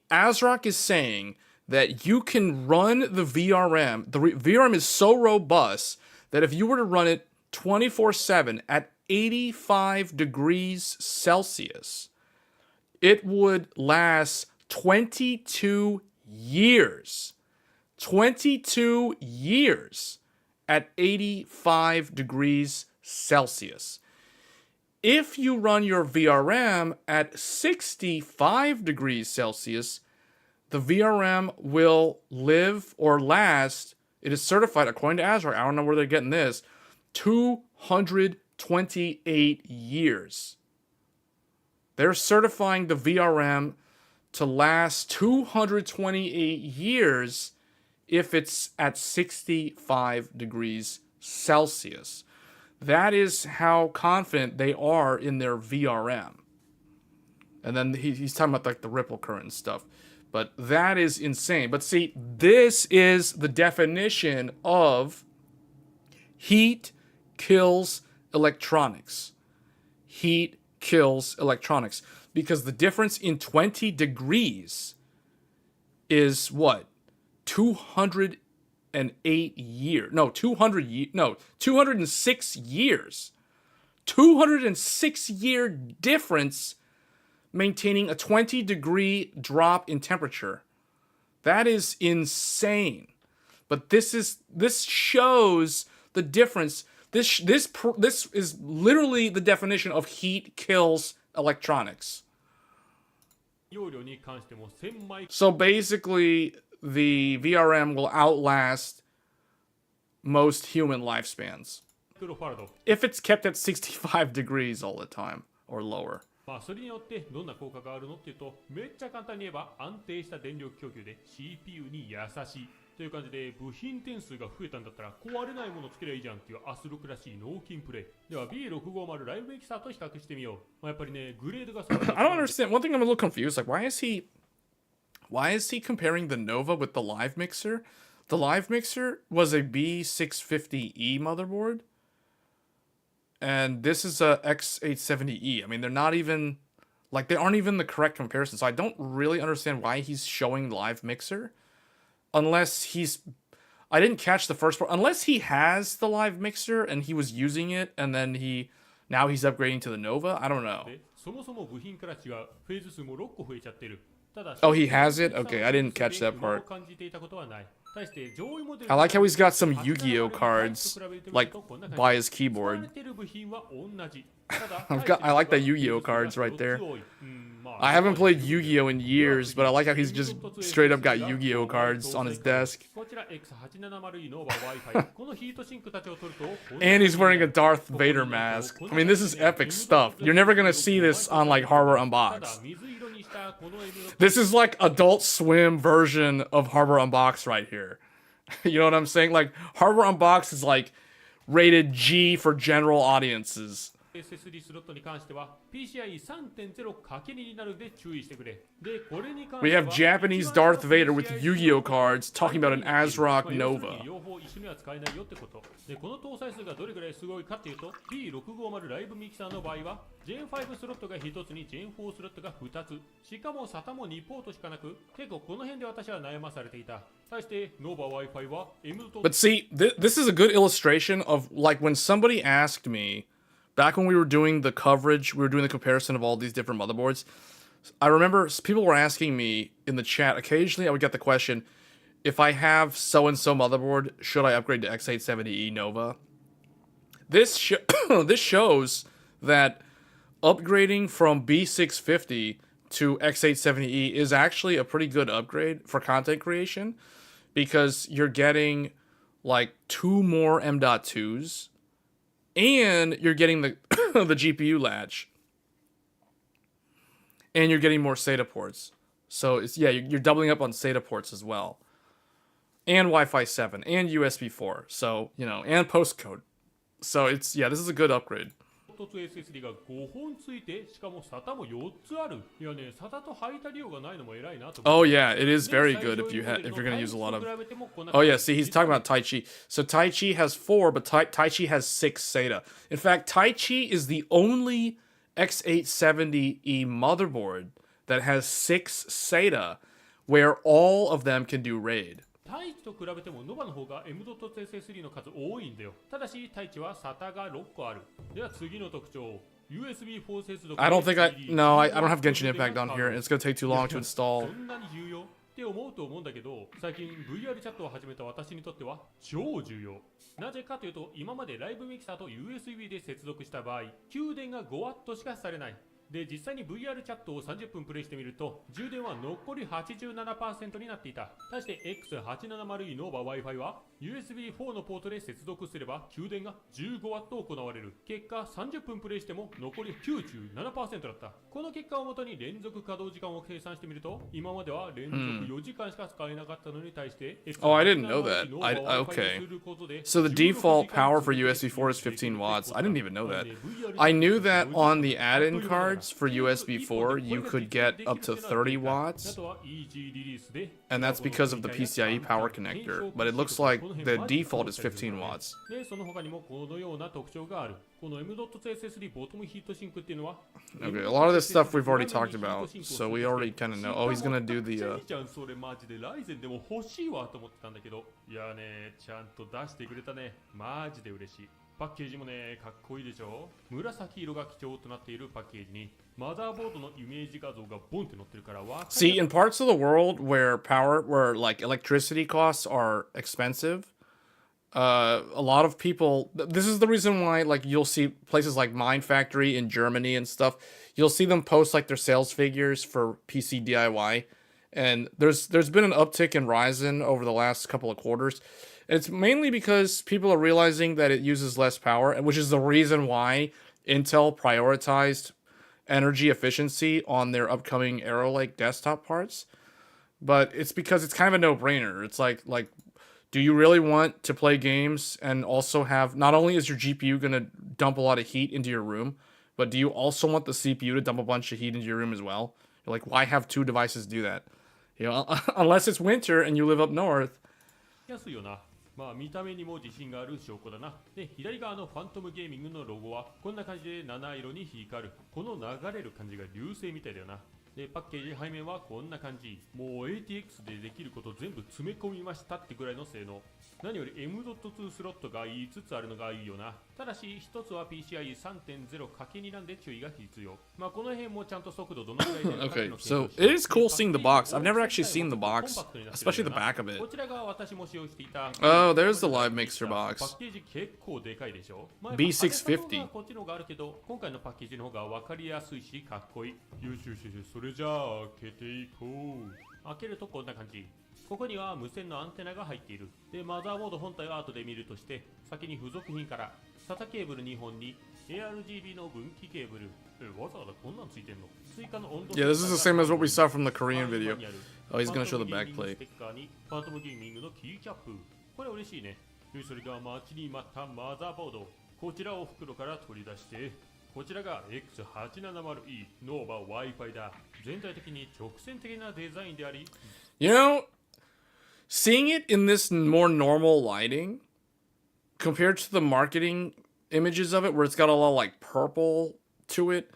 ASRock is saying that you can run the VRM. The VRM is so robust that if you were to run it 24/7 at 85 degrees Celsius, it would last 22 years. 22 years at 85 degrees Celsius. If you run your VRM at 65 degrees Celsius, the VRM will live or last, it is certified according to ASRock, I don't know where they're getting this, 228 years. They're certifying the VRM to last 228 years if it's at 65 degrees Celsius. That is how confident they are in their VRM. And then he's talking about like the ripple current and stuff. But that is insane. But see, this is the definition of heat kills electronics. Heat kills electronics. Because the difference in 20 degrees is what? 208 years. No, 206 years. 206 year difference maintaining a 20-degree drop in temperature. That is insane. But this shows the difference. This is literally the definition of heat kills electronics. So basically, the VRM will outlast most human lifespans if it's kept at 65 degrees all the time or lower. まあそれによってどんな効果があるのっていうと、めっちゃ簡単に言えば安定した電力供給で CPU に優しいという感じで、部品点数が増えたんだったら壊れないものを作ればいいじゃんっていうアスロックらしい納金プレイでは B650 ライブミキサーと比較してみよう。まあ、やっぱりね、グレードがそう I don't understand. One thing I'm a little confused. Like, why is he comparing the Nova with the live mixer? The live mixer was a B650E motherboard. And this is a X870E. I mean, they're not even, like, they aren't even the correct comparison. So I don't really understand why he's showing live mixer. Unless he's, I didn't catch the first part. Unless he has the live mixer and he was using it and then now he's upgrading to the Nova. I don't know. Oh, he has it? Okay, I didn't catch that part. I like how he's got some Yu-Gi-Oh cards, like, by his keyboard. I like the Yu-Gi-Oh cards right there. I haven't played Yu-Gi-Oh in years, but I like how he's just straight up got Yu-Gi-Oh cards on his desk. And he's wearing a Darth Vader mask. I mean, this is epic stuff. You're never gonna see this on, like, Harbor Unboxed. This is like Adult Swim version of Harbor Unboxed right here. You know what I'm saying? Like, Harbor Unboxed is like rated G for general audiences. SSD スロットに関しては PCIe 3.0×2 になるので注意してくれ。で、これに関しては We have Japanese Darth Vader with Yu-Gi-Oh cards talking about an ASRock Nova. 両方一緒には使えないよってこと。で、この搭載数がどれぐらいすごいかっていうと B650 ライブミキサーの場合は Gen5 スロットが1つに Gen4 スロットが2つ。しかも SATA も2ポートしかなく、結構この辺で私は悩まされていた。対して Nova Wi-Fi は M と But see, this is a good illustration of, like, when somebody asked me back when we were doing the coverage, we were doing the comparison of all these different motherboards. I remember people were asking me in the chat, occasionally I would get the question, if I have so-and-so motherboard, should I upgrade to X870E Nova? This shows that upgrading from B650 to X870E is actually a pretty good upgrade for content creation, because you're getting like 2 more M.2s and you're getting the the GPU latch and you're getting more SATA ports. So it's, yeah, you're doubling up on SATA ports as well, and Wi-Fi 7 and USB 4. So, you know, and postcode. So it's, yeah, this is a good upgrade. 突 SSD が5本ついて、しかも SATA も4つある。いやね、SATA と配達量がないのも偉いなと思う。 Oh yeah, it is very good if you're going to use a lot of. Oh yeah, see, he's talking about Tai Chi. So Tai Chi has 4, but Tai Chi has 6 SATA. In fact, Tai Chi is the only X870E motherboard that has 6 SATA, where all of them can do RAID. タイチと比べてもノバの方が M.2 の数多いんだよ。ただしタイチは SATA が6個ある。では次の特徴。USB4 接続。I don't think I don't have Genshin Impact on here. It's gonna take too long to install. そんなに重要って思うと思うんだけど、最近 VR チャットを始めた私にとっては超重要。なぜかというと、今までライブミキサーと USB で接続した場合、給電が 5W しかされない。で、実際に VR チャットを30分プレイしてみると、充電は残り 87% になっていた。対して X870E Nova Wi-Fi は USB4 のポートで接続すれば給電が 15W 行われる。結果30分プレイしても残り 97% だった。この結果をもとに連続稼働時間を計算してみると、今までは連続4時間しか使えなかったのに対して、Oh, I didn't know that. Okay. So the default power for USB4 is 15 watts. I didn't even know that. I knew that on the add-in cards for USB 4, you could get up to 30 watts, and that's because of the PCIe power connector, but it looks like the default is 15 watts. Okay, a lot of this stuff we've already talked about, so we already kind of know. Oh, he's gonna do the, パッケージもね、かっこいいでしょ。紫色が基調となっているパッケージにマザーボードのイメージ画像がボンって載ってるからわかる。See, in parts of the world where like electricity costs are expensive, a lot of people, this is the reason why, like, you'll see places like Mind Factory in Germany and stuff, you'll see them post like their sales figures for PC DIY, and there's been an uptick in Ryzen over the last couple of quarters. It's mainly because people are realizing that it uses less power, which is the reason why Intel prioritized energy efficiency on their upcoming Arrow Lake desktop parts. But it's because it's kind of a no-brainer. It's like, do you really want to play games and also have, not only is your GPU going to dump a lot of heat into your room, but do you also want the CPU to dump a bunch of heat into your room as well? You're like, why have 2 devices do that? You know, unless it's winter and you live up north. 安いよな。まあ見た目にも自信がある証拠だな。で、左側のファントムゲーミングのロゴはこんな感じで七色に光る。この流れる感じが流星みたいだよな。で、パッケージ背面はこんな感じ。もう ATX でできること全部詰め込みましたってぐらいの性能。何より M.2 スロットが5つあるのがいいよな。ただし1つは PCIe 3.0×2 なんで注意が必要。まあこの辺もちゃんと速度どのくらいで。Okay, so it is cool seeing the box. I've never actually seen the box, especially the back of it. こちらが私も使用していた。Oh, there's the live mixer box. パッケージ結構でかいでしょ。B650. こっちのがあるけど、今回のパッケージの方が分かりやすいしかっこいい。よしよしよし、それじゃあ開けていこう。開けるとこんな感じ。ここには無線のアンテナが入っている。で、マザーボード本体は後で見るとして、先に付属品から SATA ケーブル2本に ARGB の分岐ケーブル。わざわざこんなんついてんの。追加の温度。Yeah, this is the same as what we saw from the Korean video. Oh, he's gonna show the backplate. ファントムゲーミングのキーキャップ。これ嬉しいね。それが待ちに待ったマザーボード。こちらを袋から取り出して、こちらが X870E Nova Wi-Fi だ。全体的に直線的なデザインであり。You know, seeing it in this more normal lighting compared to the marketing images of it where it's got a lot of like purple to it,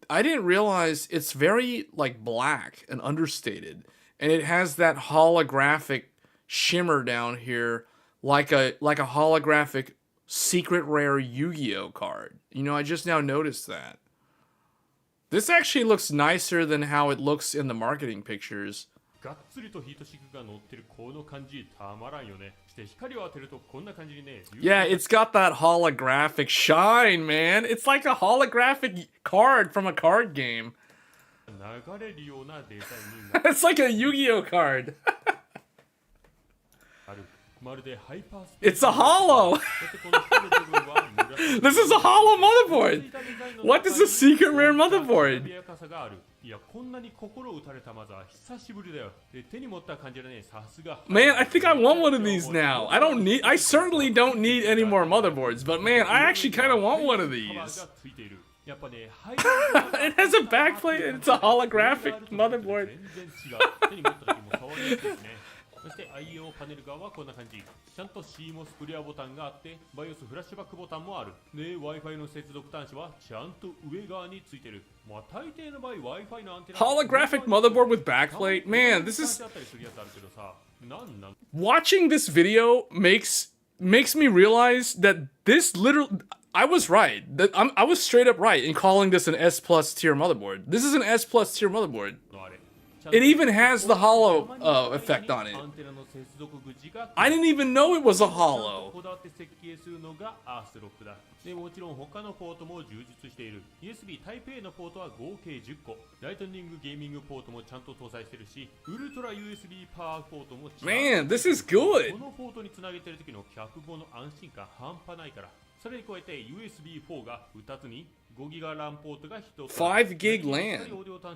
I didn't realize it's very like black and understated, and it has that holographic shimmer down here like a holographic secret rare Yu-Gi-Oh card. You know, I just now noticed that. This actually looks nicer than how it looks in the marketing pictures. がっつりとヒートシンクが乗ってるこの感じたまらんよね。して光を当てるとこんな感じにね。Yeah, it's got that holographic shine, man. It's like a holographic card from a card game. 流れるようなデザインになる。 It's like a Yu-Gi-Oh card. まるでハイパースペー It's a hollow. そしてこの光る部分は紫 This is a hollow motherboard. What is a secret rare motherboard? 艶やかさがある。いや、こんなに心打たれたマザー久しぶりだよ。で、手に持った感じだね。さすが。 Man, I think I want one of these now. I certainly don't need any more motherboards, but man, I actually kind of want one of these. やっぱね、It has a backplate and it's a holographic motherboard. 全然違う。手に持った時も触りやすいですね。そして IO パネル側はこんな感じ。ちゃんと CMOS クリアボタンがあって BIOS フラッシュバックボタンもある。で Wi-Fi の接続端子はちゃんと上側についてる。まあ大抵の場合 Wi-Fi のアンテナ Holographic motherboard with backplate? Man, this is... Watching this video makes me realize that this literally... I was right. I was straight up right in calling this an S plus tier motherboard. This is an S plus tier motherboard. It even has the hollow effect on it. I didn't even know it was a hollow. でもちろん他のポートも充実している。 USB Type A のポートは合計10個。ライトニングゲーミングポートもちゃんと搭載してるし、ウルトラ USB パワーポートも違う。 Man, this is good. このポートにつなげてる時の脚本の安心感半端ないから。それに加えて USB4 が2つに5ギガ LAN ポートが1つ。5 gig LAN.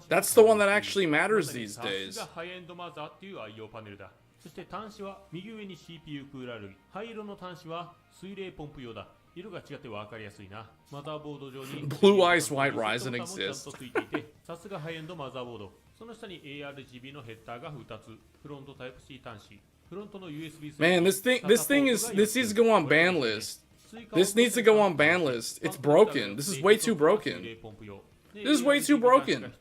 That's the one that actually matters these days. さすがハイエンドマザーっていう IO パネルだ。そして端子は右上に CPU クーラー類。灰色の端子は水冷ポンプ用だ。色が違って分かりやすいな。マザーボード上に Blue Eyes White Ryzen exists. さすがハイエンドマザーボード。その下に ARGB のヘッダーが2つ。フロントタイプ C 端子。フロントの USB Man, this needs to go on ban list. This needs to go on ban list. It's broken. This is way too broken. This is way too broken.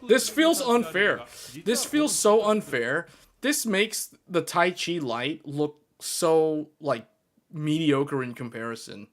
This feels unfair. This feels so unfair. This makes the Tai Chi Lite look so, like, mediocre in comparison.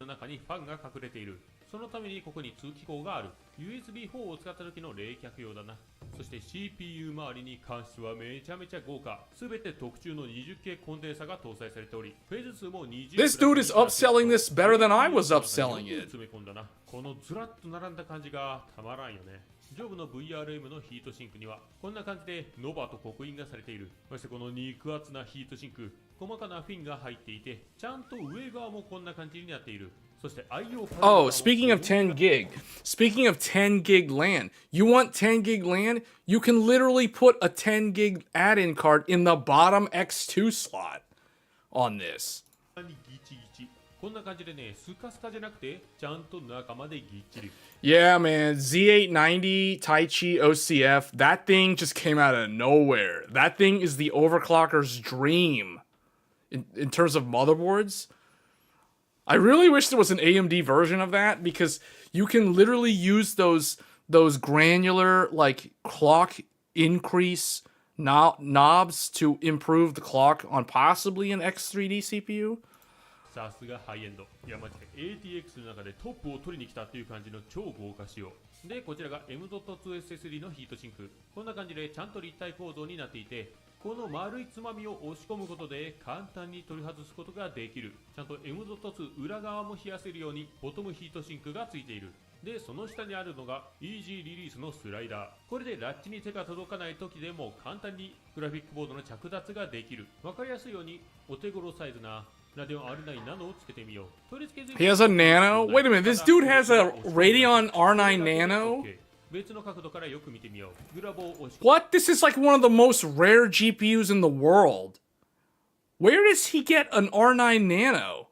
中にファンが隠れている。そのためにここに通気口がある。USB4 を使った時の冷却用だな。そして CPU 周りに関してはめちゃめちゃ豪華。すべて特注の20系コンデンサが搭載されており、フェーズ数も20。This dude is upselling this better than I was upselling it. 詰め込んだな。このずらっと並んだ感じがたまらんよね。上部の VRM のヒートシンクにはこんな感じでノバと刻印がされている。そしてこの肉厚なヒートシンク、細かなフィンが入っていて、ちゃんと上側もこんな感じになっている。Oh, speaking of 10 gig LAN, you want 10 gig LAN? You can literally put a 10 gig add-in card in the bottom X2 slot on this. こんな感じでね、スカスカじゃなくて、ちゃんと中までぎっちり。Yeah, man, Z890 Taichi OCF, that thing just came out of nowhere. That thing is the overclocker's dream in terms of motherboards. I really wish there was an AMD version of that because you can literally use those granular like clock increase knobs to improve the clock on possibly an X3D CPU. さすがハイエンド。いやマジで ATX の中でトップを取りに来たっていう感じの超豪華仕様。で、こちらが M.2 SSD のヒートシンク。こんな感じでちゃんと立体構造になっていて、この丸いつまみを押し込むことで簡単に取り外すことができる。ちゃんと M.2 裏側も冷やせるようにボトムヒートシンクがついている。で、その下にあるのがイージーリリースのスライダー。これでラッチに手が届かない時でも簡単にグラフィックボードの着脱ができる。わかりやすいようにお手頃サイズなRadeon R9 ナノをつけてみよう。He has a Nano? Wait a minute, this dude has a Radeon R9 Nano? 別の角度からよく見てみよう。グラボを押し込む。 What? This is like one of the most rare GPUs in the world. Where does he get an R9 Nano?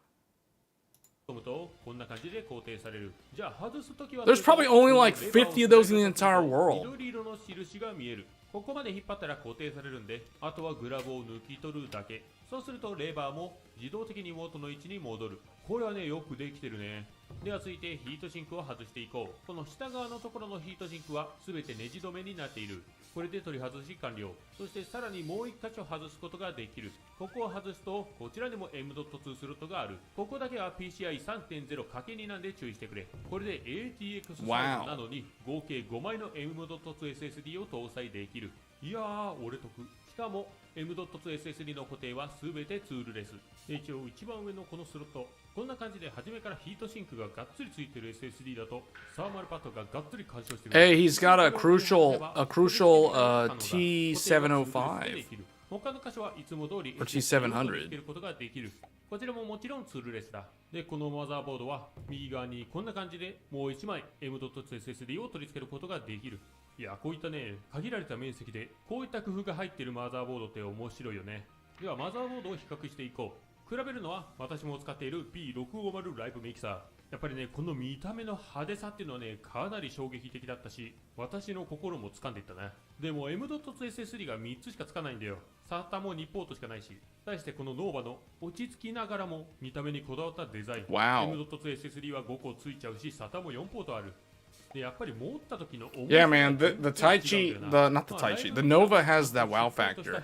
There's probably only like 50 of those in the entire world. 緑色の印が見える。ここまで引っ張ったら固定されるんで、あとはグラブを抜き取るだけ。そうするとレバーも自動的に元の位置に戻る。これはね、よくできてるね。では続いてヒートシンクを外していこう。この下側のところのヒートシンクは全てネジ止めになっている。これで取り外し完了。そしてさらにもう1箇所外すことができる。ここを外すとこちらにも M.2 スロットがある。ここだけは PCI 3.0×2 なんで注意してくれ。これで ATX サイズなのに合計5枚の M.2 SSD を搭載できる。いやー、俺得。しかも M.2 SSD の固定は全てツールレス。一応一番上のこのスロット、こんな感じで初めからヒートシンクががっつりついてる SSD だとサーマルパッドががっつり干渉してる。 Hey, he's got a crucial T705 他の箇所はいつも通り or T700. つけることができる。こちらももちろんツールレスだ。で、このマザーボードは右側にこんな感じでもう1枚 M.2 SSD を取り付けることができる。いや、こういったね、限られた面積でこういった工夫が入っているマザーボードって面白いよね。ではマザーボードを比較していこう。比べるのは私も使っている P650 ライブミキサー。やっぱりね、この見た目の派手さっていうのはね、かなり衝撃的だったし、私の心も掴んでいったね。でも M.2 SSD が3つしかつかないんだよ。SATA も2ポートしかないし、対してこの Nova の落ち着きながらも見た目にこだわったデザイン。Wow. M.2 SSD は5個ついちゃうし、SATA も4ポートある。で、やっぱり持った時の重さ Yeah, man, the Taichi, not the Taichi, the Nova has that wow factor.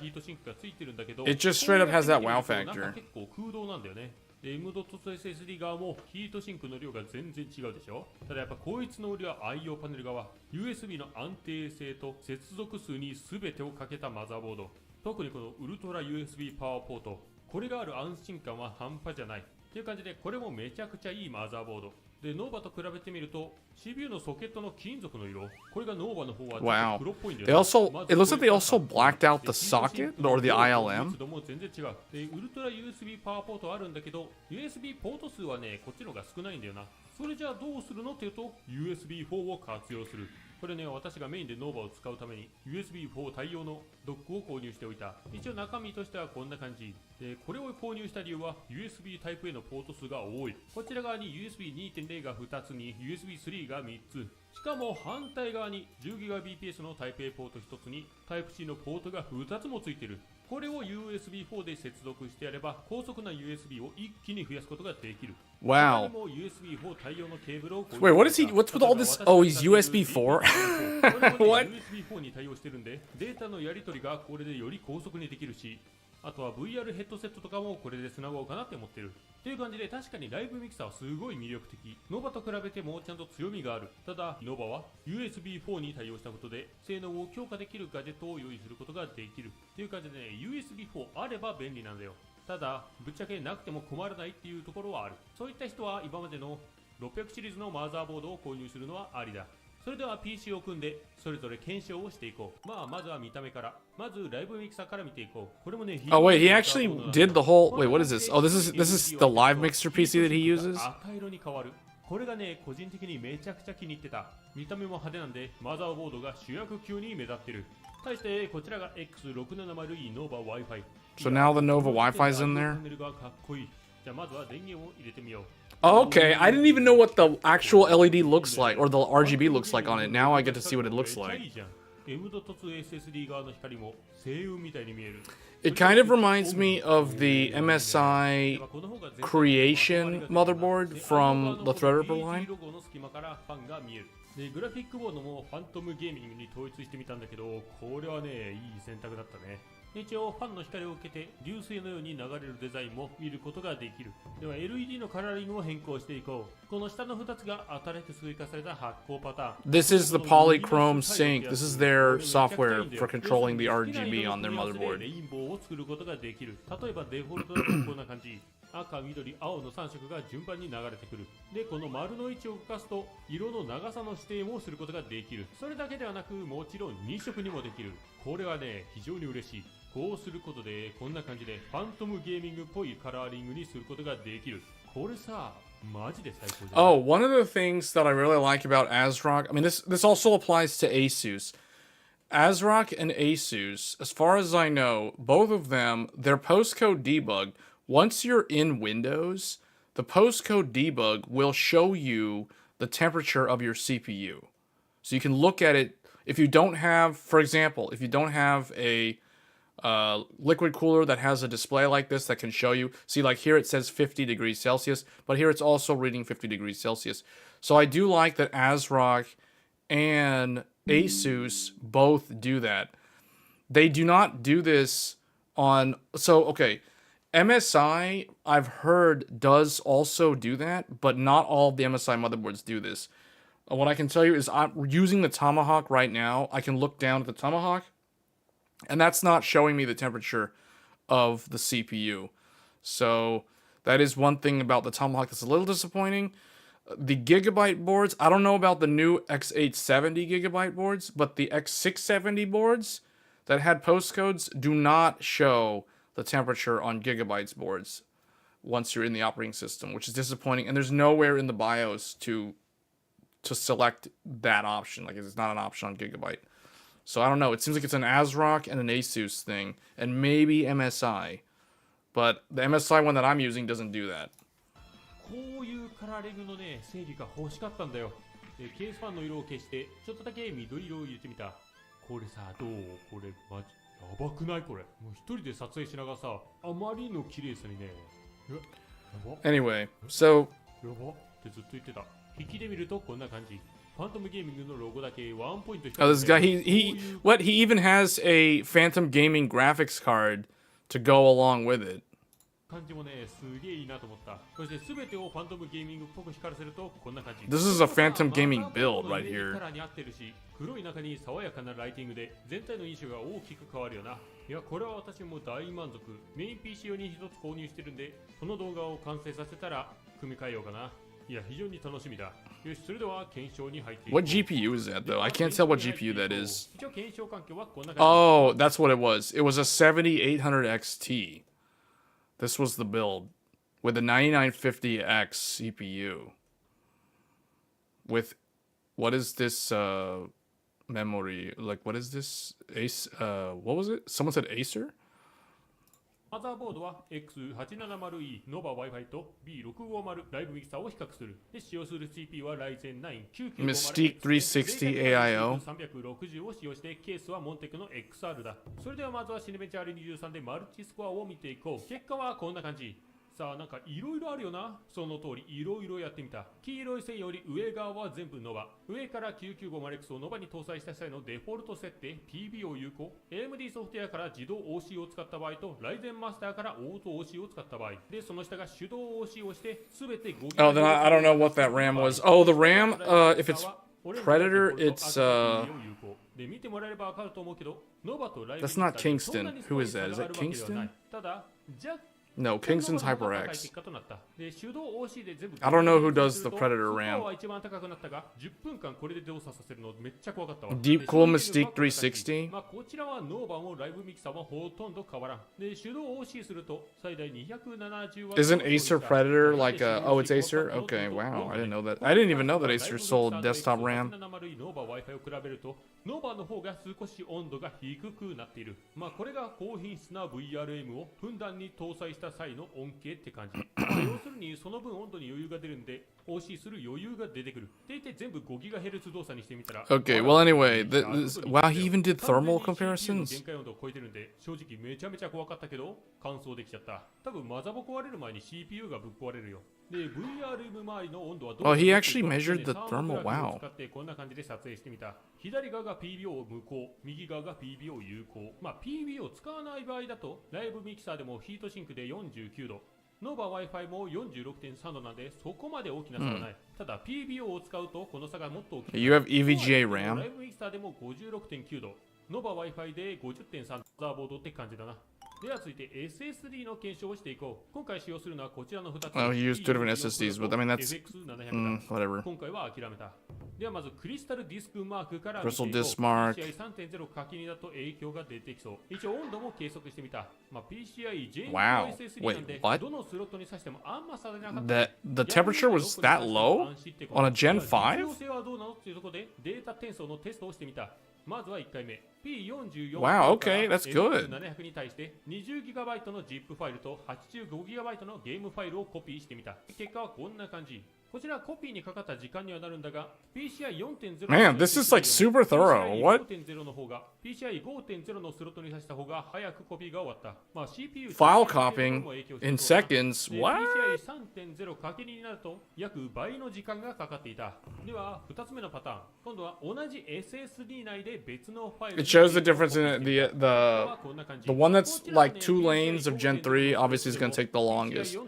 It just straight up has that wow factor. 結構空洞なんだよね。で、M.2 SSD 側もヒートシンクの量が全然違うでしょ。ただやっぱこいつの売りは I/O パネル側、USB の安定性と接続数に全てをかけたマザーボード。特にこのウルトラ USB パワーポート、これがある安心感は半端じゃないっていう感じで、これもめちゃくちゃいいマザーボードで、ノーバと比べてみると CPU のソケットの金属の色、これがノーバの方はちょっと黒っぽいんだよね。 It looks like they also blacked out the socket or the ILM. も全然違う。で、ウルトラ USB パワーポートあるんだけど USB ポート数はね、こっちの方が少ないんだよな。それじゃあどうするのっていうと USB4 を活用する。これね、私がメインで Nova を使うために USB4 対応のドックを購入しておいた。一応中身としてはこんな感じで、これを購入した理由は USB タイプ A のポート数が多い。こちら側に USB2.0 が2つに USB3 が3つ、しかも反対側に 10GBps のタイプ A ポート1つにタイプ C のポートが2つもついてる。これを USB4 で接続してやれば高速な USB を一気に増やすことができる。Wow. USB4 対応のケーブルを Wait, what is he? What's with all this? Oh, he's USB4? What? USB4 に対応してるんで、データのやり取りがこれでより高速にできるし、あとは VR ヘッドセットとかもこれで繋ごうかなって思ってる。っていう感じで、確かにライブミキサーはすごい魅力的。ノバと比べてもちゃんと強みがある。ただ、ノバは USB4 に対応したことで性能を強化できるガジェットを用意することができる。っていう感じでね、USB4 あれば便利なんだよ。ただ、ぶっちゃけなくても困らないっていうところはある。そういった人は今までの600シリーズのマザーボードを購入するのはありだ。それでは PC を組んでそれぞれ検証をしていこう。まずは見た目から。まずライブミキサーから見ていこう。これもね、Oh wait, he actually did the whole. Wait, what is this? Oh, this is the live mixer PC that he uses. 赤色に変わる。これがね、個人的にめちゃくちゃ気に入ってた。見た目も派手なんで、マザーボードが主役級に目立ってる。対してこちらが X670E Nova Wi-Fi。So now the Nova Wi-Fi's in there. かっこいい。じゃあまずは電源を入れてみよう。Oh, okay, I didn't even know what the actual LED looks like, or the RGB looks like on it. Now I get to see what it looks like. It kind of reminds me of the MSI Creation motherboard from the Threadripper line. で、グラフィックボードもファントムゲーミングに統一してみたんだけど、これはね、いい選択だったね。一応ファンの光を受けて流水のように流れるデザインも見ることができる。では LED のカラーリングを変更していこう。この下の2つが新しく追加された発光パターン。This is the polychrome sync. This is their software for controlling the RGB on their motherboard. レインボーを作ることができる。例えばデフォルトだとこんな感じ。赤、緑、青の3色が順番に流れてくる。で、この丸の位置を動かすと色の長さの指定もすることができる。それだけではなく、もちろん2色にもできる。これはね、非常に嬉しい。こうすることでこんな感じでファントムゲーミングっぽいカラーリングにすることができる。これさ、マジで最高じゃん。Oh, one of the things that I really like about ASRock, I mean, this also applies to ASUS. ASRock and ASUS, as far as I know, both of them, their postcode debug, once you're in Windows, the postcode debug will show you the temperature of your CPU. So you can look at it. If you don't have, for example, if you don't have a liquid cooler that has a display like this that can show you, see, like here it says 50 degrees Celsius, but here it's also reading 50 degrees Celsius. So I do like that ASRock and ASUS both do that. They do not do this on, so okay, MSI I've heard does also do that, but not all of the MSI motherboards do this. What I can tell you is I'm using the Tomahawk right now. I can look down at the Tomahawk And that's not showing me the temperature of the CPU. So that is one thing about the Tomahawk that's a little disappointing. The Gigabyte boards, I don't know about the new X870 Gigabyte boards, but the X670 boards that had postcodes do not show the temperature on Gigabyte's boards once you're in the operating system, which is disappointing. And there's nowhere in the BIOS to select that option. Like, it's not an option on Gigabyte. So I don't know. It seems like it's an ASRock and an Asus thing, and maybe MSI. But the MSI one that I'm using doesn't do that. こういうカラーレグのね、整理が欲しかったんだよ。で、ケースファンの色を消して、ちょっとだけ緑色を入れてみた。これさ、どう？これ、マジ、やばくないこれ。もう一人で撮影しながらさ、あまりの綺麗さにね。やば。Anyway, so... やばってずっと言ってた。引きで見るとこんな感じ。ファントムゲーミングのロゴだけワンポイント。Oh, this guy, he even has a Phantom Gaming graphics card to go along with it. 感じもね、すげえいいなと思った。そして全てをファントムゲーミングっぽく光らせるとこんな感じ。This is a Phantom Gaming build right here. カラーに合ってるし、黒い中に爽やかなライティングで全体の印象が大きく変わるよな。いや、これは私も大満足。メイン PC 用に一つ購入してるんで、この動画を完成させたら組み替えようかな。いや、非常に楽しみだ。よし、それでは検証に入っていこう。 What GPU is that though? I can't tell what GPU that is. 一応検証環境はこんな感じ。 Oh, that's what it was. It was a 7800 XT. This was the build with a 9950X CPU. With what is this memory? Like, what is this? What was it? Someone said Acer? マザーボードは X870E Nova Wi-Fi と B650 ライブミキサーを比較する。で、使用する CPU は Ryzen 9 9950 Mystique 360 AIO 360を使用して、ケースはモンテクの XR だ。それではまずはシネベンチ R23 でマルチスコアを見ていこう。結果はこんな感じ。さあ、なんかいろいろあるよな。その通りいろいろやってみた。黄色い線より上側は全部ノバ。上から 9950X をノバに搭載した際のデフォルト設定 PB を有効。AMD ソフトウェアから自動 OC を使った場合と Ryzen マスターからオート OC を使った場合で、その下が手動 OC をして全て5 Oh, then I don't know what that RAM was. Oh, the RAM, if it's Predator, it's That's not Kingston. Who is that? Is that Kingston? No, Kingston's HyperX. I don't know who does the Predator RAM. Deep Cool Mystique 360? Isn't Acer Predator like a... Oh, it's Acer? Okay, wow, I didn't know that. I didn't even know that Acer sold desktop RAM. ノーバーの方が少し温度が低くなっている。まあこれが高品質な VRM をふんだんに搭載した際の恩恵って感じ。要するにその分温度に余裕が出るんで OC する余裕が出てくる。って言って全部 5GHz 動作にしてみたら。Okay, well anyway, wow, he even did thermal comparisons? 限界温度を超えてるんで正直めちゃめちゃ怖かったけど完走できちゃった。多分マザボ壊れる前に CPU がぶっ壊れるよ。で VRM 周りの温度はどうか。Oh, he actually measured the thermal. Wow. 使ってこんな感じで撮影してみた。左側が PBO 無効、右側が PBO 有効。まあ PBO を使わない場合だとライブミキサーでもヒートシンクで49度。ノーバー Wi-Fi も 46.3 度なんでそこまで大きな差はない。ただ PBO を使うとこの差がもっと大きい。You have EVGA RAM? ライブミキサーでも 56.9 度。ノーバー Wi-Fi で 50.3 度。ザーボードって感じだな。では続いて SSD の検証をしていこう。今回使用するのはこちらの2つ。Oh, he used two different SSDs, but I mean that's whatever. 今回は諦めた。ではまずクリスタルディスクマークから見ていこう。Crystal Disk Mark. PCI 3.0 書き2だと影響が出てきそう。一応温度も計測してみた。まあ PCI Gen Wow. SSD なんで Wait, どのスロットに挿してもあんま差がなかった。The temperature was that low on a Gen 5? 実用性はどうなのっていうところでデータ転送のテストをしてみた。まずは1回目 P44 Wow, okay, that's good. 700に対して 20GB の ZIP ファイルと 85GB のゲームファイルをコピーしてみた。結果はこんな感じ。こちらコピーにかかった時間にはなるんだが PCI 4.0 Man, this is like super thorough. What? PCI 5.0 の方が PCI 5.0 のスロットに挿した方が早くコピーが終わった。まあ CPU File copying in seconds. What? PCI 3.0 かけ2になると約倍の時間がかかっていた。では2つ目のパターン。今度は同じ SSD 内で別のファイル。 It shows the difference in the one that's like 2 lanes of Gen 3 obviously is going to take the longest.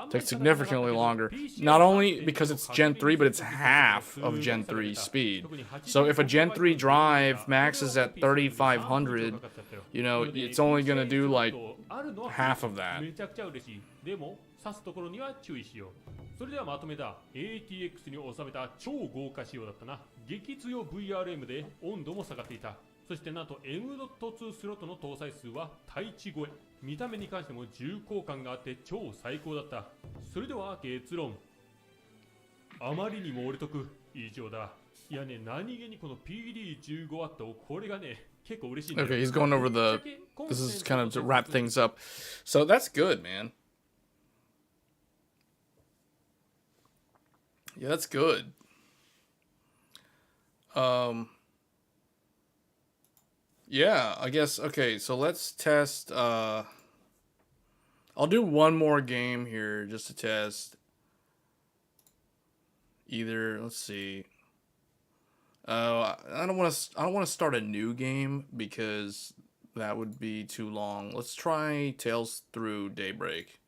Takes significantly longer. Not only because it's Gen 3, but it's half of Gen 3 speed. So if a Gen 3 drive maxes at 3500, you know, it's only gonna do like half of that. めちゃくちゃ嬉しい。でも刺すところには注意しよう。それではまとめだ。ATX に収めた超豪華仕様だったな。激強 VRM で温度も下がっていた。そしてなんと M.2 スロットの搭載数は対地超え。見た目に関しても重厚感があって超最高だった。それでは結論。あまりにも俺得異常だ。いやね、何気にこの PD15W これがね、結構嬉しいんだよ。Okay, he's going over the. This is kind of to wrap things up. So that's good, man. Yeah, that's good. Yeah, I guess. Okay, so let's test. I'll do one more game here just to test. Either, let's see. I don't want to start a new game because that would be too long. Let's try Tales Through Daybreak.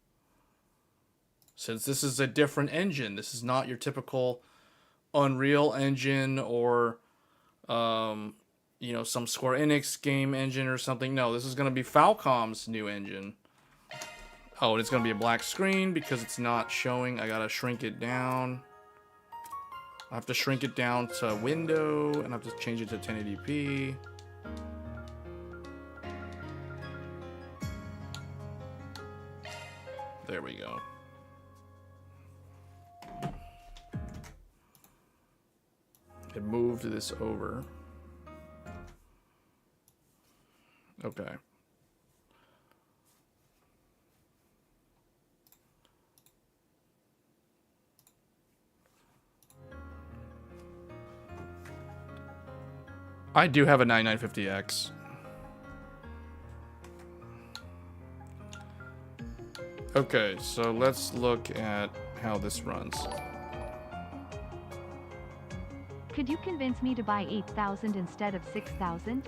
Since this is a different engine, this is not your typical Unreal Engine or you know, some Square Enix game engine or something. No, this is going to be Falcom's new engine. Oh, and it's going to be a black screen because it's not showing. I got to shrink it down. I have to shrink it down to window, and I have to change it to 1080p. There we go. It moved this over. Okay. I do have a 9950X. Okay, so let's look at how this runs. Could you convince me to buy 8,000 instead of 6,000?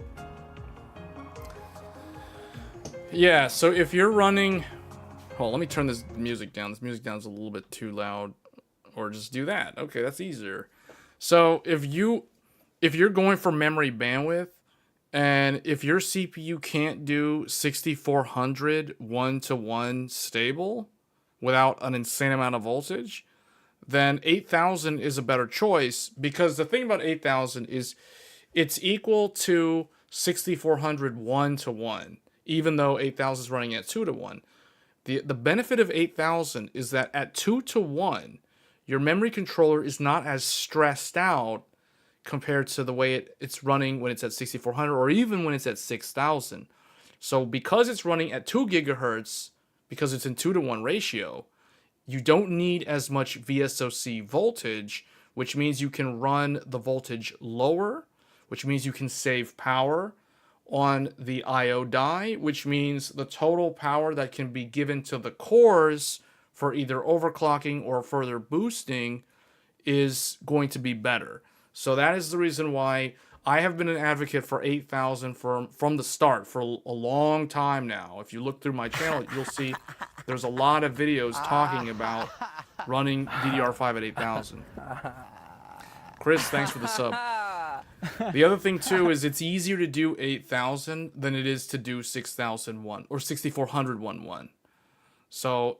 Yeah, so if you're running... Hold on, let me turn this music down. This music down is a little bit too loud. Or just do that. Okay, that's easier. So if you're going for memory bandwidth, and if your CPU can't do 6400 1-to-1 stable without an insane amount of voltage, then 8000 is a better choice, because the thing about 8000 is it's equal to 6400 1-to-1, even though 8000 is running at 2-to-1. The benefit of 8000 is that at 2-to-1, your memory controller is not as stressed out compared to the way it's running when it's at 6400 or even when it's at 6000. So because it's running at 2 gigahertz, because it's in 2-to-1 ratio, you don't need as much VSOC voltage, which means you can run the voltage lower, which means you can save power on the IO die, which means the total power that can be given to the cores for either overclocking or further boosting is going to be better. So that is the reason why I have been an advocate for 8000 from the start for a long time now. If you look through my channel, you'll see there's a lot of videos talking about running DDR5 at 8000. Chris, thanks for the sub. The other thing too is it's easier to do 8000 than it is to do 6001 or 6400 1-1. So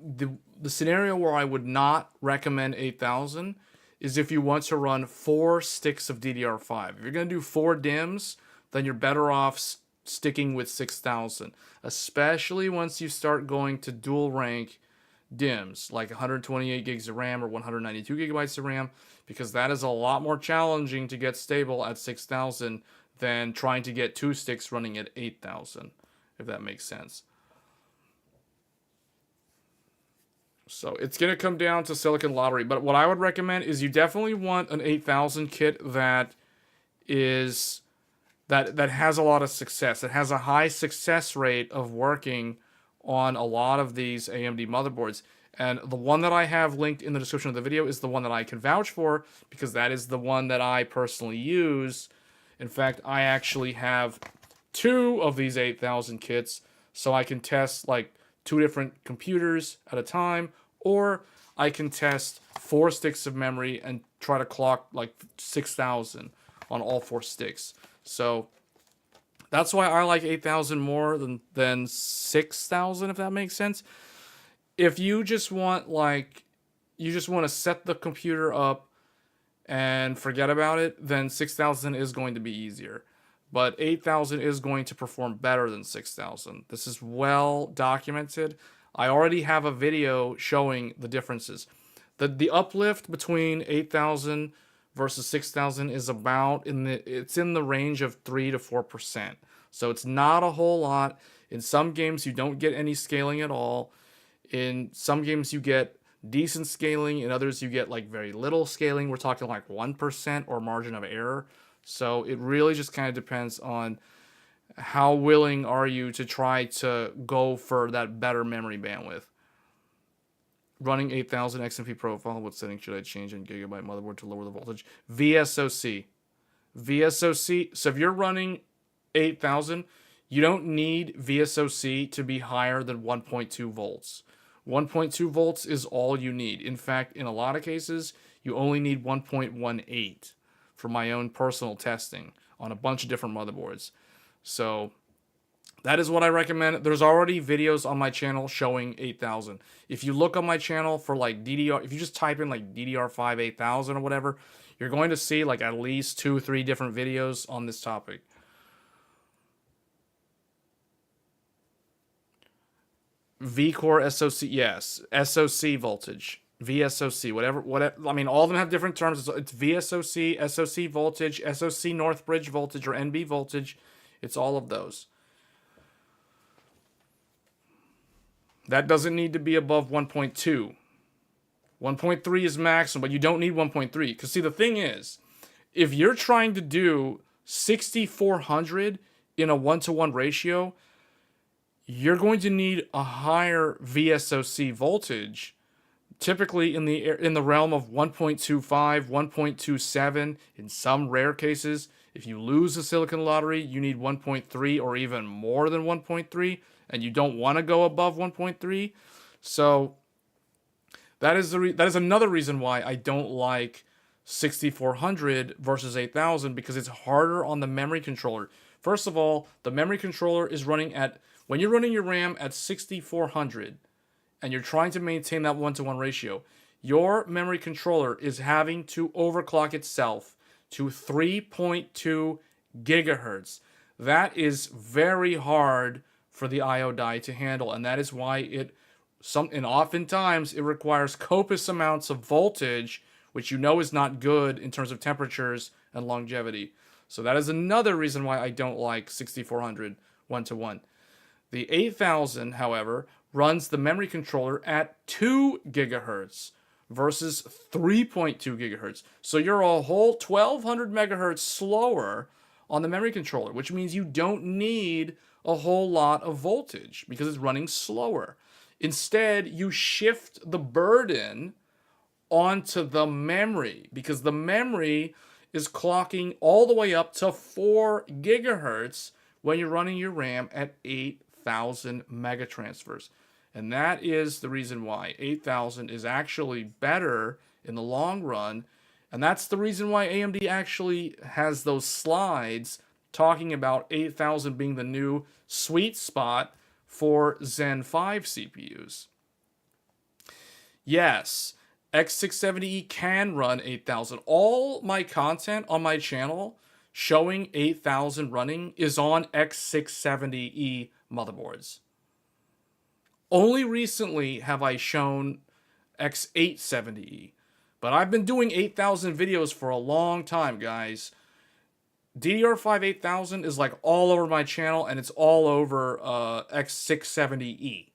the scenario where I would not recommend 8000 is if you want to run 4 sticks of DDR5. If you're going to do 4 DIMMs, then you're better off sticking with 6000, especially once you start going to dual rank DIMMs, like 128 gigs of RAM or 192 gigabytes of RAM, because that is a lot more challenging to get stable at 6000 than trying to get 2 sticks running at 8000, if that makes sense. So it's going to come down to Silicon Lottery. But what I would recommend is you definitely want an 8000 kit that has a lot of success. It has a high success rate of working on a lot of these AMD motherboards. And the one that I have linked in the description of the video is the one that I can vouch for, because that is the one that I personally use. In fact, I actually have 2 of these 8000 kits, so I can test like 2 different computers at a time, or I can test 4 sticks of memory and try to clock like 6000 on all 4 sticks. So That's why I like 8,000 more than 6,000, if that makes sense. If you just want, like, you just want to set the computer up and forget about it, then 6,000 is going to be easier. But 8,000 is going to perform better than 6,000. This is well documented. I already have a video showing the differences. The uplift between 8,000 versus 6,000 is about it's in the range of 3 to 4%. So it's not a whole lot. In some games you don't get any scaling at all. In some games you get decent scaling, in others you get like very little scaling. We're talking like 1% or margin of error. So it really just kind of depends on how willing are you to try to go for that better memory bandwidth. Running 8,000 XMP profile, what setting should I change in Gigabyte motherboard to lower the voltage? VSOC. VSOC, so if you're running 8,000, you don't need VSOC to be higher than 1.2 volts. 1.2 volts is all you need. In fact, in a lot of cases, you only need 1.18 for my own personal testing on a bunch of different motherboards. So that is what I recommend. There's already videos on my channel showing 8,000. If you look on my channel for like DDR, if you just type in like DDR5 8000 or whatever, you're going to see like at least 2-3 different videos on this topic. V-Core SoC, yes. SoC voltage. VSOC, whatever. I mean, all of them have different terms. It's VSOC, SoC voltage, SoC North Bridge voltage, or NB voltage. It's all of those. That doesn't need to be above 1.2. 1.3 is maximum, but you don't need 1.3. Because, see, the thing is, if you're trying to do 6400 in a 1-to-1 ratio, you're going to need a higher VSOC voltage, typically in the realm of 1.25, 1.27. In some rare cases, if you lose the silicon lottery, you need 1.3 or even more than 1.3, and you don't want to go above 1.3. So that is another reason why I don't like 6400 versus 8000, because it's harder on the memory controller. First of all, the memory controller is running at, when you're running your RAM at 6400 and you're trying to maintain that 1-to-1 ratio, your memory controller is having to overclock itself to 3.2 gigahertz. That is very hard for the I/O die to handle, and that is why oftentimes it requires copious amounts of voltage, which you know is not good in terms of temperatures and longevity. So that is another reason why I don't like 6400 1-to-1. The 8000, however, runs the memory controller at 2 gigahertz versus 3.2 gigahertz. So you're a whole 1200 megahertz slower on the memory controller, which means you don't need a whole lot of voltage because it's running slower. Instead, you shift the burden onto the memory because the memory is clocking all the way up to 4 gigahertz when you're running your RAM at 8,000 megatransfers. And that is the reason why 8,000 is actually better in the long run. And that's the reason why AMD actually has those slides talking about 8,000 being the new sweet spot for Zen 5 CPUs. Yes, X670E can run 8,000. All my content on my channel showing 8,000 running is on X670E motherboards. Only recently have I shown X870E, but I've been doing 8,000 videos for a long time, guys. DDR5 8000 is like all over my channel, and it's all over X670E.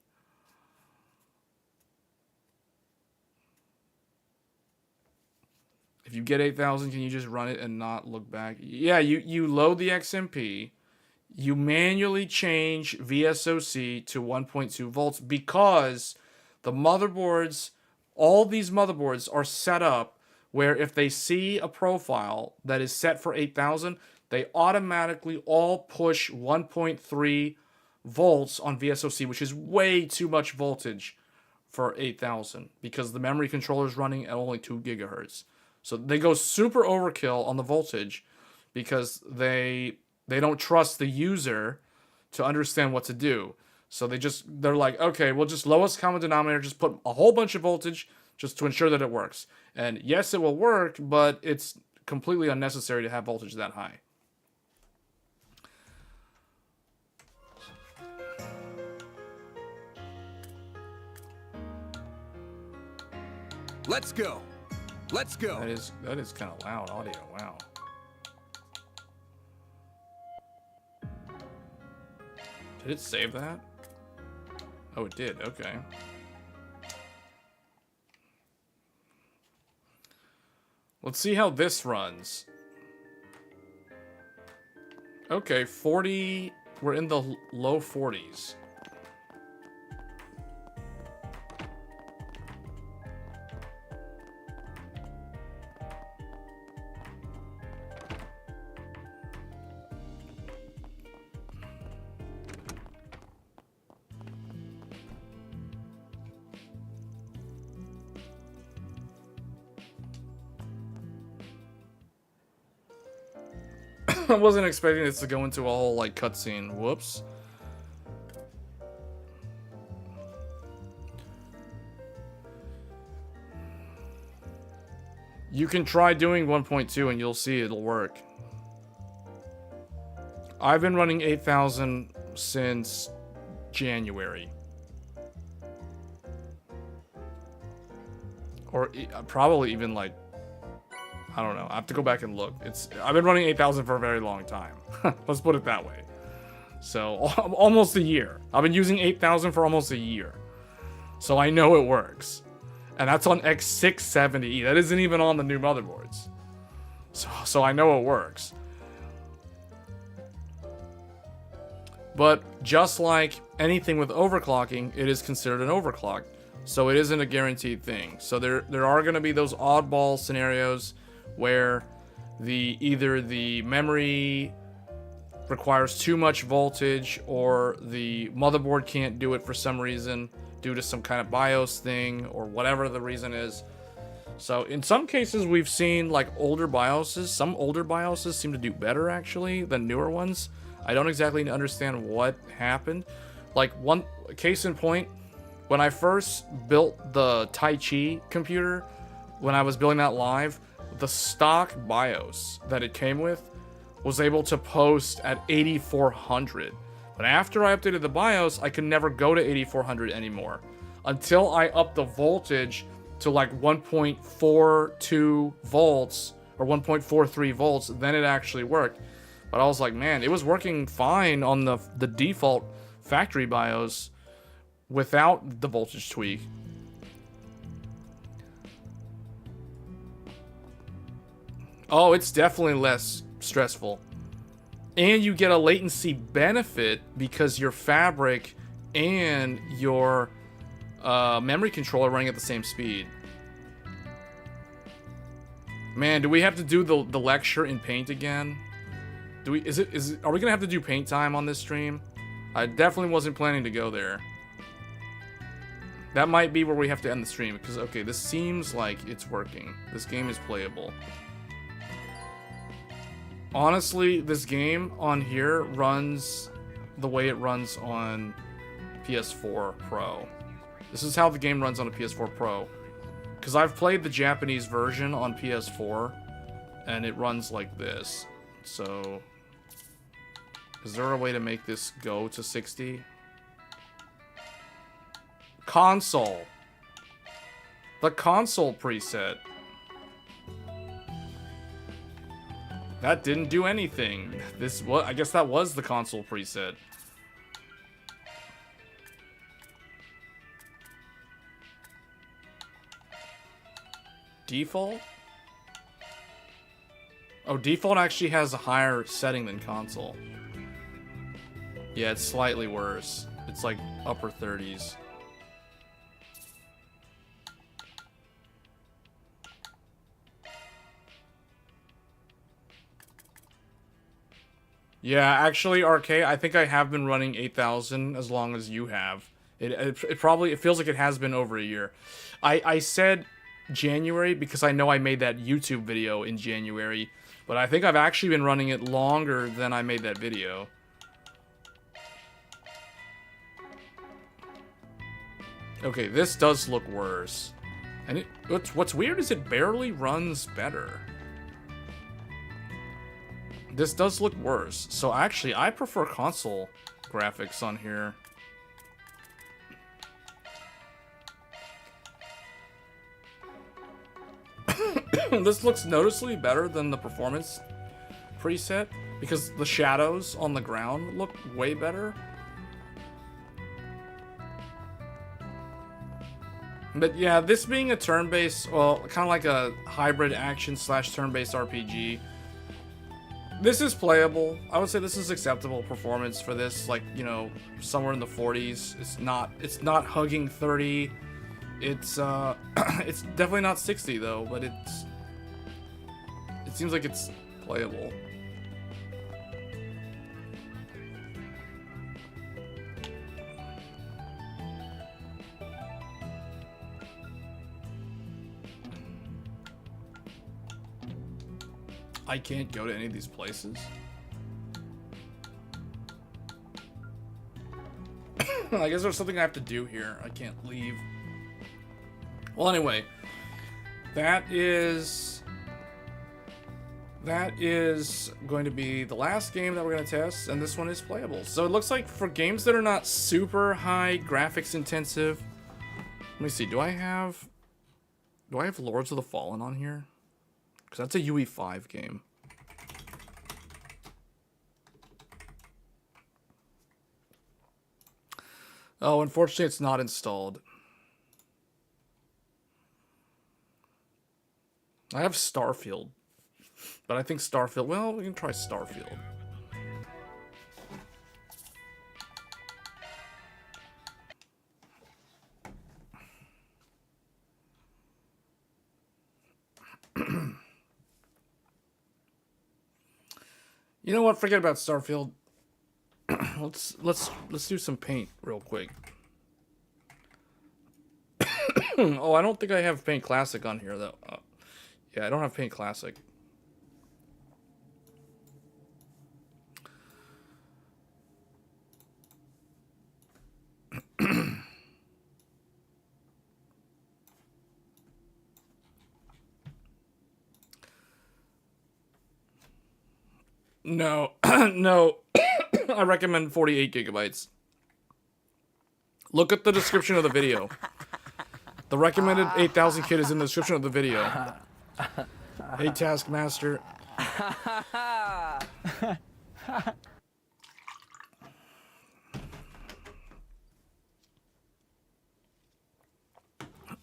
If you get 8,000, can you just run it and not look back? Yeah, you load the XMP. You manually change VSOC to 1.2 volts because the motherboards, all these motherboards are set up where if they see a profile that is set for 8,000, they automatically all push 1.3 volts on VSOC, which is way too much voltage for 8,000 because the memory controller is running at only 2 gigahertz. So they go super overkill on the voltage because they They don't trust the user to understand what to do. So they're like, okay, we'll just lowest common denominator, just put a whole bunch of voltage just to ensure that it works. And yes, it will work, but it's completely unnecessary to have voltage that high. Let's go. Let's go. That is kind of loud audio. Wow. Did it save that? Oh, it did. Okay. Let's see how this runs. Okay, 40. We're in the low 40s. I wasn't expecting this to go into a whole, like, cutscene. Whoops. You can try doing 1.2 and you'll see it'll work. I've been running 8,000 since January. Or probably even, like, I don't know. I have to go back and look. I've been running 8,000 for a very long time. Let's put it that way. So, almost a year. I've been using 8,000 for almost a year. So I know it works. And that's on X670E. That isn't even on the new motherboards. So I know it works. But just like anything with overclocking, it is considered an overclock. So it isn't a guaranteed thing. So there are going to be those oddball scenarios where either the memory requires too much voltage or the motherboard can't do it for some reason due to some kind of BIOS thing or whatever the reason is. So in some cases we've seen like older BIOSes. Some older BIOSes seem to do better actually than newer ones. I don't exactly understand what happened. Like one case in point, when I first built the Tai Chi computer, when I was building that live, the stock BIOS that it came with was able to post at 8400. But after I updated the BIOS, I could never go to 8400 anymore. Until I upped the voltage to like 1.42 volts or 1.43 volts, then it actually worked. But I was like, man, it was working fine on the default factory BIOS without the voltage tweak. Oh, it's definitely less stressful. And you get a latency benefit because your fabric and your memory controller are running at the same speed. Man, do we have to do the lecture in Paint again? Are we gonna have to do Paint time on this stream? I definitely wasn't planning to go there. That might be where we have to end the stream because, okay, this seems like it's working. This game is playable. Honestly, this game on here runs the way it runs on PS4 Pro. This is how the game runs on a PS4 Pro. Because I've played the Japanese version on PS4, and it runs like this. So, is there a way to make this go to 60? Console. The console preset. That didn't do anything. I guess that was the console preset. Default? Oh, default actually has a higher setting than console. Yeah, it's slightly worse. It's like upper 30s. Yeah, actually, RK, I think I have been running 8,000 as long as you have. It feels like it has been over a year. I said January because I know I made that YouTube video in January, But I think I've actually been running it longer than I made that video. Okay, this does look worse. And what's weird is it barely runs better. This does look worse. So actually, I prefer console graphics on here. This looks noticeably better than the performance preset because the shadows on the ground look way better. But yeah, this being a turn-based, well, kind of like a hybrid action slash turn-based RPG, this is playable. I would say this is acceptable performance for this, like, you know, somewhere in the 40s. It's not hugging 30. It's it's definitely not 60 though, but it seems like it's playable. I can't go to any of these places. I guess there's something I have to do here. I can't leave. Well, anyway, that is going to be the last game that we're going to test, and this one is playable. So it looks like for games that are not super high graphics intensive, let me see, do I have Lords of the Fallen on here? Because that's a UE5 game. Oh, unfortunately it's not installed. I have Starfield. But I think Starfield, well, we can try Starfield. You know what? Forget about Starfield. let's do some paint real quick. Oh, I don't think I have Paint Classic on here though. Yeah, I don't have Paint Classic. No, no. I recommend 48 gigabytes. Look at the description of the video. The recommended 8000 kit is in the description of the video. Hey, Taskmaster.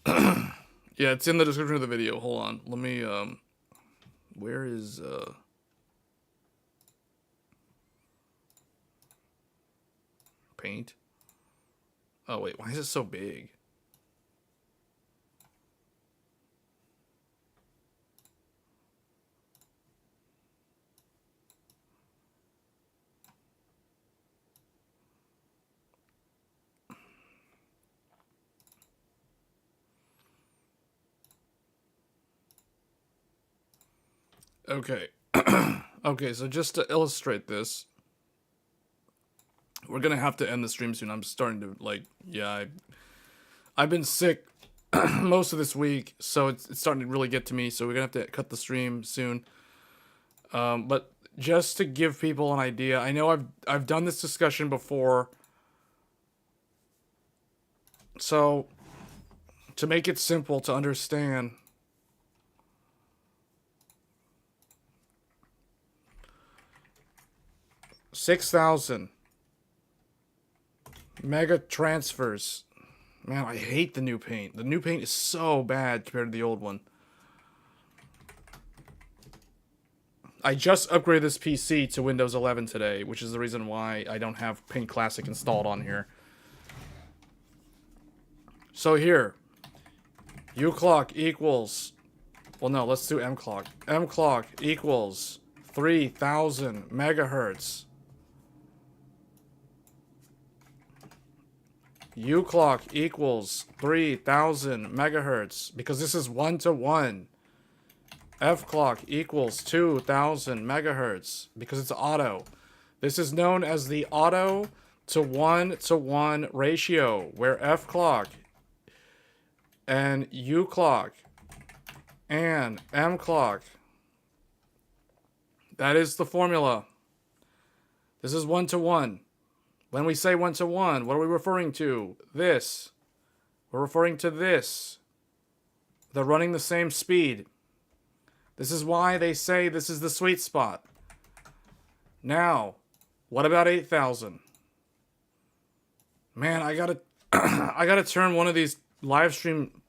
Yeah, it's in the description of the video. Hold on. Let me, where is, paint? Oh, wait. Why is it so big? Okay. Okay, so just to illustrate this, we're gonna have to end the stream soon. I'm starting to, like, yeah, I've been sick most of this week, so it's starting to really get to me, so we're gonna have to cut the stream soon. But just to give people an idea, I know I've done this discussion before, so to make it simple to understand, $6,000 mega transfers. Man, I hate the new paint. The new paint is so bad compared to the old one. I just upgraded this PC to Windows 11 today, which is the reason why I don't have Paint Classic installed on here. So here, uClock equals, well no, let's do mClock. mClock equals 3000 megahertz. uClock equals 3000 megahertz, because this is 1-to-1. F clock equals 2000 megahertz because it's auto. This is known as the auto to 1-to-1 ratio, where F clock and U clock and M clock, that is the formula. This is 1-to-1. When we say 1-to-1, what are we referring to? This. We're referring to this. They're running the same speed. This is why they say this is the sweet spot. Now, what about 8000? Man, I gotta I gotta turn one of these live stream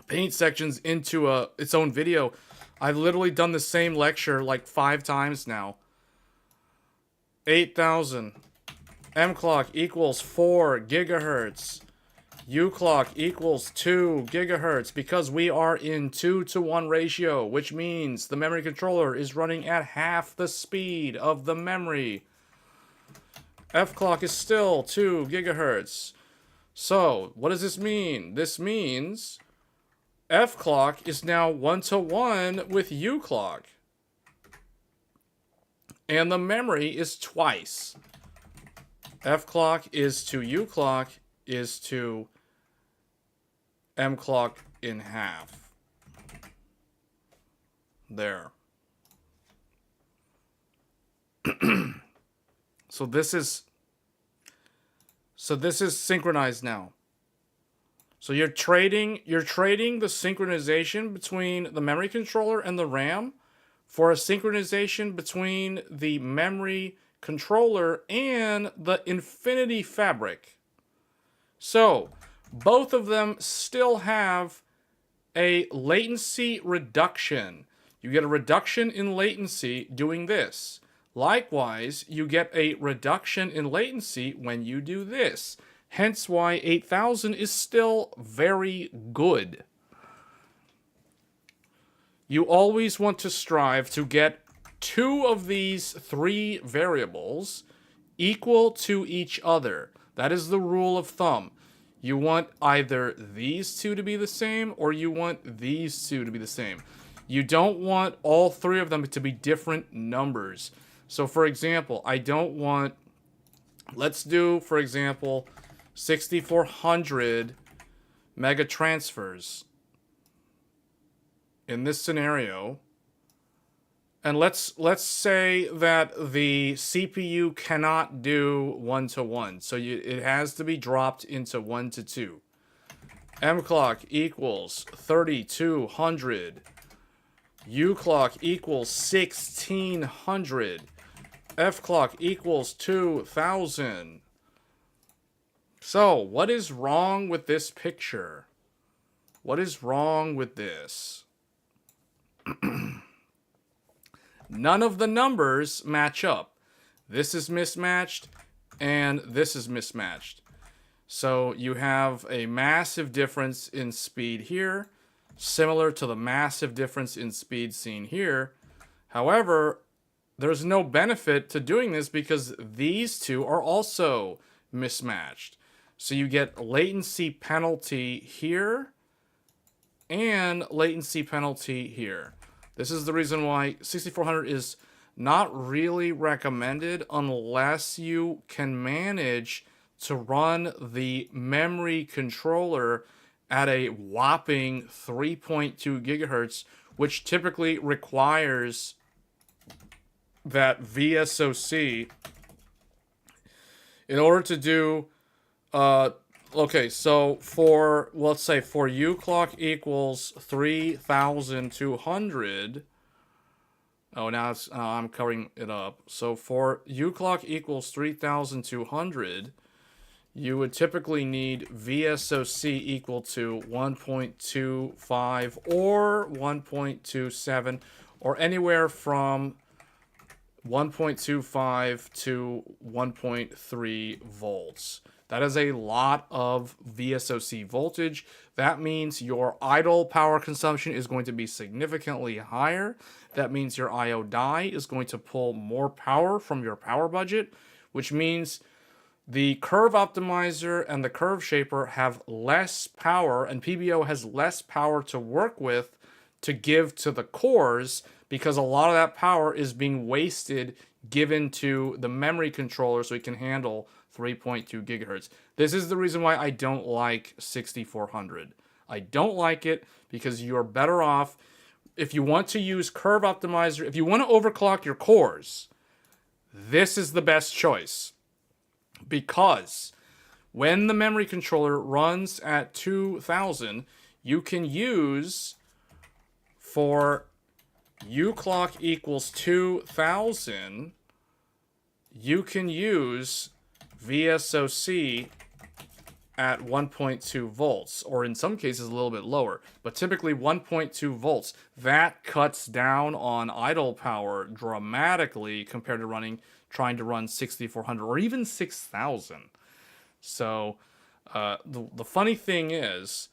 paint sections into its own video. I've literally done the same lecture like 5 times now. 8000. M clock equals 4 gigahertz. U clock equals 2 gigahertz because we are in 2-to-1 ratio, which means the memory controller is running at half the speed of the memory. F clock is still 2 gigahertz. So, what does this mean? This means F clock is now 1-to-1 with U clock. And the memory is twice. F clock is to U clock is to M clock in half. There. So this is synchronized now. So you're trading the synchronization between the memory controller and the RAM for a synchronization between the memory controller and the Infinity Fabric. So both of them still have a latency reduction. You get a reduction in latency doing this. Likewise, you get a reduction in latency when you do this. Hence why 8000 is still very good. You always want to strive to get 2 of these 3 variables equal to each other. That is the rule of thumb. You want either these 2 to be the same or you want these 2 to be the same. You don't want all 3 of them to be different numbers. So for example, I don't want, let's do, for example, 6400 mega transfers in this scenario. And let's say that the CPU cannot do 1-to-1. So it has to be dropped into 1-to-2. M clock equals 3200. U clock equals 1600. F clock equals 2000. So, what is wrong with this picture? What is wrong with this? None of the numbers match up. This is mismatched, and this is mismatched. So you have a massive difference in speed here, similar to the massive difference in speed seen here. However, there's no benefit to doing this because these 2 are also mismatched. So you get latency penalty here and latency penalty here. This is the reason why 6400 is not really recommended unless you can manage to run the memory controller at a whopping 3.2 gigahertz, which typically requires that VSOC in order to do okay, so for, let's say, for U clock equals 3200. Oh, now it's, I'm covering it up. So for U clock equals 3200, you would typically need VSOC equal to 1.25 or 1.27, or anywhere from 1.25 to 1.3 volts. That is a lot of VSOC voltage. That means your idle power consumption is going to be significantly higher. That means your IO die is going to pull more power from your power budget, which means the curve optimizer and the curve shaper have less power, and PBO has less power to work with to give to the cores, because a lot of that power is being wasted given to the memory controller so it can handle 3.2 gigahertz. This is the reason why I don't like 6400. I don't like it because you're better off if you want to use curve optimizer, if you want to overclock your cores, this is the best choice. Because when the memory controller runs at 2000, you can use for uclock equals 2000, you can use VSOC at 1.2 volts, or in some cases a little bit lower, but typically 1.2 volts. That cuts down on idle power dramatically compared to trying to run 6400 or even 6000. So the funny thing is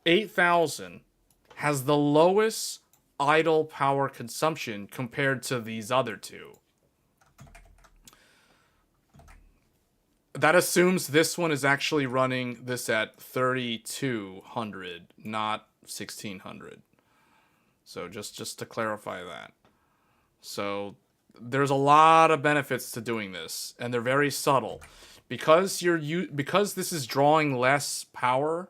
8000 has the lowest idle power consumption compared to these other two. That assumes this one is actually running this at 3200, not 1600. So just to clarify that. So there's a lot of benefits to doing this, and they're very subtle. Because this is drawing less power,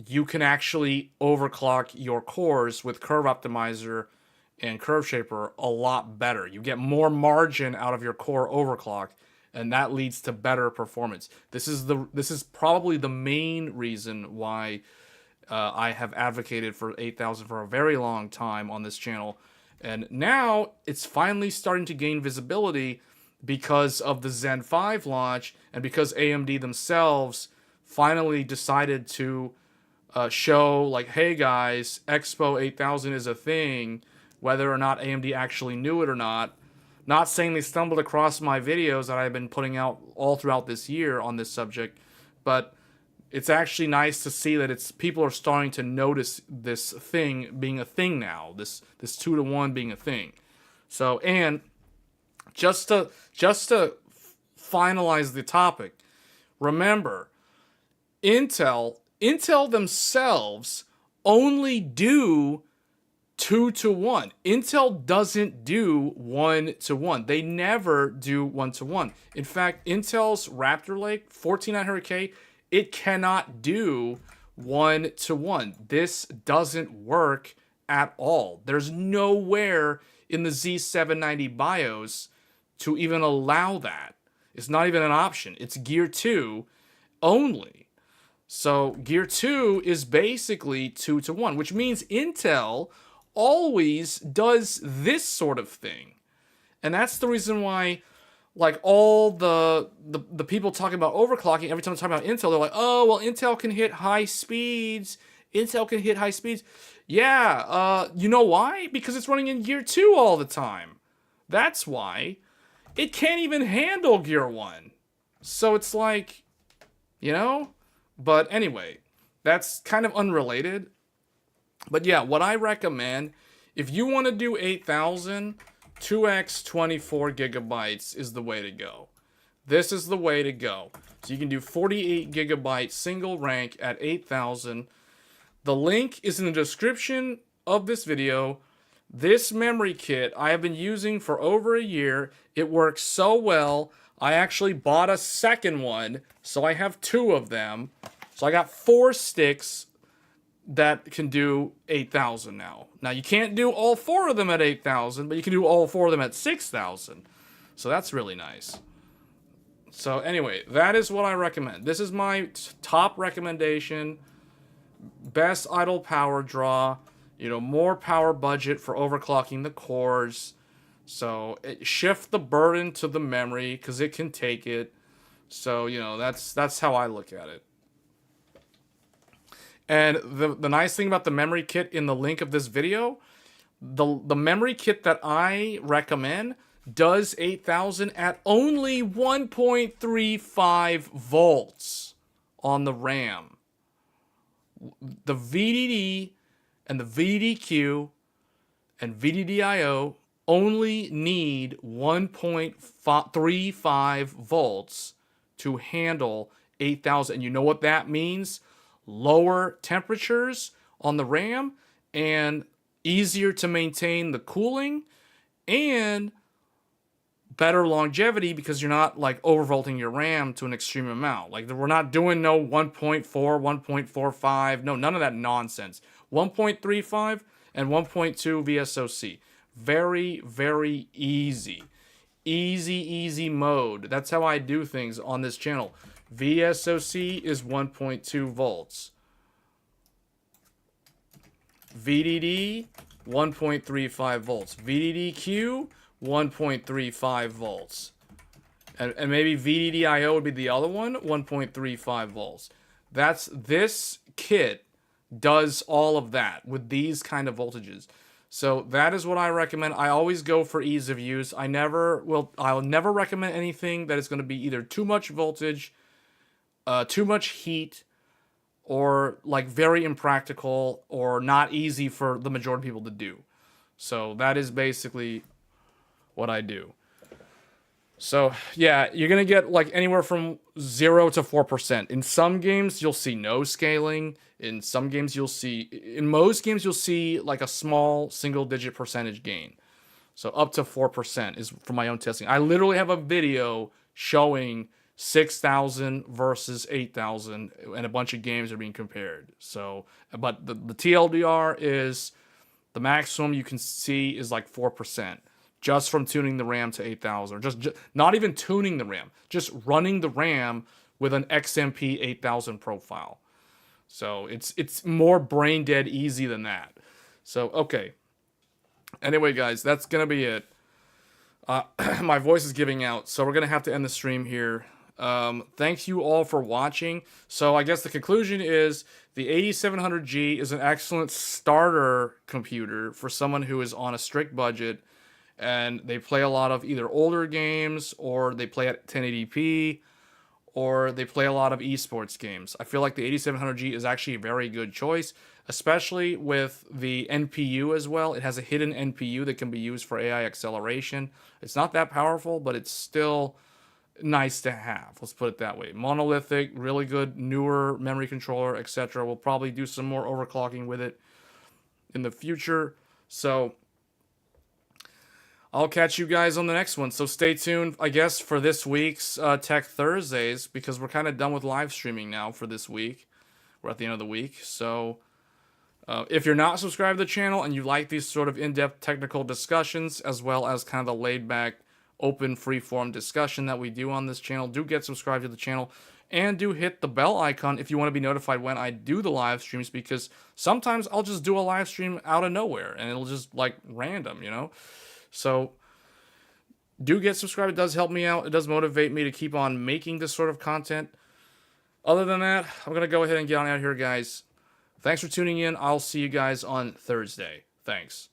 you can actually overclock your cores with Curve Optimizer and Curve Shaper a lot better. You get more margin out of your core overclock, and that leads to better performance. This is probably the main reason why I have advocated for 8000 for a very long time on this channel. And now it's finally starting to gain visibility because of the Zen 5 launch, and because AMD themselves finally decided to show, like, hey guys, Expo 8000 is a thing, whether or not AMD actually knew it or not. Not saying they stumbled across my videos that I've been putting out all throughout this year on this subject, but it's actually nice to see that people are starting to notice this thing being a thing now, this 2-to-1 being a thing. So, and just to finalize the topic, remember, Intel themselves only do 2-to-1. Intel doesn't do 1-to-1. They never do 1-to-1. In fact, Intel's Raptor Lake 14900K, it cannot do 1-to-1. This doesn't work at all. There's nowhere in the Z790 BIOS to even allow that. It's not even an option. It's Gear 2 only. So Gear 2 is basically 2-to-1, which means Intel always does this sort of thing. And that's the reason why, like, all the people talking about overclocking, every time they talk about Intel, they're like, oh, well, Intel can hit high speeds. Intel can hit high speeds. Yeah, you know why? Because it's running in Gear 2 all the time. That's why. It can't even handle Gear 1. So it's like, you know? But anyway, that's kind of unrelated. But yeah, what I recommend, if you want to do 8000, 2x 24 gigabytes is the way to go. This is the way to go. So you can do 48 gigabyte single rank at 8000. The link is in the description of this video. This memory kit I have been using for over a year. It works so well. I actually bought a second one, so I have 2 of them. So I got 4 sticks that can do 8000 now. Now, you can't do all 4 of them at 8000, but you can do all 4 of them at 6000. So that's really nice. So anyway, that is what I recommend. This is my top recommendation. Best idle power draw. You know, more power budget for overclocking the cores. So shift the burden to the memory because it can take it. So, you know, that's how I look at it. And the nice thing about the memory kit in the link of this video, the memory kit that I recommend does 8000 at only 1.35 volts on the RAM. The VDD and the VDQ and VDDIO only need 1.35 volts to handle 8000. And you know what that means? Lower temperatures on the RAM, and easier to maintain the cooling, and better longevity because you're not like overvolting your RAM to an extreme amount. Like we're not doing no 1.4, 1.45, no, none of that nonsense. 1.35 and 1.2 VSOC. Very, very easy. Easy mode. That's how I do things on this channel. VSOC is 1.2 volts. VDD, 1.35 volts. VDDQ, 1.35 volts. And maybe VDDIO would be the other one, 1.35 volts. This kit does all of that with these kind of voltages. So that is what I recommend. I always go for ease of use. I'll never recommend anything that is going to be either too much voltage, too much heat, or like very impractical or not easy for the majority of people to do. So that is basically what I do. So yeah, you're gonna get like anywhere from 0 to 4%. In some games you'll see no scaling. In some games in most games you'll see like a small single-digit percentage gain. So up to 4% is from my own testing. I literally have a video showing 6,000 versus 8,000, and a bunch of games are being compared. So, but the TLDR is the maximum you can see is like 4%. Just from tuning the RAM to 8,000, or just not even tuning the RAM, just running the RAM with an XMP 8000 profile. So it's more brain dead easy than that. So okay. Anyway, guys, that's gonna be it. My voice is giving out, so we're gonna have to end the stream here. Thank you all for watching. So I guess the conclusion is the 8700G is an excellent starter computer for someone who is on a strict budget and they play a lot of either older games, or they play at 1080p, or they play a lot of esports games. I feel like the 8700G is actually a very good choice, especially with the NPU as well. It has a hidden NPU that can be used for AI acceleration. It's not that powerful, but it's still nice to have. Let's put it that way. Monolithic, really good, newer memory controller, etc. We'll probably do some more overclocking with it in the future. So I'll catch you guys on the next one. So stay tuned, I guess, for this week's Tech Thursdays, because we're kind of done with live streaming now for this week. We're at the end of the week. So if you're not subscribed to the channel and you like these sort of in-depth technical discussions, as well as kind of the laid-back, open, free-form discussion that we do on this channel, do get subscribed to the channel. And do hit the bell icon if you want to be notified when I do the live streams, because sometimes I'll just do a live stream out of nowhere, and it'll just, like, random, you know? So do get subscribed. It does help me out. It does motivate me to keep on making this sort of content. Other than that, I'm going to go ahead and get on out of here, guys. Thanks for tuning in. I'll see you guys on Thursday. Thanks.